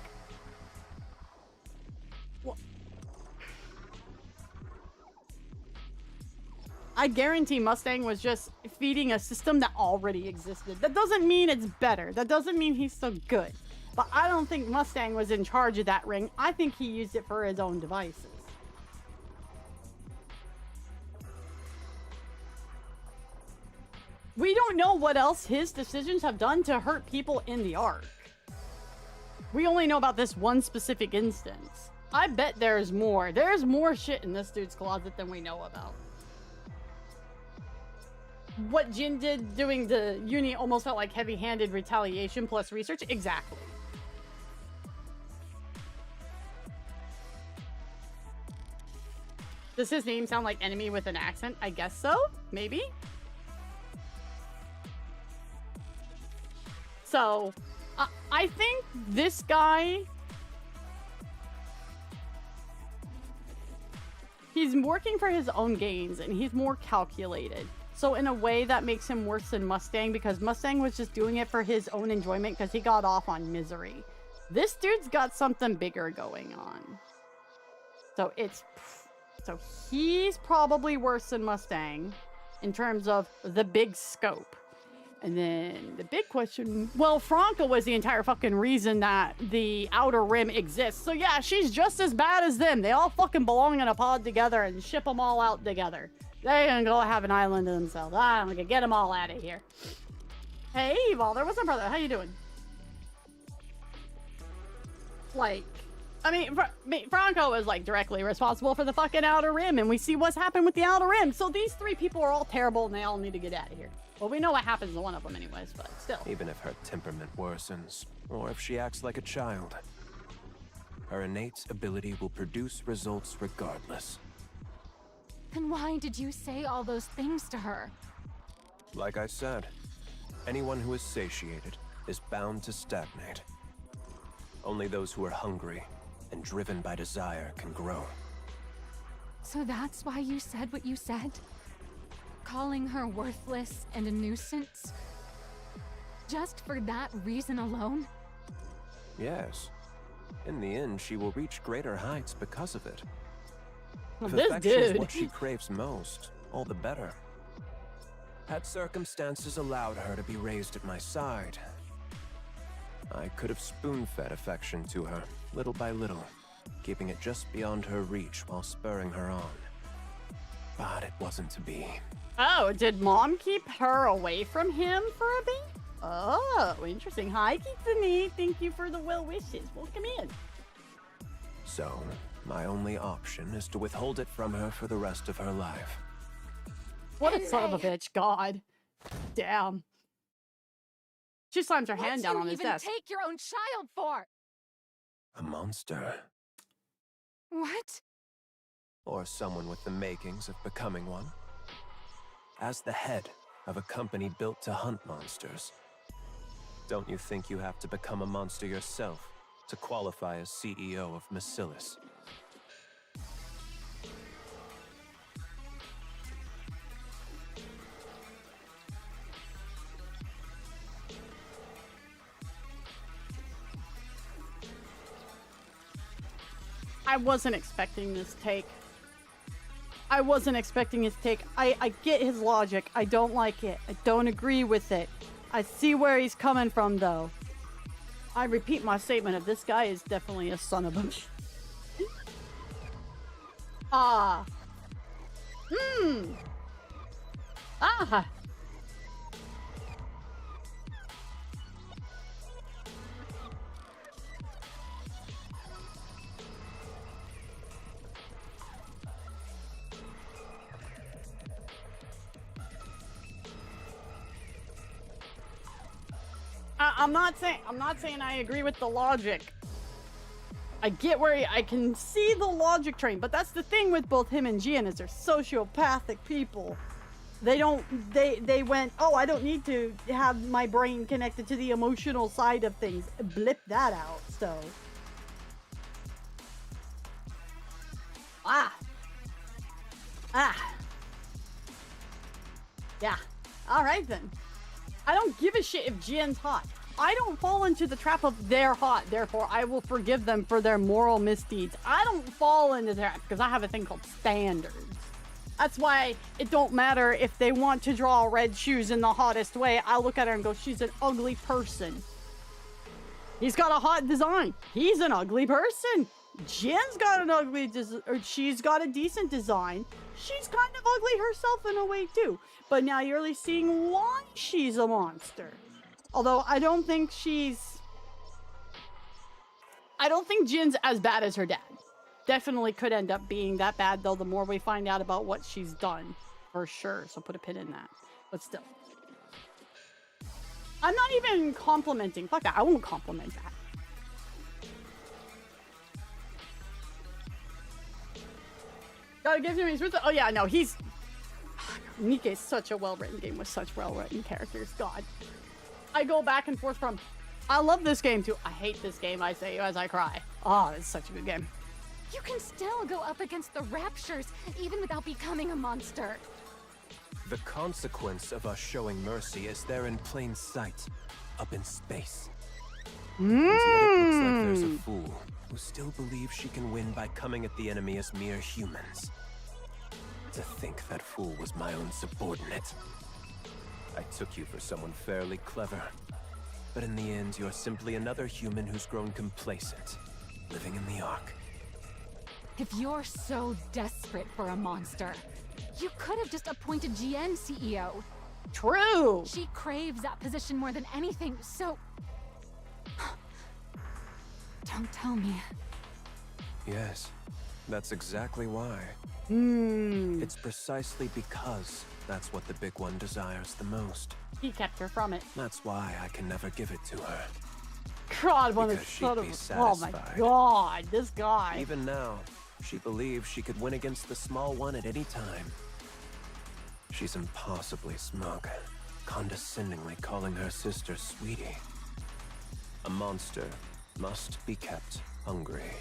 I guarantee Mustang was just feeding a system that already existed. That doesn't mean it's better. That doesn't mean he's so good. But I don't think Mustang was in charge of that ring. I think he used it for his own devices. We don't know what else his decisions have done to hurt people in the arc. We only know about this one specific instance. I bet there's more. There's more shit in this dude's closet than we know about. What Jin did doing the uni almost felt like heavy-handed retaliation plus research. Exactly. Does his name sound like enemy with an accent? I guess so. Maybe. So, I think this guy... He's working for his own gains, and he's more calculated. So in a way, that makes him worse than Mustang, because Mustang was just doing it for his own enjoyment because he got off on misery. This dude's got something bigger going on. So he's probably worse than Mustang in terms of the big scope. And then the big question, well, Franca was the entire fucking reason that the Outer Rim exists. So yeah, she's just as bad as them. They all fucking belong in a pod together and ship them all out together. They're gonna go have an island to themselves. I'm gonna get them all out of here. Hey, Valder, what's up, brother? How you doing? Like, I mean, Franco is like directly responsible for the fucking Outer Rim, and we see what's happened with the Outer Rim. So these three people are all terrible, and they all need to get out of here. Well, we know what happens to one of them anyways, but still. Even if her temperament worsens, or if she acts like a child, her innate ability will produce results regardless. Then why did you say all those things to her? Like I said, anyone who is satiated is bound to stagnate. Only those who are hungry and driven by desire can grow. So that's why you said what you said? Calling her worthless and a nuisance? Just for that reason alone? Yes. In the end, she will reach greater heights because of it. If This affection is dude. what she craves most, all the better. Had circumstances allowed her to be raised at my side, I could have spoon-fed affection to her, little by little, keeping it just beyond her reach while spurring her on. But it wasn't to be. Oh, did Mom keep her away from him for a bit? Oh, interesting. Hi, Kitsune. Thank you for the well wishes. Welcome in. So, my only option is to withhold it from her for the rest of her life. What a son of a bitch. God. Damn. She slams her hand down on his desk. Take your own child for? A monster. What? Or someone with the makings of becoming one. As the head of a company built to hunt monsters, don't you think you have to become a monster yourself to qualify as CEO of Masilis? I wasn't expecting this take. I wasn't expecting his take. I get his logic. I don't like it. I don't agree with it. I see where he's coming from, though. I repeat my statement of this guy is definitely a son of a... Ah. Ah. I'm not saying I agree with the logic. I get where I can see the logic train, but that's the thing with both him and Gian is they're sociopathic people. They went, oh, I don't need to have my brain connected to the emotional side of things. Blip that out, so. Yeah. All right, then. I don't give a shit if Jian's hot. I don't fall into the trap of they're hot, therefore I will forgive them for their moral misdeeds. I don't fall into that because I have a thing called standards. That's why it don't matter if they want to draw red shoes in the hottest way. I look at her and go, she's an ugly person. He's got a hot design. He's an ugly person. Jin's got an ugly or she's got a decent design. She's kind of ugly herself in a way too. But now you're really seeing why she's a monster. Although I don't think she's... I don't think Jin's as bad as her dad. Definitely could end up being that bad, though, the more we find out about what she's done. For sure. So put a pin in that. But still. I'm not even complimenting. Fuck that. I won't compliment that. Gotta give him his respect. Oh, yeah, no, he's... NIKKE is such a well-written game with such well-written characters. God. I go back and forth from... I love this game, too. I hate this game, I say as I cry. Oh, it's such a good game. You can still go up against the Raptures, even without becoming a monster. The consequence of us showing mercy is there in plain sight, up in space. And yet it looks like there's a fool who still believes she can win by coming at the enemy as mere humans. To think that fool was my own subordinate. I took you for someone fairly clever. But in the end, you're simply another human who's grown complacent, living in the Ark. If you're so desperate for a monster, you could have just appointed GN CEO. True! She craves that position more than anything, so... Don't tell me. Yes, that's exactly why. It's precisely because that's what the big one desires the most. He kept her from it. That's why I can never give it to her. God, what a Because she'd son be of a... Oh my satisfied. God, this guy. Even now, she believes she could win against the small one at any time. She's impossibly smug, condescendingly calling her sister sweetie. A monster must be kept hungry.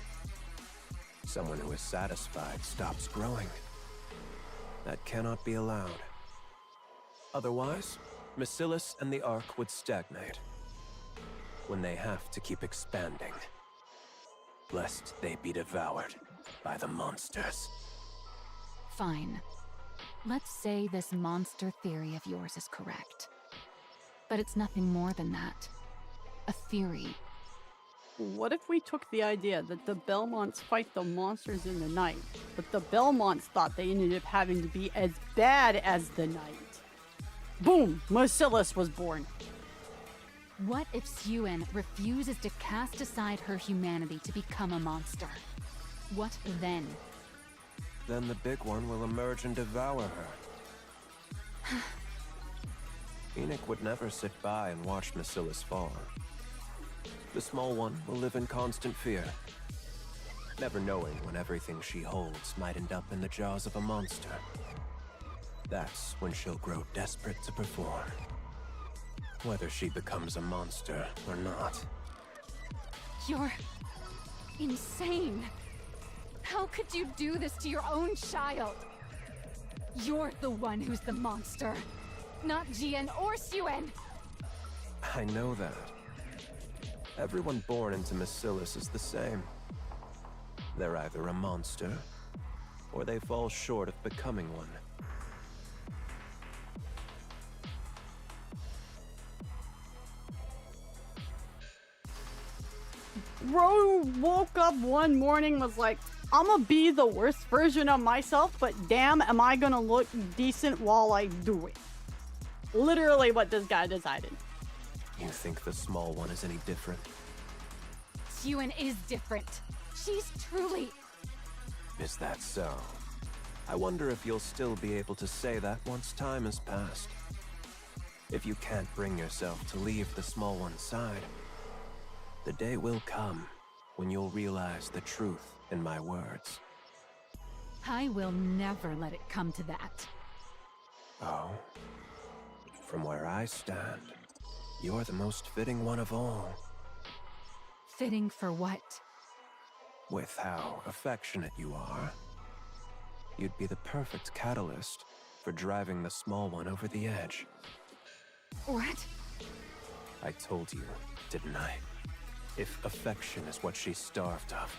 Someone who is satisfied stops growing. That cannot be allowed. Otherwise, Masilis and the Ark would stagnate. When they have to keep expanding, lest they be devoured by the monsters. Fine. Let's say this monster theory of yours is correct. But it's nothing more than that. A theory. What if we took the idea that the Belmonts fight the monsters in the night, but the Belmonts thought they ended up having to be as bad as the night? Boom! Masilis was born. What if Suen refuses to cast aside her humanity to become a monster? What then? Then the big one will emerge and devour her. Enoch would never sit by and watch Masilis fall. The small one will live in constant fear, never knowing when everything she holds might end up in the jaws of a monster. That's when she'll grow desperate to perform, whether she becomes a monster or not. You're insane. How could you do this to your own child? You're the one who's the monster, not Jian or Suen. I know that. Everyone born into Masilis is the same. They're either a monster, or they fall short of becoming one. Bro woke up one morning, was like, I'm gonna be the worst version of myself, but damn, am I gonna look decent while I do it. Literally what this guy decided. You think the small one is any different? Suen is different. She's truly... Is that so? I wonder if you'll still be able to say that once time has passed. If you can't bring yourself to leave the small one's side, the day will come when you'll realize the truth in my words. I will never let it come to that. Oh? From where I stand, you're the most fitting one of all. Fitting for what? With how affectionate you are, you'd be the perfect catalyst for driving the small one over the edge. What? I told you, didn't I? If affection is what she's starved of,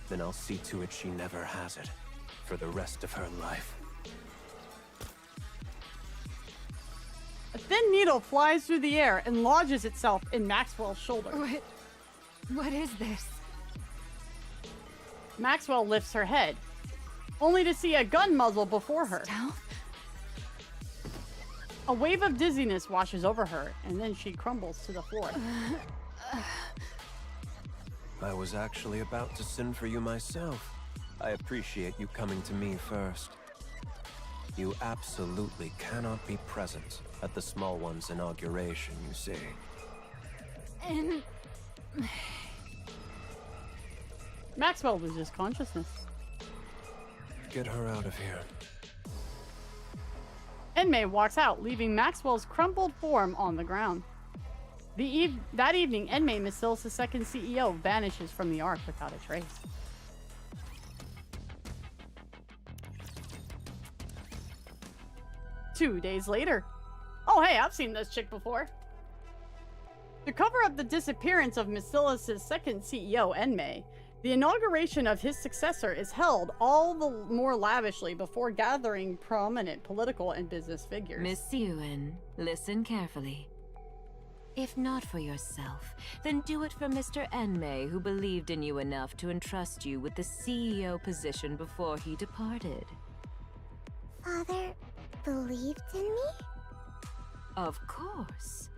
then I'll see to it she never has it for the rest of her life. A thin needle flies through the air and lodges itself in Maxwell's shoulder. What is this? Maxwell lifts her head, only to see a gun muzzle before her. Stealth? A wave of dizziness washes over her, and then she crumbles to the floor. I was actually about to send for you myself. I appreciate you coming to me first. You absolutely cannot be present at the small one's inauguration, you see. And... Maxwell loses consciousness. Get her out of here. Enmei walks out, leaving Maxwell's crumpled form on the ground. That evening, Enmei, Macillus' second CEO, vanishes from the Ark without a trace. Two days later. Oh hey, I've seen this chick before. To cover up the disappearance of Macillus' second CEO, Enmei, the inauguration of his successor is held all the more lavishly before gathering prominent political and business figures. Miss Yuen, listen carefully. If not for yourself, then do it for Mr. Enmei, who believed in you enough to entrust you with the CEO position before he departed. Father believed in me? Of course.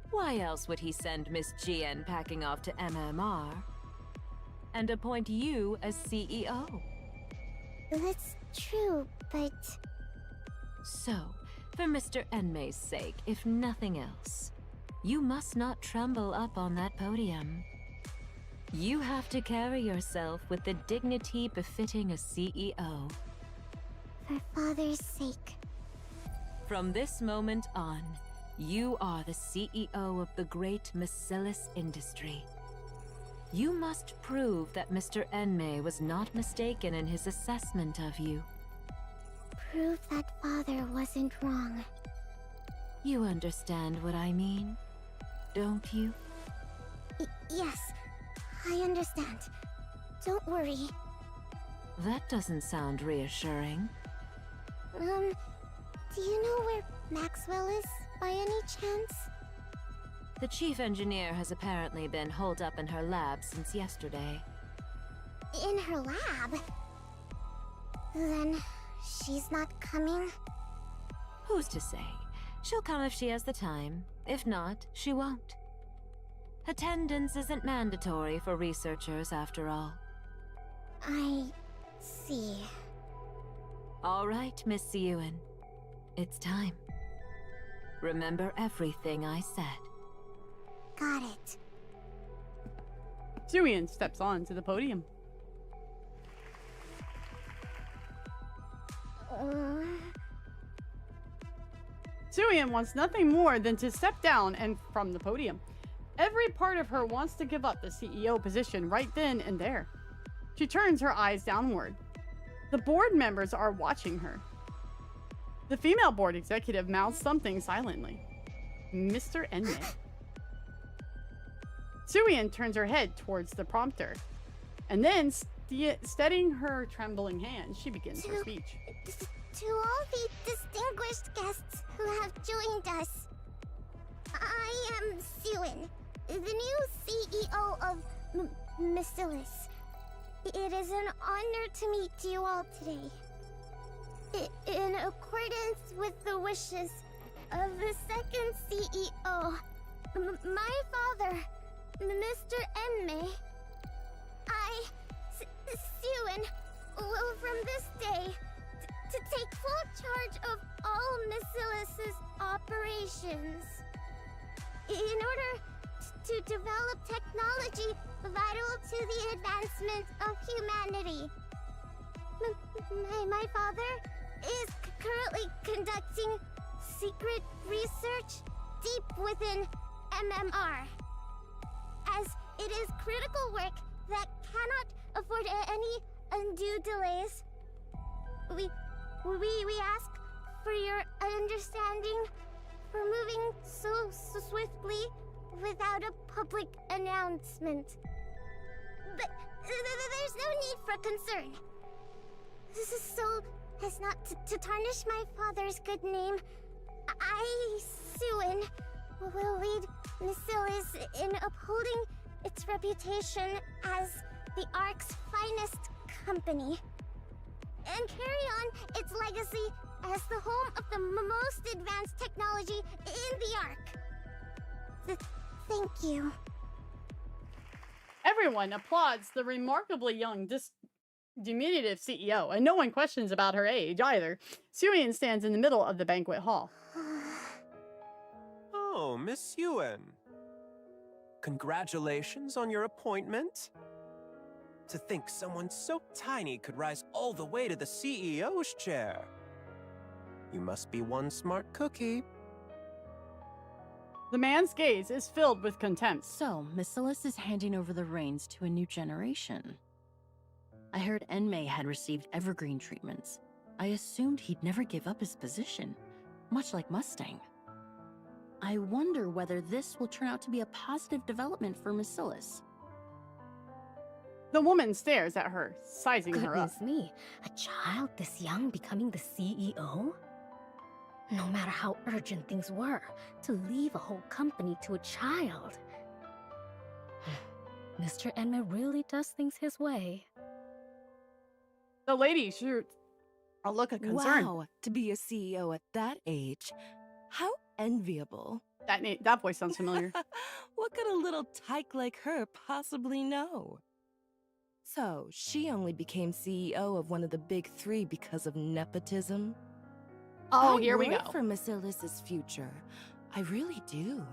Why else would he send Miss GN packing off to MMR and appoint you as CEO? That's true, but... So, for Mr. Enmei's sake, if nothing else, you must not tremble up on that podium. You have to carry yourself with the dignity befitting a CEO. For Father's sake. From this moment on, you are the CEO of the great Macillus industry. You must prove that Mr. Enmei was not mistaken in his assessment of you. Prove that Father wasn't wrong. You understand what I mean, don't you? Yes, I understand. Don't worry. That doesn't sound reassuring. Do you know where Maxwell is, by any chance? The chief engineer has apparently been holed up in her lab since yesterday. In her lab? Then she's not coming? Who's to say? She'll come if she has the time. If not, she won't. Attendance isn't mandatory for researchers, after all. I see. All right, Miss Yuen. It's time. Remember everything I said. Got it. Suian steps on to the podium. Suian wants nothing more than to step down and from the podium. Every part of her wants to give up the CEO position right then and there. She turns her eyes downward. The board members are watching her. The female board executive mouths something silently. Mr. Enmei. Suian turns her head towards the prompter, and then, steadying her trembling hand, she begins her speech. To all the distinguished guests who have joined us, I am Suian, the new CEO of Macillus. It is an honor to meet you all today. In accordance with the wishes of the second CEO, my father, Mr. Enmei, I, Suian, will from this day to take full charge of all Macillus' operations. In order to develop technology vital to the advancement of humanity. My father is currently conducting secret research deep within MMR, as it is critical work that cannot afford any undue delays. We ask for your understanding for moving so swiftly without a public announcement. But there's no need for concern. This is so as not to tarnish my father's good name. I, Suian, will lead Macillus in upholding its reputation as the Ark's finest company, and carry on its legacy as the home of the most advanced technology in the Ark. Thank you. Everyone applauds the remarkably young, diminutive CEO, and no one questions about her age either. Suyin stands in the middle of the banquet hall. Oh, Miss Yuen. Congratulations on your appointment. To think someone so tiny could rise all the way to the CEO's chair. You must be one smart cookie. The man's gaze is filled with contempt. So, Masilis is handing over the reins to a new generation. I heard Enmei had received evergreen treatments. I assumed he'd never give up his position, much like Mustang. I wonder whether this will turn out to be a positive development for Masilis. The woman stares at her, sizing her up. Goodness me, a child this young becoming the CEO? No matter how urgent things were, to leave a whole company to a child. Mr. Enmei really does things his way. The lady shoots a look of concern. Wow, to be a CEO at that age. How enviable. That voice sounds familiar. What could a little tyke like her possibly know? So, she only became CEO of one of the big three because of nepotism? Oh, here we I go. worry for Masilis' future. I really do.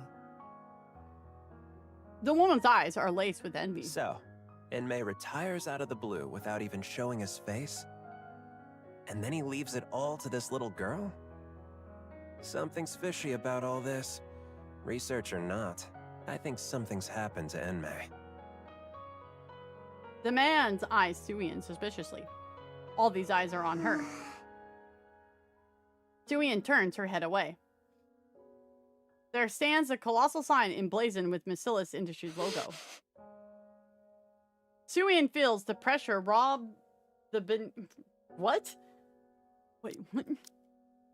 The woman's eyes are laced with envy. So, Enmei retires out of the blue without even showing his face? And then he leaves it all to this little girl? Something's fishy about all this. Research or not, I think something's happened to Enmei. The man's eyes Suyin suspiciously. All these eyes are on her. Suyin turns her head away. There stands a colossal sign emblazoned with Masilis Industries logo. Suyin feels the pressure rob the what? Wait, what?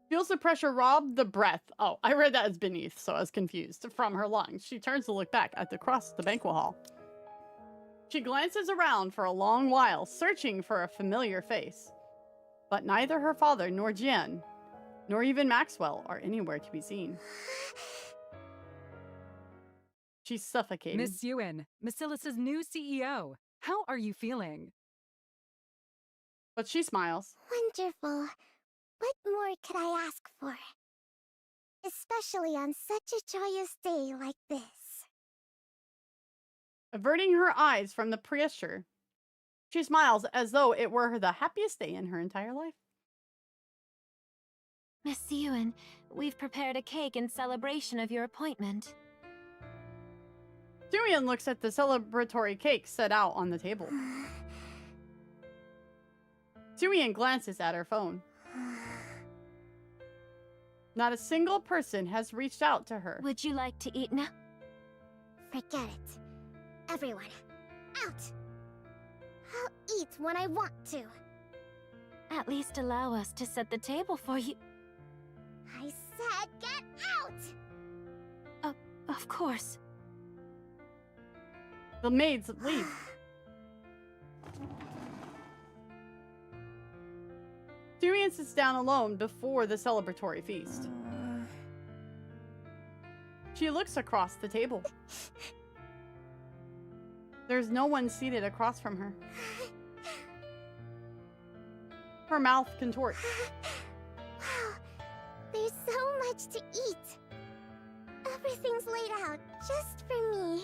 Feels the pressure rob the breath. Oh, I read that as beneath, so I was confused. From her lungs. She turns to look back at across the banquet hall. She glances around for a long while, searching for a familiar face. But neither her father nor Jian, nor even Maxwell, are anywhere to be seen. She's suffocating. Miss Yuen, Masilis' new CEO. How are you feeling? But she smiles. Wonderful. What more could I ask for? Especially on such a joyous day like this. Averting her eyes from the pressure, she smiles as though it were the happiest day in her entire life. Miss Yuen, we've prepared a cake in celebration of your appointment. Suyin looks at the celebratory cake set out on the table. Suyin glances at her phone. Not a single person has reached out to her. Would you like to eat now? Forget it. Everyone, out! I'll eat when I want to. At least allow us to set the table for you. I said get out! Of course. The maids leave. Suyin sits down alone before the celebratory feast. She looks across the table. There's no one seated across from her. Her mouth contorts. Wow, there's so much to eat. Everything's laid out just for me.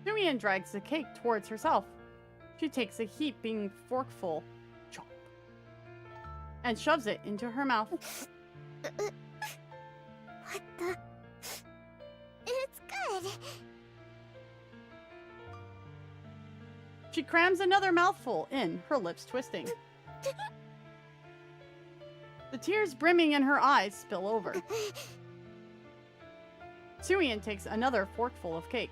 Suyin drags the cake towards herself. She takes a heaping forkful, chomp, and shoves it into her mouth. What the? It's good. She crams another mouthful in, her lips twisting. The tears brimming in her eyes spill over. Suyin takes another forkful of cake.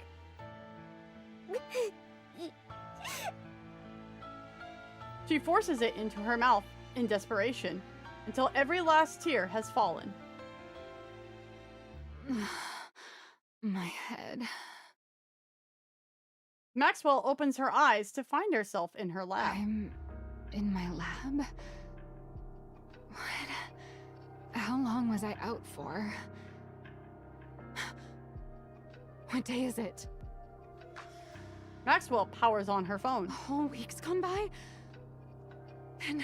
She forces it into her mouth in desperation until every last tear has fallen. My head. Maxwell opens her eyes to find herself in her lab. I'm in my lab? What? How long was I out for? What day is it? Maxwell powers on her phone. A whole week's gone by? And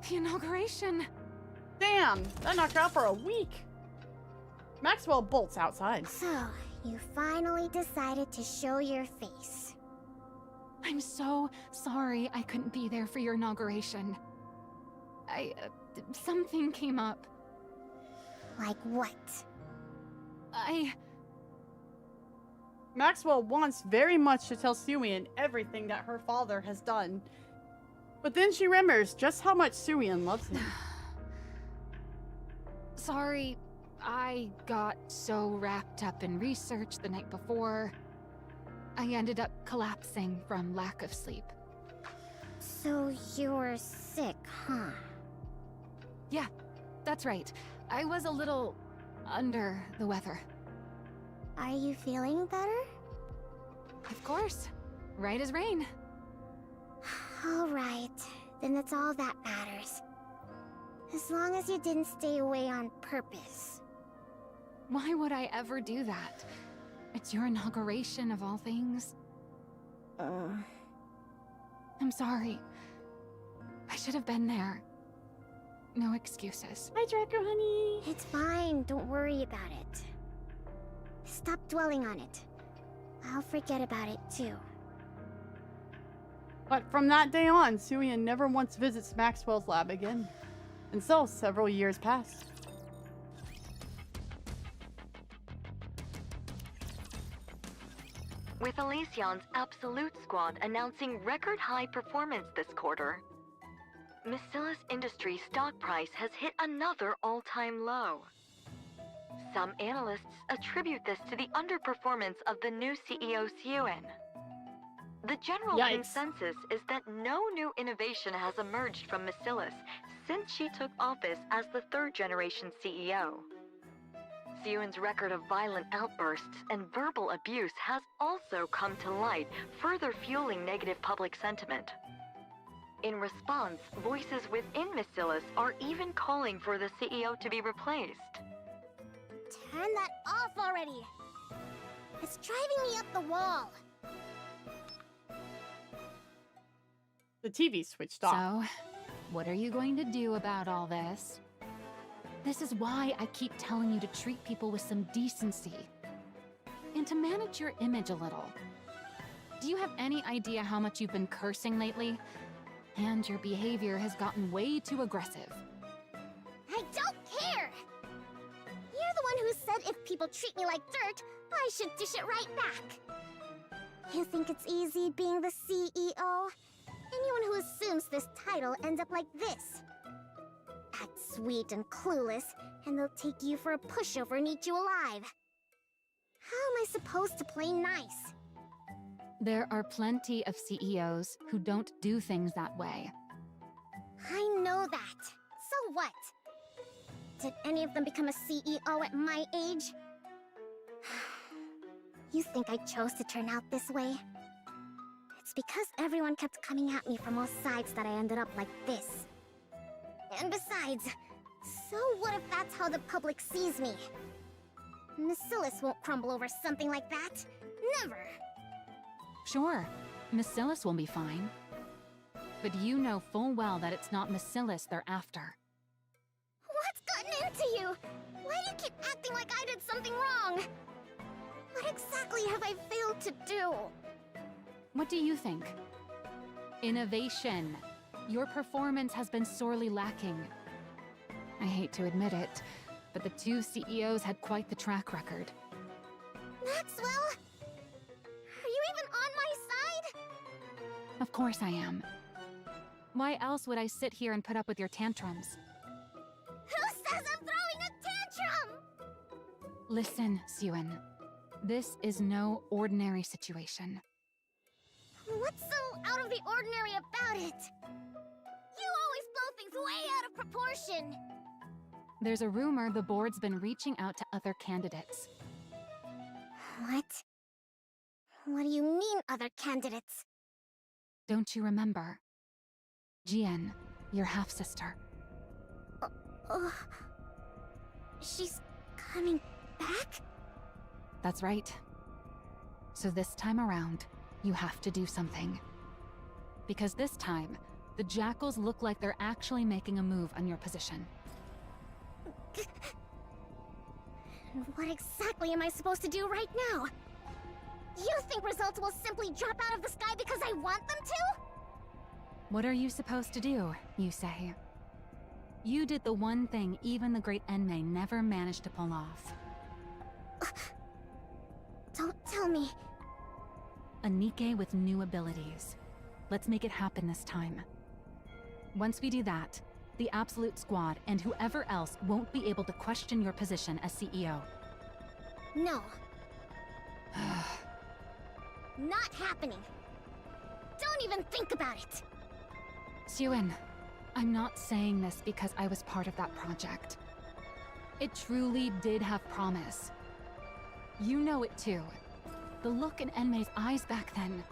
the inauguration. Damn, that knocked her out for a week. Maxwell bolts outside. So, you finally decided to show your face. I'm so sorry I couldn't be there for your inauguration. Something came up. Like what? Maxwell wants very much to tell Suyin everything that her father has done. But then she remembers just how much Suyin loves him. Sorry, I got so wrapped up in research the night before. I ended up collapsing from lack of sleep. So you were sick, huh? Yeah, that's right. I was a little under the weather. Are you feeling better? Of course. Right as rain. All right. Then that's all that matters. As long as you didn't stay away on purpose. Why would I ever do that? It's your inauguration of all things. I'm sorry. I should have been there. No excuses. Hi, Draco, honey. It's fine. Don't worry about it. Stop dwelling on it. I'll forget about it too. But from that day on, Suyin never once visits Maxwell's lab again. And so, several years pass. With Elysion's Absolute Squad announcing record-high performance this quarter, Macillus Industries' stock price has hit another all-time low. Some analysts attribute this to the underperformance of the new CEO Suyin. The general consensus is that no new innovation has emerged from Macillus since she took office as the third-generation CEO. Suyin's record of violent outbursts and verbal abuse has also come to light, further fueling negative public sentiment. In response, voices within Macillus are even calling for the CEO to be replaced. Turn that off already! It's driving me up the wall. The TV switched off. So, what are you going to do about all this? This is why I keep telling you to treat people with some decency. And to manage your image a little. Do you have any idea how much you've been cursing lately? And your behavior has gotten way too aggressive. I don't care! You're the one who said if people treat me like dirt, I should dish it right back. You think it's easy being the CEO? Anyone who assumes this title ends up like this. Act sweet and clueless, and they'll take you for a pushover and eat you alive. How am I supposed to play nice? There are plenty of CEOs who don't do things that way. I know that. So what? Did any of them become a CEO at my age? You think I chose to turn out this way? It's because everyone kept coming at me from all sides that I ended up like this. And besides, so what if that's how the public sees me? Macillus won't crumble over something like that. Never. Sure, Macillus will be fine. But you know full well that it's not Macillus they're after. What's gotten into you? Why do you keep acting like I did something wrong? What exactly have I failed to do? What do you think? Innovation. Your performance has been sorely lacking. I hate to admit it, but the two CEOs had quite the track record. Maxwell? Are you even on my side? Of course I am. Why else would I sit here and put up with your tantrums? Who says I'm throwing a tantrum? Listen, Suyin. This is no ordinary situation. What's so out of the ordinary about it? You always blow things way out of proportion. There's a rumor the board's been reaching out to other candidates. What? What do you mean, other candidates? Don't you remember? Jian, your half-sister. She's coming back? That's right. So this time around, you have to do something. Because this time, the jackals look like they're actually making a move on your position. What exactly am I supposed to do right now? You think results will simply drop out of the sky because I want them to? What are you supposed to do, you say? You did the one thing even the great Enmei never managed to pull off. Don't tell me. A NIKKE with new abilities. Let's make it happen this time. Once we do that, the Absolute Squad and whoever else won't be able to question your position as CEO. No. Not happening. Don't even think about it. Suen, I'm not saying this because I was part of that project. It truly did have promise. You know it too. The look in Enmei's eyes back then.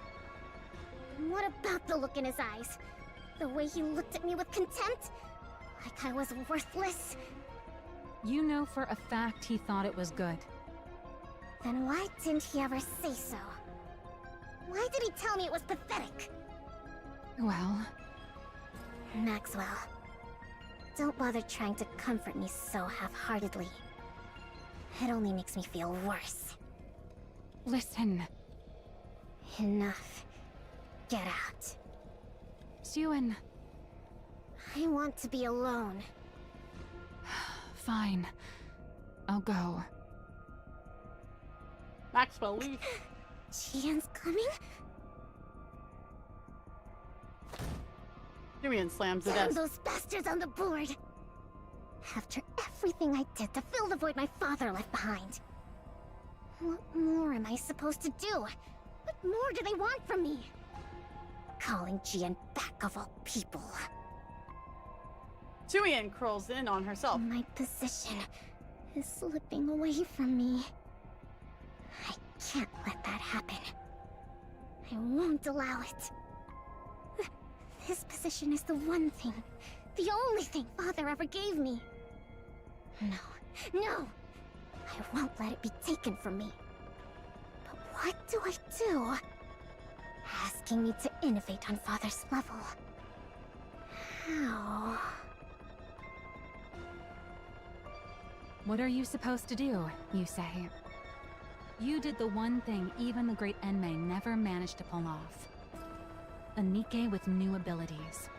What about the look in his eyes? The way he looked at me with contempt? Like I was worthless? You know for a fact he thought it was good. Then why didn't he ever say so? Why did he tell me it was pathetic? Well... Maxwell, don't bother trying to comfort me so half-heartedly. It only makes me feel worse. Listen. Enough. Get out. Suen. I want to be alone. Fine. I'll go. Maxwell, leave. Jian's coming? Julian slams the Damn desk. those bastards on the board! After everything I did to fill the void my father left behind. What more am I supposed to do? What more do they want from me? Calling Jian back of all people. Julian curls in on herself. My position is slipping away from me. I can't let that happen. I won't allow it. This position is the one thing, the only thing Father ever gave me. No. I won't let it be taken from me. But what do I do? Asking me to innovate on Father's level. How? What are you supposed to do, you say? You did the one thing even the great Enmei never managed to pull off. A NIKKE with new abilities.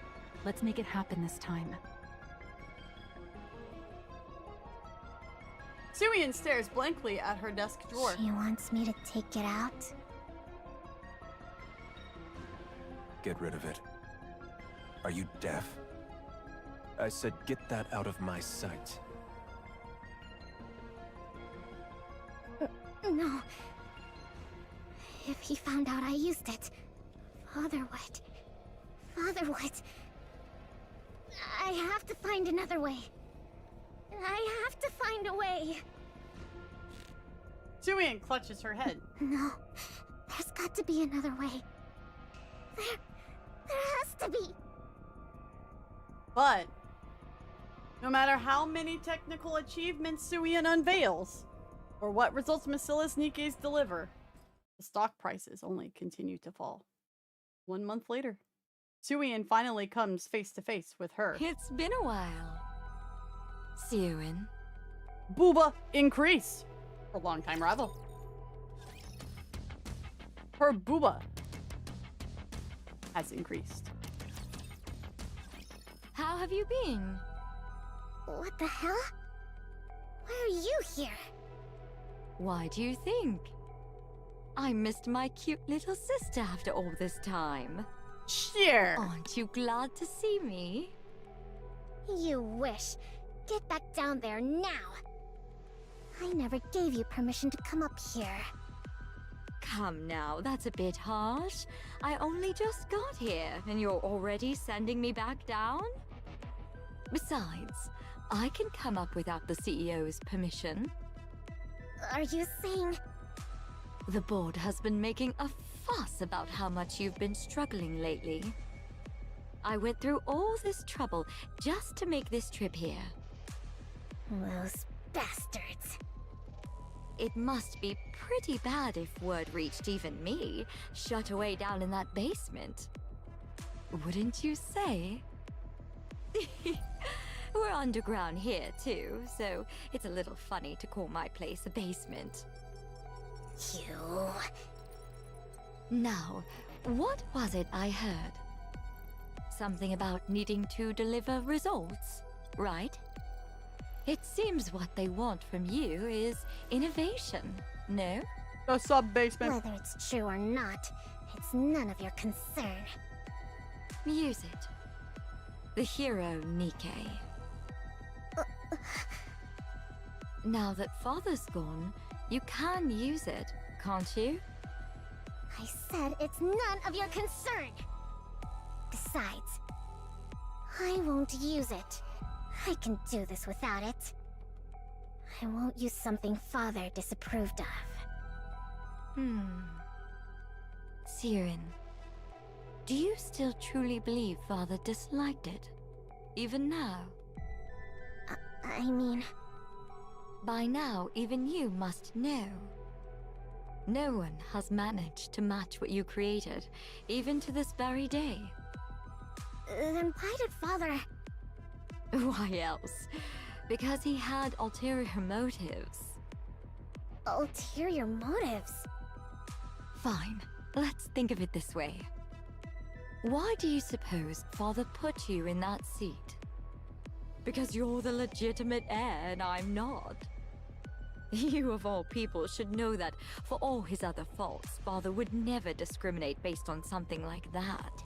Let's make it happen this time. Suian stares blankly at her desk drawer. She wants me to take it out? Get rid of it. Are you deaf? I said get that out of my sight. No. If he found out I used it, Father would. I have to find another way. I have to find a way. Suian clutches her head. No, there's got to be another way. There has to be. But no matter how many technical achievements Suian unveils, or what results Macilla's NIKKEs deliver, the stock prices only continue to fall. 1 month later, Suian finally comes face to face with her. It's been a while. Suen. Booba increase. Her longtime rival. Her booba has increased. How have you been? What the hell? Why are you here? Why do you think? I missed my cute little sister after all this time. Sure. Aren't you glad to see me? You wish. Get back down there now. I never gave you permission to come up here. Come now, that's a bit harsh. I only just got here, and you're already sending me back down? Besides, I can come up without the CEO's permission. Are you saying... The board has been making a fuss about how much you've been struggling lately. I went through all this trouble just to make this trip here. Those bastards. It must be pretty bad if word reached even me, shut away down in that basement. Wouldn't you say? We're underground here, too, so it's a little funny to call my place a basement. You... Now, what was it I heard? Something about needing to deliver results, right? It seems what they want from you is innovation, no? The sub-basement. Whether it's true or not, it's none of your concern. Use it. The hero Nikke. Now that Father's gone, you can use it, can't you? I said it's none of your concern! Besides, I won't use it. I can do this without it. I won't use something Father disapproved of. Siren, do you still truly believe Father disliked it? Even now? I mean... By now, even you must know. No one has managed to match what you created, even to this very day. Then why did Father... Why else? Because he had ulterior motives. Ulterior motives? Fine, let's think of it this way. Why do you suppose Father put you in that seat? Because you're the legitimate heir and I'm not. You of all people should know that for all his other faults, Father would never discriminate based on something like that.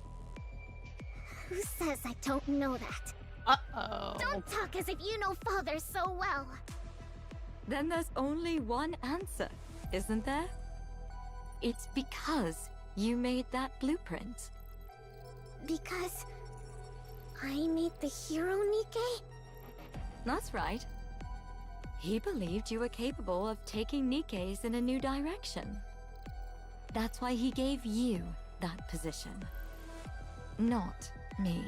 Who says I don't know that? Uh-oh. Don't talk as if you know Father so well. Then there's only one answer, isn't there? It's because you made that blueprint. Because... I made the hero Nikke? That's right. He believed you were capable of taking Nikke's in a new direction. That's why he gave you that position. Not me.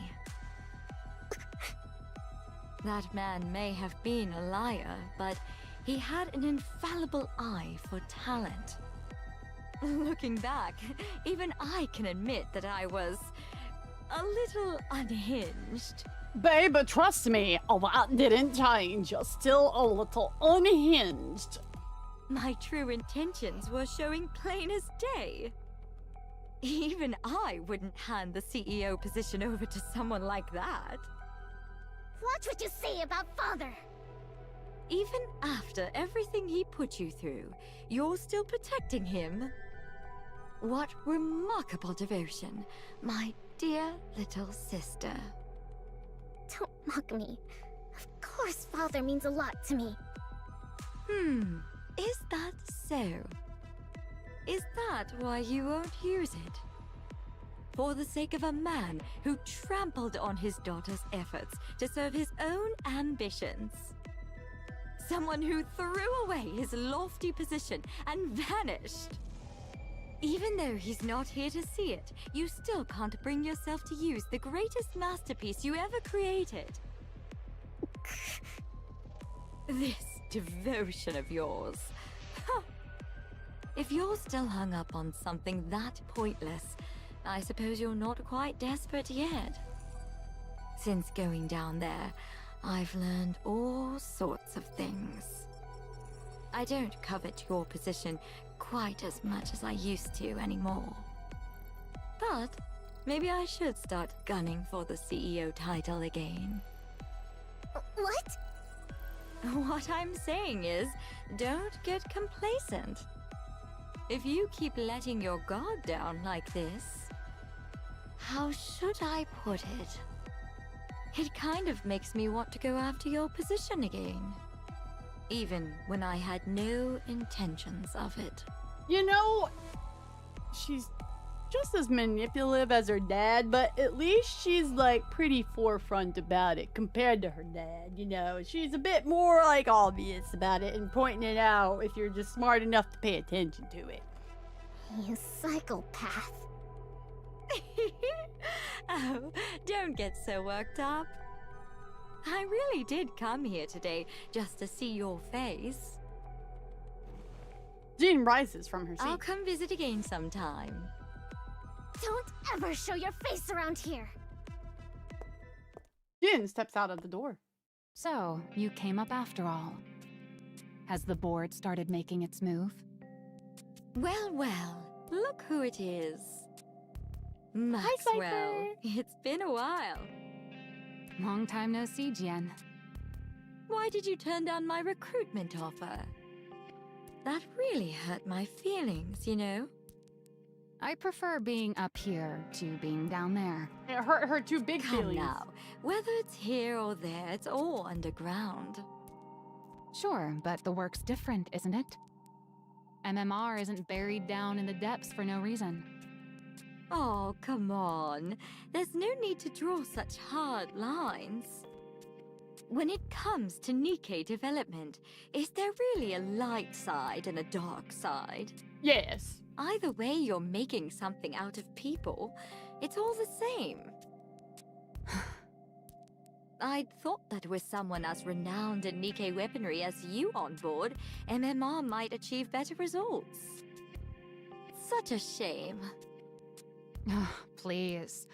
That man may have been a liar, but he had an infallible eye for talent. Looking back, even I can admit that I was a little unhinged. Babe, trust me, that didn't change. You're still a little unhinged. My true intentions were showing plain as day. Even I wouldn't hand the CEO position over to someone like that. Watch what you say about Father! Even after everything he put you through, you're still protecting him? What remarkable devotion, my dear little sister. Don't mock me. Of course Father means a lot to me. Is that so? Is that why you won't use it? For the sake of a man who trampled on his daughter's efforts to serve his own ambitions? Someone who threw away his lofty position and vanished? Even though he's not here to see it, you still can't bring yourself to use the greatest masterpiece you ever created. This devotion of yours. If you're still hung up on something that pointless, I suppose you're not quite desperate yet. Since going down there, I've learned all sorts of things. I don't covet your position quite as much as I used to anymore. But maybe I should start gunning for the CEO title again. What? What I'm saying is, don't get complacent. If you keep letting your guard down like this, how should I put it? It kind of makes me want to go after your position again. Even when I had no intentions of it. You know, she's just as manipulative as her dad, but at least she's like pretty forefront about it compared to her dad, you know. She's a bit more like obvious about it and pointing it out if you're just smart enough to pay attention to it. You psychopath. Oh, don't get so worked up. I really did come here today just to see your face. Jean rises from her seat. I'll come visit again sometime. Don't ever show your face around here. Jin steps out of the door. So, you came up after all. Has the board started making its move? Well, well, look who it is. Maxwell. It's been a while. Long time no see, Jian. Why did you turn down my recruitment offer? That really hurt my feelings, you know? I prefer being up here to being down there. It hurt her too big Come feelings. now, whether it's here or there, it's all underground. Sure, but the work's different, isn't it? MMR isn't buried down in the depths for no reason. Oh, come on. There's no need to draw such hard lines. When it comes to NIKKE development, is there really a light side and a dark side? Yes. Either way, you're making something out of people. It's all the same. I'd thought that with someone as renowned in NIKKE weaponry as you on board, MMR might achieve better results. Such a shame. Please.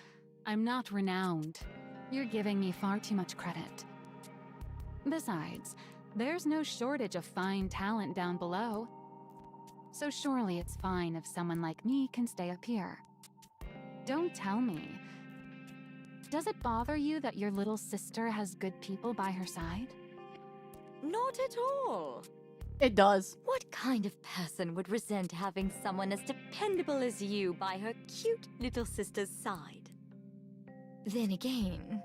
I'm not renowned. You're giving me far too much credit. Besides, there's no shortage of fine talent down below. So surely it's fine if someone like me can stay up here. Don't tell me. Does it bother you that your little sister has good people by her side? Not at all. It does. What kind of person would resent having someone as dependable as you by her cute little sister's side? Then again,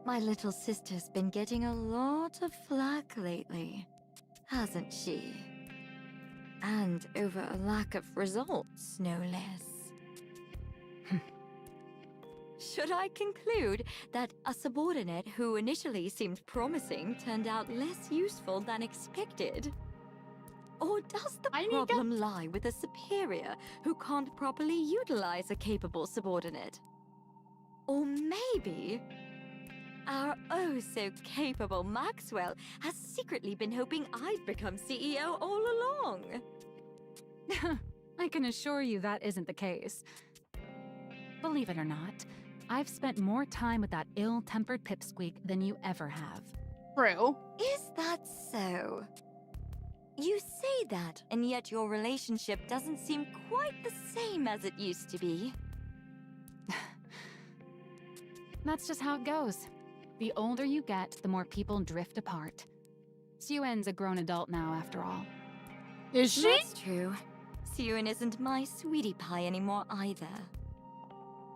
my little sister's been getting a lot of flack lately, hasn't she? And over a lack of results, no less. Should I conclude that a subordinate who initially seemed promising turned out less useful than expected? Or does the problem lie with a superior who can't properly utilize a capable subordinate? Or maybe our oh-so-capable Maxwell has secretly been hoping I'd become CEO all along. I can assure you that isn't the case. Believe it or not, I've spent more time with that ill-tempered pipsqueak than you ever have. True. Is that so? You say that, and yet your relationship doesn't seem quite the same as it used to be. That's just how it goes. The older you get, the more people drift apart. Suyuen's a grown adult now, after all. Is she? That's true. Suyuen isn't my sweetie pie anymore either.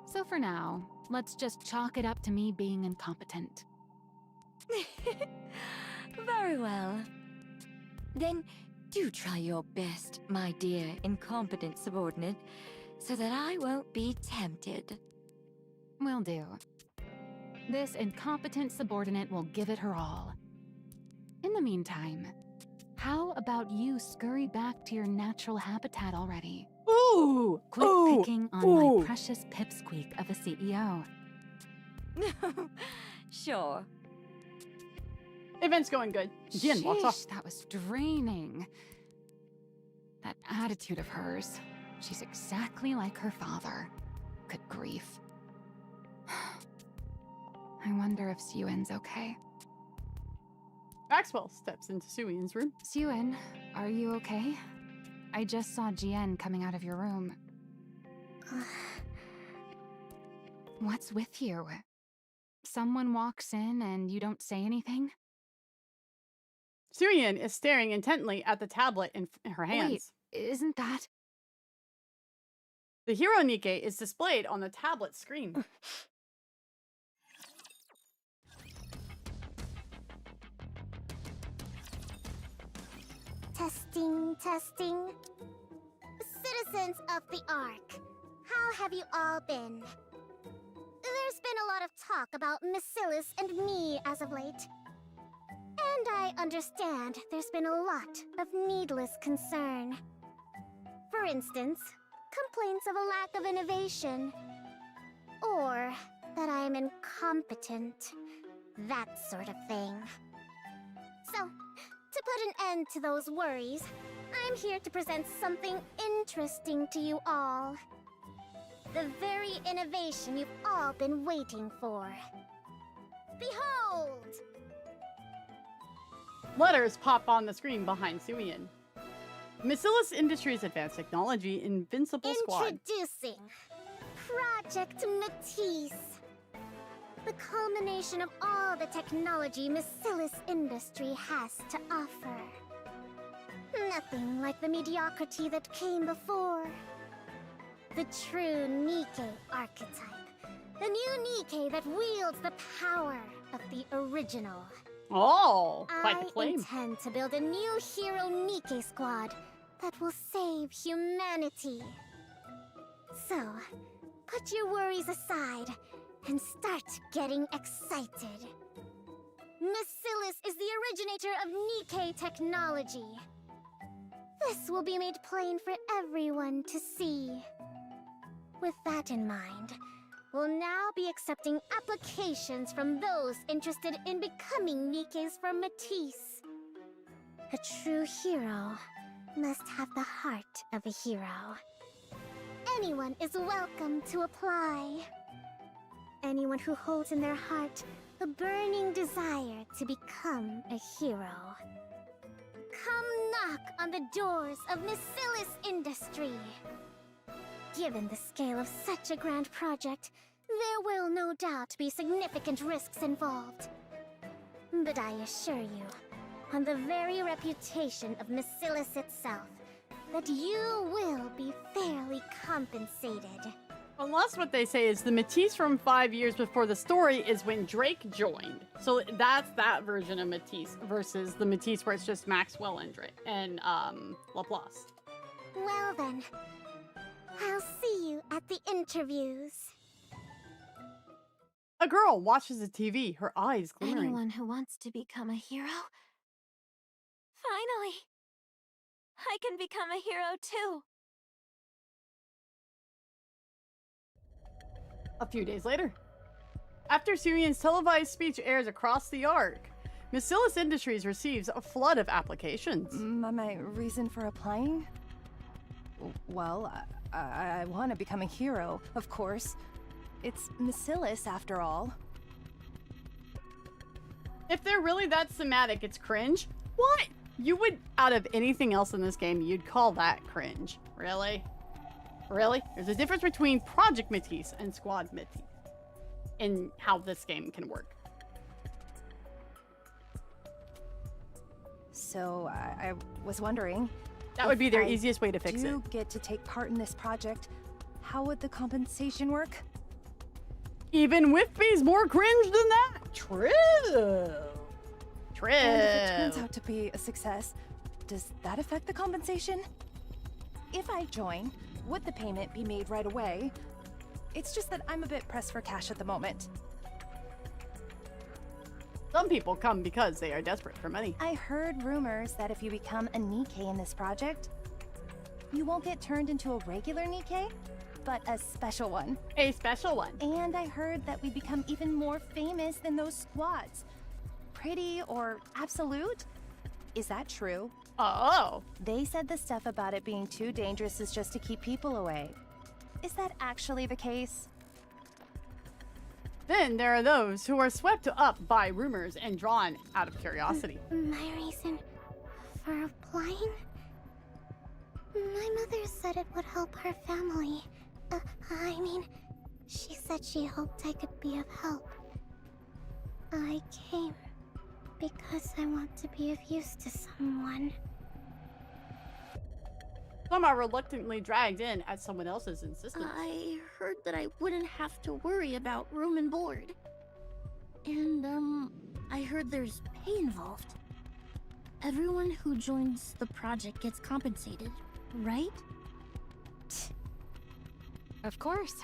So for now, let's just chalk it up to me being incompetent. Very well. Then do try your best, my dear incompetent subordinate, so that I won't be tempted. Will do. This incompetent subordinate will give it her all. In the meantime, how about you scurry back to your natural habitat already? Ooh! Quit ooh, picking on ooh. my precious pipsqueak of a CEO. Sure. Event's going good. Jin walks off. Sheesh, that was draining. That attitude of hers. She's exactly like her father. Good grief. I wonder if Suyuen's okay. Maxwell steps into Suyuen's room. Suyuen, are you okay? I just saw Jian coming out of your room. What's with you? Someone walks in and you don't say anything? Suyuen is staring intently at the tablet in her hands. Wait, isn't that... The hero NIKKE is displayed on the tablet screen. Testing, testing. Citizens of the Ark, how have you all been? There's been a lot of talk about Macillus and me as of late. And I understand there's been a lot of needless concern. For instance, complaints of a lack of innovation. Or that I am incompetent. That sort of thing. So, to put an end to those worries, I'm here to present something interesting to you all. The very innovation you've all been waiting for. Behold! Letters pop on the screen behind Suian. MATIS Industries Advanced Technology Invincible Squad. Introducing Project MATIS. The culmination of all the technology MATIS Industry has to offer. Nothing like the mediocrity that came before. The true NIKKE archetype. The new NIKKE that wields the power of the original. Oh, quite the I claim. intend to build a new hero NIKKE squad that will save humanity. So, put your worries aside and start getting excited. MATIS is the originator of NIKKE technology. This will be made plain for everyone to see. With that in mind, we'll now be accepting applications from those interested in becoming NIKKEs for MATIS. A true hero must have the heart of a hero. Anyone is welcome to apply. Anyone who holds in their heart a burning desire to become a hero. Come knock on the doors of MATIS Industry. Given the scale of such a grand project, there will no doubt be significant risks involved. But I assure you, on the very reputation of MATIS itself, that you will be fairly compensated. Unless what they say is the MATIS from 5 years before the story is when Drake joined. So that's that version of MATIS versus the MATIS where it's just Maxwell and Drake and Laplace. Well then, I'll see you at the interviews. A girl watches the TV, her eyes glimmering. Anyone who wants to become a hero? Finally! I can become a hero too! A few days later, after Suian's televised speech airs across the Arc, MATIS Industries receives a flood of applications. My reason for applying? Well, I want to become a hero, of course. It's MATIS after all. If they're really that thematic, it's cringe. What? You would, out of anything else in this game, you'd call that cringe. Really? Really? There's a difference between Project MATIS and Squad MATIS in how this game can work. So, I was wondering... That would be their easiest way to fix it. If I do get to take part in this project, how would the compensation work? Even Whispy's more cringe than that. True. True. And if it turns out to be a success, does that affect the compensation? If I join, would the payment be made right away? It's just that I'm a bit pressed for cash at the moment. Some people come because they are desperate for money. I heard rumors that if you become a NIKKE in this project, you won't get turned into a regular NIKKE, but a special one. A special one. And I heard that we become even more famous than those squads. Pretty or absolute? Is that true? Oh. They said the stuff about it being too dangerous is just to keep people away. Is that actually the case? Then there are those who are swept up by rumors and drawn out of curiosity. My reason for applying? My mother said it would help her family. I mean, she said she hoped I could be of help. I came because I want to be of use to someone. Some are reluctantly dragged in at someone else's insistence. I heard that I wouldn't have to worry about room and board. And, I heard there's pay involved. Everyone who joins the project gets compensated, right? Of course.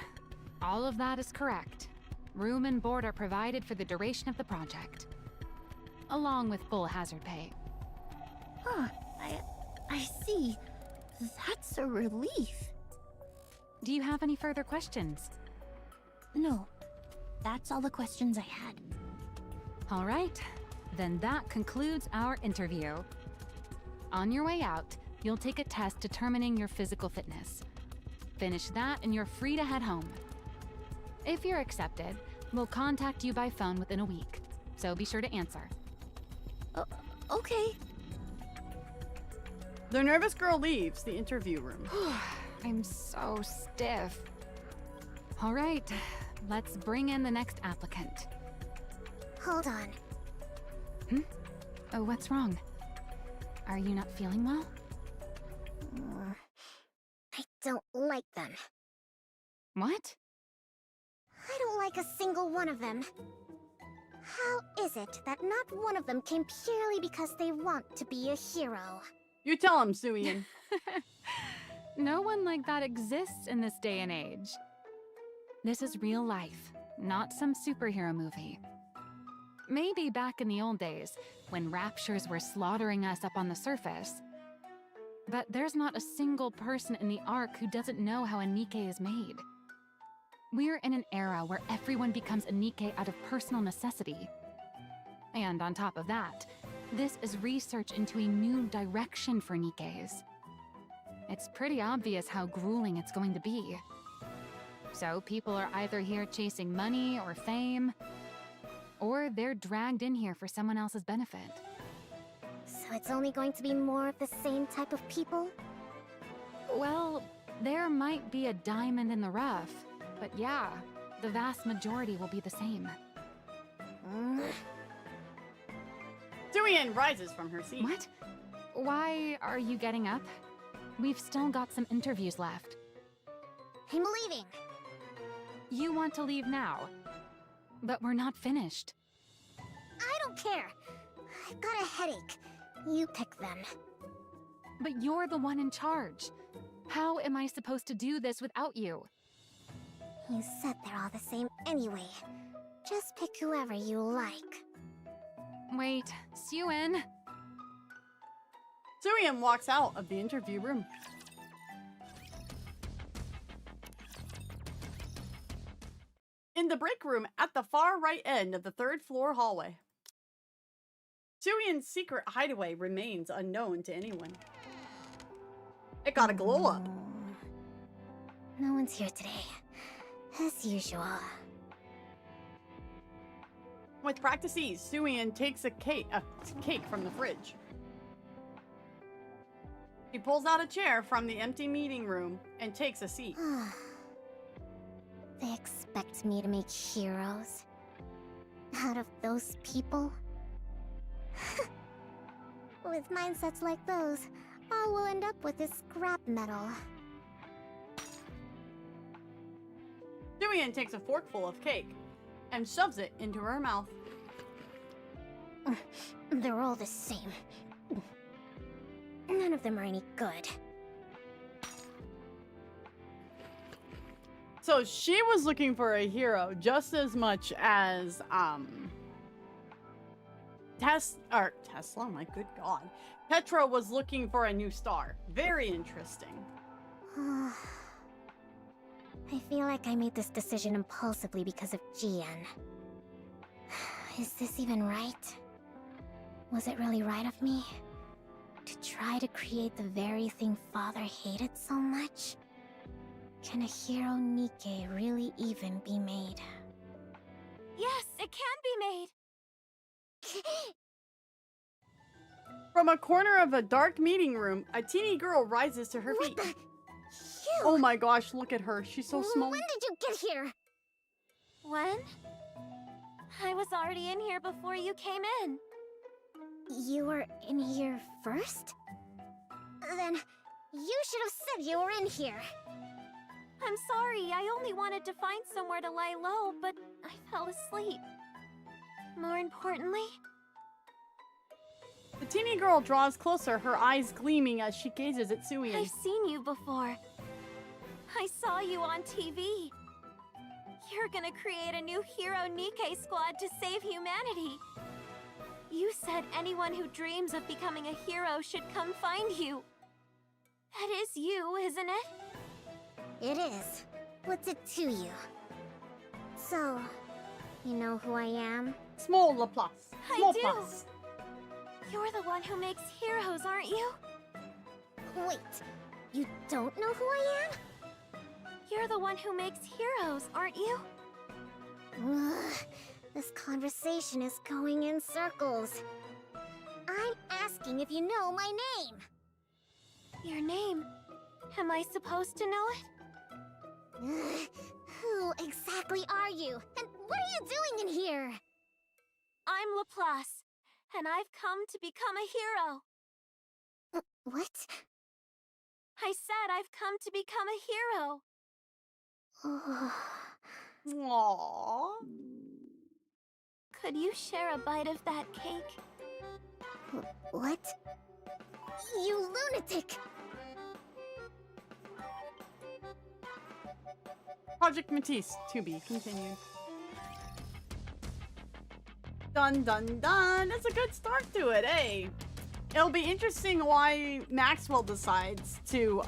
All of that is correct. Room and board are provided for the duration of the project, along with full hazard pay. Huh, I see. That's a relief. Do you have any further questions? No, that's all the questions I had. All right, then that concludes our interview. On your way out, you'll take a test determining your physical fitness. Finish that and you're free to head home. If you're accepted, we'll contact you by phone within a week, so be sure to answer. Okay. The nervous girl leaves the interview room. I'm so stiff. All right, let's bring in the next applicant. Hold on. Oh, what's wrong? Are you not feeling well? I don't like them. What? I don't like a single one of them. How is it that not one of them came purely because they want to be a hero? You tell him, Suian. No one like that exists in this day and age. This is real life, not some superhero movie. Maybe back in the old days, when raptures were slaughtering us up on the surface. But there's not a single person in the Ark who doesn't know how a NIKKE is made. We're in an era where everyone becomes a NIKKE out of personal necessity. And on top of that, this is research into a new direction for NIKKEs. It's pretty obvious how grueling it's going to be. So people are either here chasing money or fame, or they're dragged in here for someone else's benefit. So it's only going to be more of the same type of people? Well, there might be a diamond in the rough, but yeah, the vast majority will be the same. Suian rises from her seat. What? Why are you getting up? We've still got some interviews left. I'm leaving. You want to leave now, but we're not finished. I don't care. I've got a headache. You pick them. But you're the one in charge. How am I supposed to do this without you? You said they're all the same anyway. Just pick whoever you like. Wait, Suian. Suian walks out of the interview room. In the break room at the far right end of the 3rd floor hallway. Suian's secret hideaway remains unknown to anyone. It got a glow up. No one's here today, as usual. With practice ease, Suian takes a cake from the fridge. He pulls out a chair from the empty meeting room and takes a seat. They expect me to make heroes out of those people? With mindsets like those, all we'll end up with is scrap metal. Suian takes a forkful of cake and shoves it into her mouth. They're all the same. None of them are any good. So she was looking for a hero just as much as Tesla, my good god. Petra was looking for a new star. Very interesting. I feel like I made this decision impulsively because of Jian. Is this even right? Was it really right of me? To try to create the very thing Father hated so much? Can a hero NIKKE really even be made? Yes, it can be made. From a corner of a dark meeting room, a teeny girl rises to her feet. Oh my gosh, look at her. She's so small. When did you get here? When? I was already in here before you came in. You were in here first? Then you should have said you were in here. I'm sorry, I only wanted to find somewhere to lie low, but I fell asleep. More importantly... The teeny girl draws closer, her eyes gleaming as she gazes at Suian. I've seen you before. I saw you on TV. You're gonna create a new hero NIKKE squad to save humanity. You said anyone who dreams of becoming a hero should come find you. That is you, isn't it? It is. What's it to you? So, you know who I am? Small Laplace. I do. You're the one who makes heroes, aren't you? Wait, you don't know who I am? You're the one who makes heroes, aren't you? Ugh, this conversation is going in circles. I'm asking if you know my name. Your name? Am I supposed to know it? Who exactly are you? And what are you doing in here? I'm Laplace, and I've come to become a hero. What? I said I've come to become a hero. Aww. Could you share a bite of that cake? What? You lunatic! Project Matisse, to be continued. Dun dun dun! That's a good start to it, eh? It'll be interesting why Maxwell decides to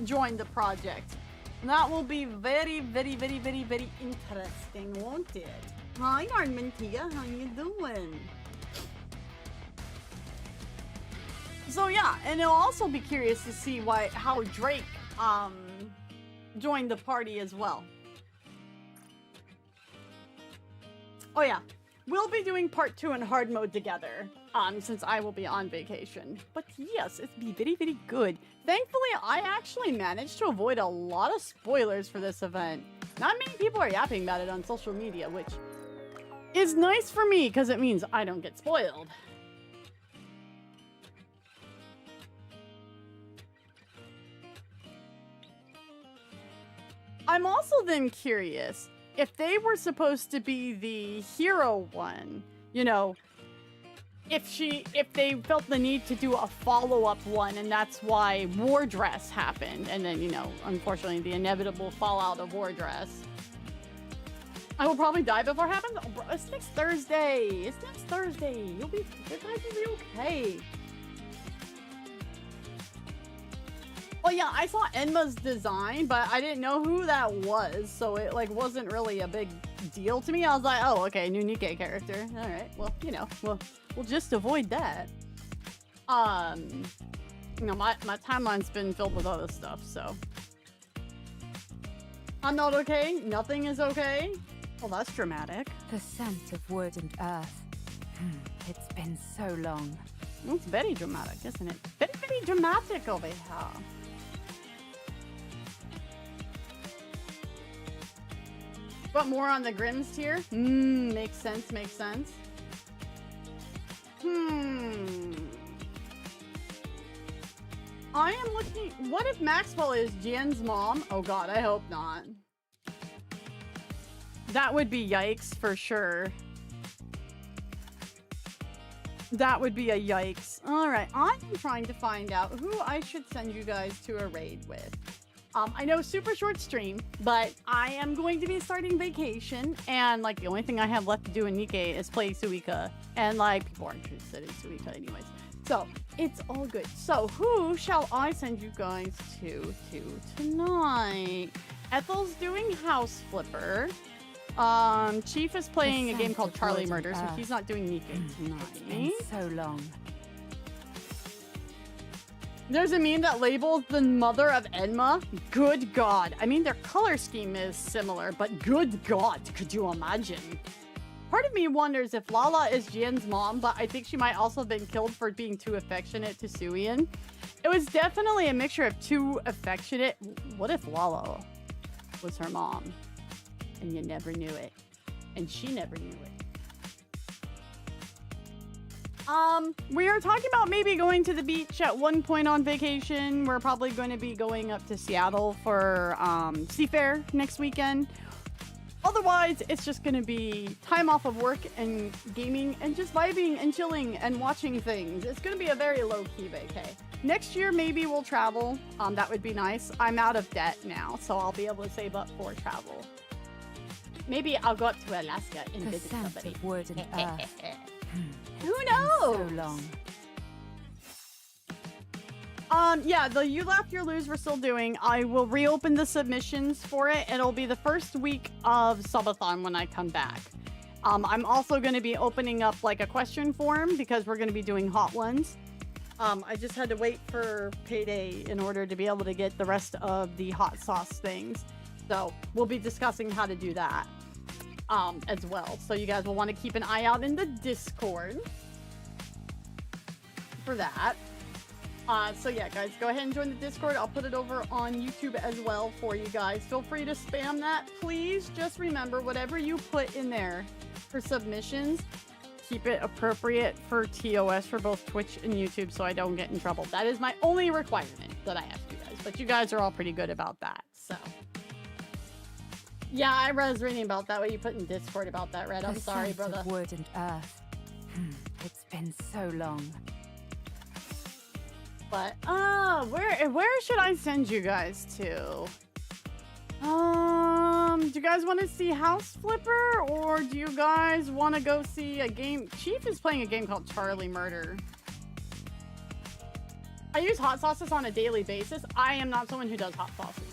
join the project. That will be very, very, very, very, very interesting, won't it? Hi, Armentia, how you doing? So yeah, and I'll also be curious to see how Drake joined the party as well. Oh yeah, we'll be doing part 2 in hard mode together, since I will be on vacation. But yes, it'd be very, very good. Thankfully, I actually managed to avoid a lot of spoilers for this event. Not many people are yapping about it on social media, which is nice for me because it means I don't get spoiled. I'm also then curious if they were supposed to be the hero one, you know, if they felt the need to do a follow-up one, and that's why War Dress happened, and then, you know, unfortunately the inevitable fallout of War Dress. I will probably die before it happens. Oh, bro, it's next Thursday. It's next Thursday. You guys will be okay. Oh yeah, I saw Enma's design, but I didn't know who that was, so it like wasn't really a big deal to me. I was like, oh, okay, new NIKKE character. All right, well, you know, we'll just avoid that. You know, my timeline's been filled with other stuff, so I'm not okay. Nothing is okay. Well, that's dramatic. The scent of wood and earth. It's been so long. It's very dramatic, isn't it? Very, very dramatic over here. But more on the Grimm's tier? Makes sense, makes sense. I am looking... What if Maxwell is Jian's mom? Oh god, I hope not. That would be yikes for sure. That would be a yikes. Alright, I'm trying to find out who I should send you guys to a raid with. I know super short stream, but I am going to be starting vacation, and like the only thing I have left to do in NIKKE is play Suika, and like people aren't interested in Suika anyways. So it's all good. So who shall I send you guys to tonight? Ethel's doing House Flipper. Chief is playing a game called Charlie Murder, so he's not doing NIKKE tonight. It's been so long. There's a meme that labels the mother of Enma. Good God. I mean, their color scheme is similar, but good God, could you imagine? Part of me wonders if Lala is Jian's mom, but I think she might also have been killed for being too affectionate to Suian. It was definitely a mixture of too affectionate. What if Lala was her mom? And you never knew it. And she never knew it. We are talking about maybe going to the beach at one point on vacation. We're probably going to be going up to Seattle for Seafair next weekend. Otherwise, it's just going to be time off of work and gaming and just vibing and chilling and watching things. It's going to be a very low-key vacay. Next year, maybe we'll travel. That would be nice. I'm out of debt now, so I'll be able to save up for travel. Maybe I'll go up to Alaska and visit somebody. Of wood and earth. Who knows? So long. Yeah, the You Laugh, You Lose we're still doing. I will reopen the submissions for it. It'll be the first week of subathon when I come back. I'm also going to be opening up like a question form because we're going to be doing hot ones. I just had to wait for payday in order to be able to get the rest of the hot sauce things. So we'll be discussing how to do that as well. So you guys will want to keep an eye out in the Discord for that. So yeah, guys, go ahead and join the Discord. I'll put it over on YouTube as well for you guys. Feel free to spam that. Please just remember, whatever you put in there for submissions, keep it appropriate for TOS for both Twitch and YouTube so I don't get in trouble. That is my only requirement that I ask you guys. But you guys are all pretty good about that, so. Yeah, I was reading about that, what you put in Discord about that, Red. I'm The sorry, scent brother. of wood and earth. It's been so long. But, where should I send you guys to? Do you guys want to see House Flipper, or do you guys want to go see a game? Chief is playing a game called Charlie Murder. I use hot sauces on a daily basis. I am not someone who does hot sauces.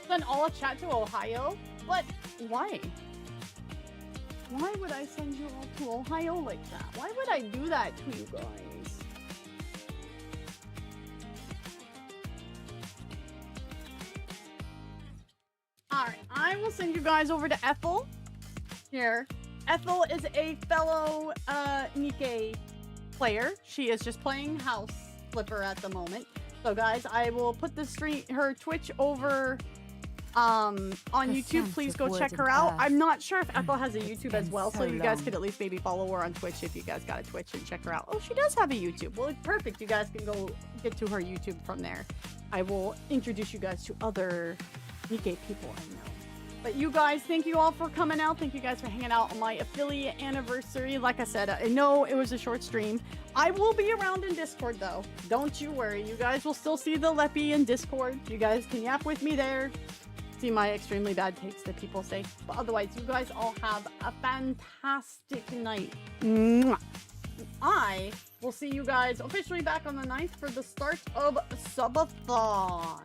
Send all of chat to Ohio? What? Why? Why would I send you all to Ohio like that? Why would I do that to you guys? Alright, I will send you guys over to Ethel. Here. Ethel is a fellow NIKKE player. She is just playing House Flipper at the moment. So guys, I will put her Twitch over on YouTube. Please go check her out. I'm not sure if Ethel has a YouTube as well, so you guys could at least maybe follow her on Twitch if you guys got a Twitch and check her out. Oh, she does have a YouTube. Well, perfect. You guys can go get to her YouTube from there. I will introduce you guys to other NIKKE people I know. But you guys, thank you all for coming out. Thank you guys for hanging out on my affiliate anniversary. Like I said, I know it was a short stream. I will be around in Discord though. Don't you worry. You guys will still see the Leppy in Discord. You guys can yap with me there. See my extremely bad takes that people say. But otherwise, you guys all have a fantastic night. Mwah. I will see you guys officially back on the 9th for the start of Subathon.